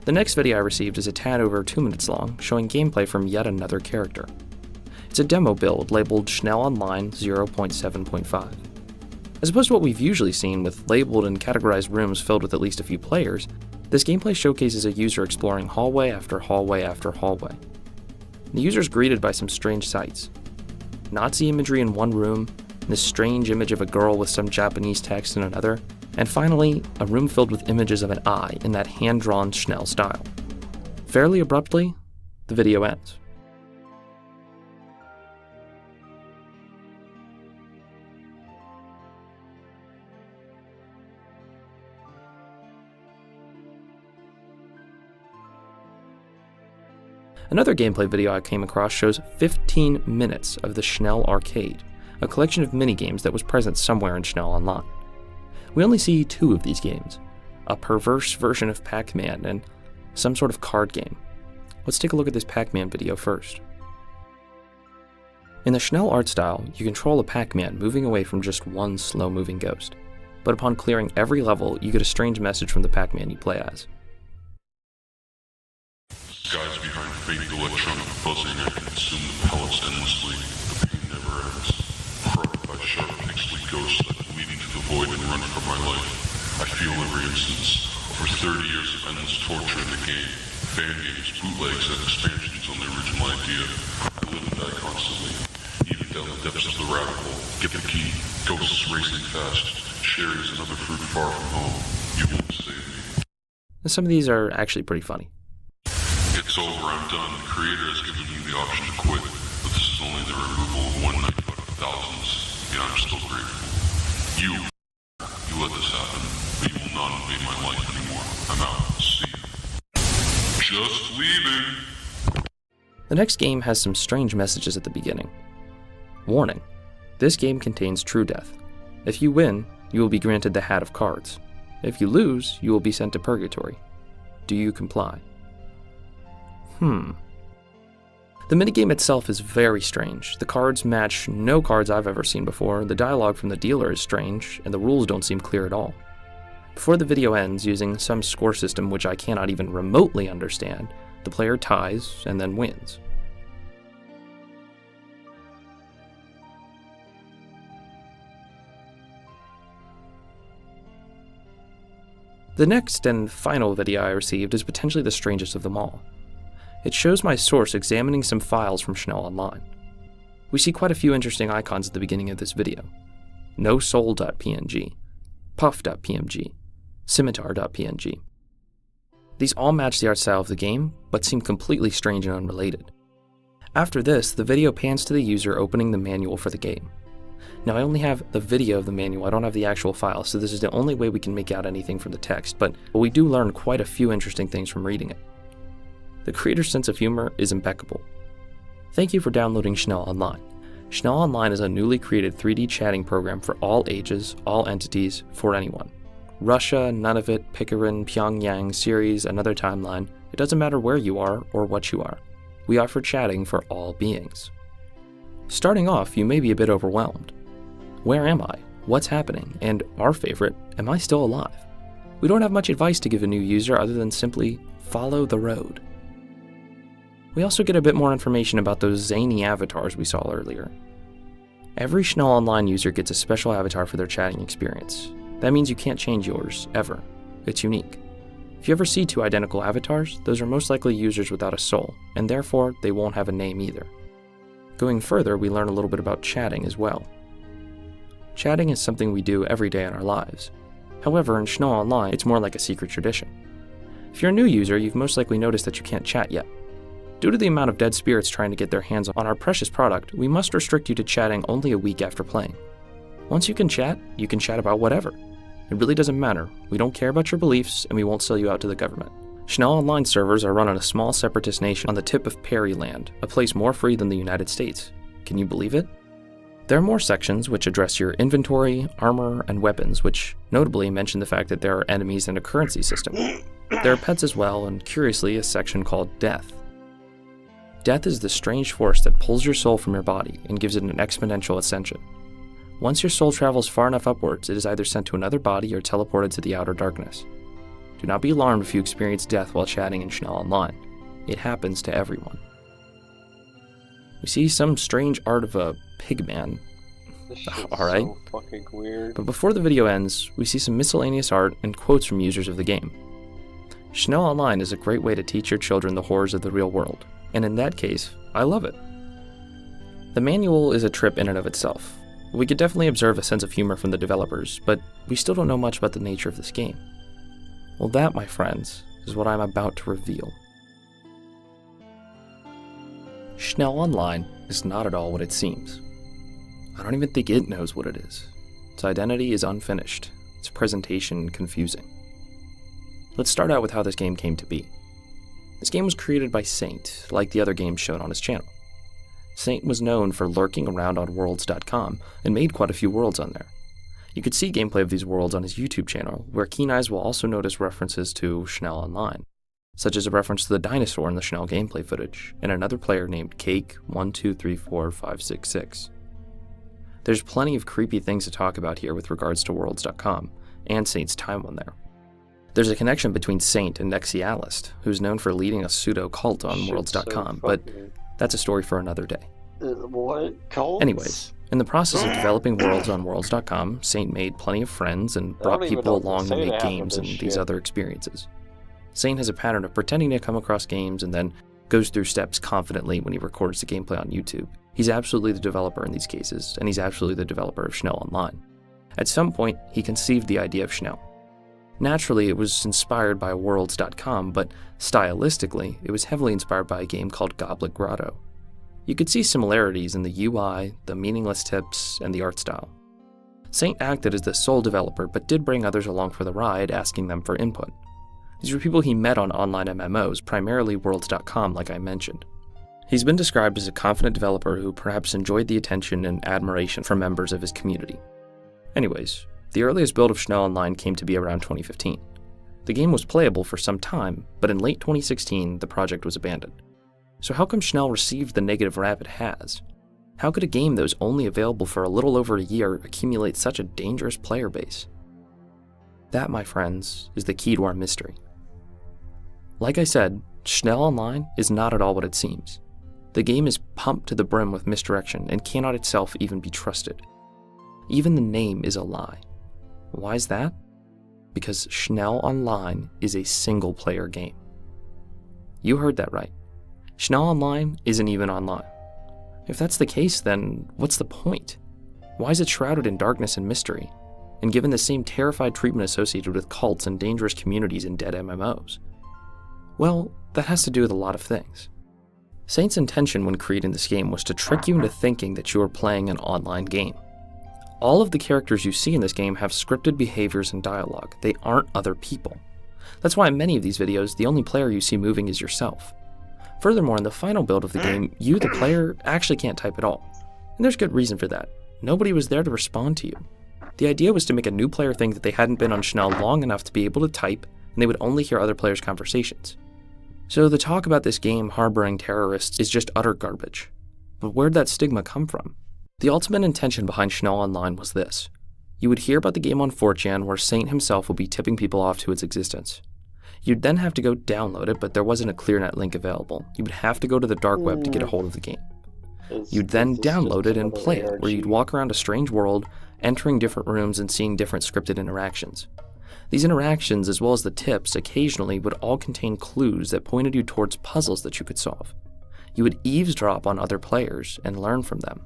S1: The next video I received is a tad over 2 minutes long, showing gameplay from yet another character. It's a demo build labeled Schnell Online 0.7.5. As opposed to what we've usually seen with labeled and categorized rooms filled with at least a few players, this gameplay showcases a user exploring hallway after hallway after hallway. The user is greeted by some strange sights. Nazi imagery in one room, this strange image of a girl with some Japanese text in another, and finally, a room filled with images of an eye in that hand-drawn Schnell style. Fairly abruptly, the video ends. Another gameplay video I came across shows 15 minutes of the Schnell Arcade, a collection of minigames that was present somewhere in Schnell Online. We only see 2 of these games, a perverse version of Pac-Man and some sort of card game. Let's take a look at this Pac-Man video first. In the Schnell art style, you control a Pac-Man moving away from just one slow-moving ghost, but upon clearing every level, you get a strange message from the Pac-Man you play as.
S9: Guys behind fake electronic buzzing, I consume the pellets endlessly. The pain never ends. Crushed by sharp pixely ghosts that lead into the void and run for my life. I feel every instance. Over 30 years of endless torture in the game. Fan games, bootlegs, and expansions on the original idea. I live and die constantly. Even down the depths of the rabbit hole. Get the key. Ghosts racing fast. Sherry is another fruit far from home. You won't save me.
S1: Some of these are actually pretty funny.
S9: It's over, I'm done. The creator has given me the option to quit, but this is only the removal of one knife out of thousands, and I'm still grateful. You let this happen, but you will not invade my life anymore. I'm out. See you. Just leaving.
S1: The next game has some strange messages at the beginning. Warning: this game contains true death. If you win, you will be granted the Hat of Cards. If you lose, you will be sent to purgatory. Do you comply? The minigame itself is very strange. The cards match no cards I've ever seen before, the dialogue from the dealer is strange, and the rules don't seem clear at all. Before the video ends, using some score system which I cannot even remotely understand, the player ties and then wins. The next and final video I received is potentially the strangest of them all. It shows my source examining some files from Schnell Online. We see quite a few interesting icons at the beginning of this video. NoSoul.png, Puff.png, Scimitar.png. These all match the art style of the game, but seem completely strange and unrelated. After this, the video pans to the user opening the manual for the game. Now I only have the video of the manual, I don't have the actual file, so this is the only way we can make out anything from the text, but we do learn quite a few interesting things from reading it. The creator's sense of humor is impeccable. Thank you for downloading Schnell Online. Schnell Online is a newly created 3D chatting program for all ages, all entities, for anyone. Russia, Nunavut, Pickering, Pyongyang, Ceres, another timeline, it doesn't matter where you are or what you are. We offer chatting for all beings. Starting off, you may be a bit overwhelmed. Where am I? What's happening? And our favorite, am I still alive? We don't have much advice to give a new user other than simply follow the road. We also get a bit more information about those zany avatars we saw earlier. Every Schnell Online user gets a special avatar for their chatting experience. That means you can't change yours, ever. It's unique. If you ever see two identical avatars, those are most likely users without a soul, and therefore they won't have a name either. Going further, we learn a little bit about chatting as well. Chatting is something we do every day in our lives. However, in Schnell Online, it's more like a secret tradition. If you're a new user, you've most likely noticed that you can't chat yet. Due to the amount of dead spirits trying to get their hands on our precious product, we must restrict you to chatting only a week after playing. Once you can chat about whatever. It really doesn't matter. We don't care about your beliefs, and we won't sell you out to the government. Schnell Online servers are run on a small separatist nation on the tip of Perry Land, a place more free than the United States. Can you believe it? There are more sections which address your inventory, armor, and weapons, which notably mention the fact that there are enemies and a currency system. There are pets as well, and curiously, a section called Death. Death is the strange force that pulls your soul from your body and gives it an exponential ascension. Once your soul travels far enough upwards, it is either sent to another body or teleported to the outer darkness. Do not be alarmed if you experience death while chatting in Schnell Online. It happens to everyone. We see some strange art of a pigman. Alright.
S2: So fucking weird.
S1: But before the video ends, we see some miscellaneous art and quotes from users of the game. Schnell Online is a great way to teach your children the horrors of the real world. And in that case, I love it. The manual is a trip in and of itself. We could definitely observe a sense of humor from the developers, but we still don't know much about the nature of this game. Well, that, my friends, is what I'm about to reveal. Schnell Online is not at all what it seems. I don't even think it knows what it is. Its identity is unfinished, its presentation confusing. Let's start out with how this game came to be. This game was created by Saint, like the other games shown on his channel. Saint was known for lurking around on worlds.com and made quite a few worlds on there. You could see gameplay of these worlds on his YouTube channel, where keen eyes will also notice references to Schnell Online, such as a reference to the dinosaur in the Schnell gameplay footage, and another player named Cake1234566. There's plenty of creepy things to talk about here with regards to worlds.com, and Saint's time on there. There's a connection between Saint and Nexialist, who's known for leading a pseudo-cult on worlds.com, but that's a story for another day.
S2: What? Cults?
S1: Anyways, in the process of developing worlds on worlds.com, Saint made plenty of friends and brought people along to make games and these other experiences. Saint has a pattern of pretending to come across games and then goes through steps confidently when he records the gameplay on YouTube. He's absolutely the developer in these cases, and he's absolutely the developer of Schnell Online. At some point, he conceived the idea of Schnell. Naturally, it was inspired by worlds.com, but stylistically, it was heavily inspired by a game called Goblet Grotto. You could see similarities in the UI, the meaningless tips, and the art style. Saint acted as the sole developer, but did bring others along for the ride, asking them for input. These were people he met on online MMOs, primarily worlds.com, like I mentioned. He's been described as a confident developer who perhaps enjoyed the attention and admiration from members of his community. Anyways, the earliest build of Schnell Online came to be around 2015. The game was playable for some time, but in late 2016, the project was abandoned. So how come Schnell received the negative rap it has? How could a game that was only available for a little over a year accumulate such a dangerous player base? That, my friends, is the key to our mystery. Like I said, Schnell Online is not at all what it seems. The game is pumped to the brim with misdirection and cannot itself even be trusted. Even the name is a lie. Why is that? Because Schnell Online is a single-player game. You heard that right. Schnell Online isn't even online. If that's the case, then what's the point? Why is it shrouded in darkness and mystery, and given the same terrified treatment associated with cults and dangerous communities in dead MMOs? Well, that has to do with a lot of things. Saint's intention when creating this game was to trick you into thinking that you are playing an online game. All of the characters you see in this game have scripted behaviors and dialogue. They aren't other people. That's why in many of these videos, the only player you see moving is yourself. Furthermore, in the final build of the game, you, the player, actually can't type at all. And there's good reason for that. Nobody was there to respond to you. The idea was to make a new player think that they hadn't been on Schnell long enough to be able to type, and they would only hear other players' conversations. So the talk about this game harboring terrorists is just utter garbage. But where'd that stigma come from? The ultimate intention behind Schnell Online was this. You would hear about the game on 4chan where Saint himself would be tipping people off to its existence. You'd then have to go download it, but there wasn't a ClearNet link available. You would have to go to the dark web to get a hold of the game. You'd then download it and play it, where you'd walk around a strange world, entering different rooms and seeing different scripted interactions. These interactions, as well as the tips, occasionally would all contain clues that pointed you towards puzzles that you could solve. You would eavesdrop on other players and learn from them.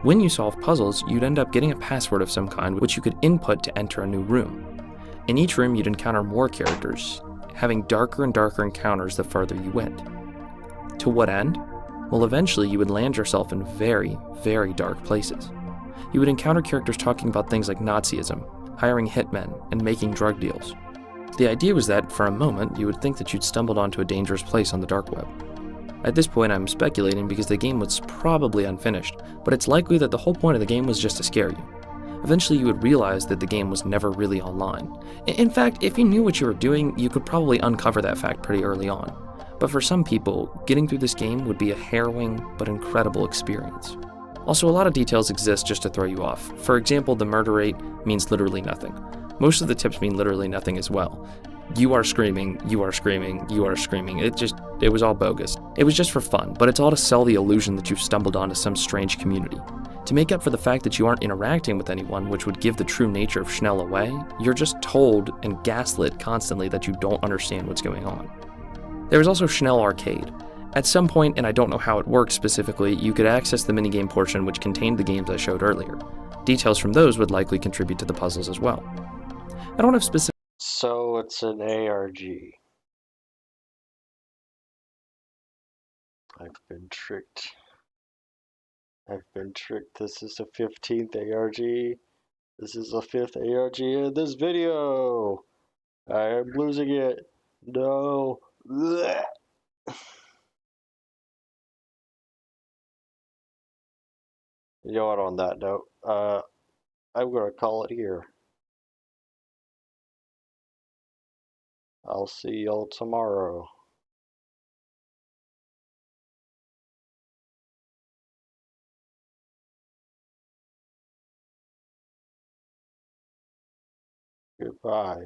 S1: When you solve puzzles, you'd end up getting a password of some kind which you could input to enter a new room. In each room, you'd encounter more characters, having darker and darker encounters the further you went. To what end? Well, eventually you would land yourself in very, very dark places. You would encounter characters talking about things like Nazism, hiring hitmen, and making drug deals. The idea was that, for a moment, you would think that you'd stumbled onto a dangerous place on the dark web. At this point, I'm speculating because the game was probably unfinished, but it's likely that the whole point of the game was just to scare you. Eventually, you would realize that the game was never really online. In fact, if you knew what you were doing, you could probably uncover that fact pretty early on. But for some people, getting through this game would be a harrowing but incredible experience. Also, a lot of details exist just to throw you off. For example, the murder rate means literally nothing. Most of the tips mean literally nothing as well. You are screaming, you are screaming, you are screaming. It was all bogus. It was just for fun, but it's all to sell the illusion that you've stumbled onto some strange community. To make up for the fact that you aren't interacting with anyone, which would give the true nature of Schnell away, you're just told and gaslit constantly that you don't understand what's going on. There was also Schnell Arcade. At some point, and I don't know how it works specifically, you could access the minigame portion which contained the games I showed earlier. Details from those would likely contribute to the puzzles as well. I don't have specific...
S2: So it's an ARG. I've been tricked. I've been tricked. This is the 15th ARG. This is the 5th ARG in this video. I am losing it. No. Blech. You know what, on that note, I'm gonna call it here. I'll see y'all tomorrow. Goodbye.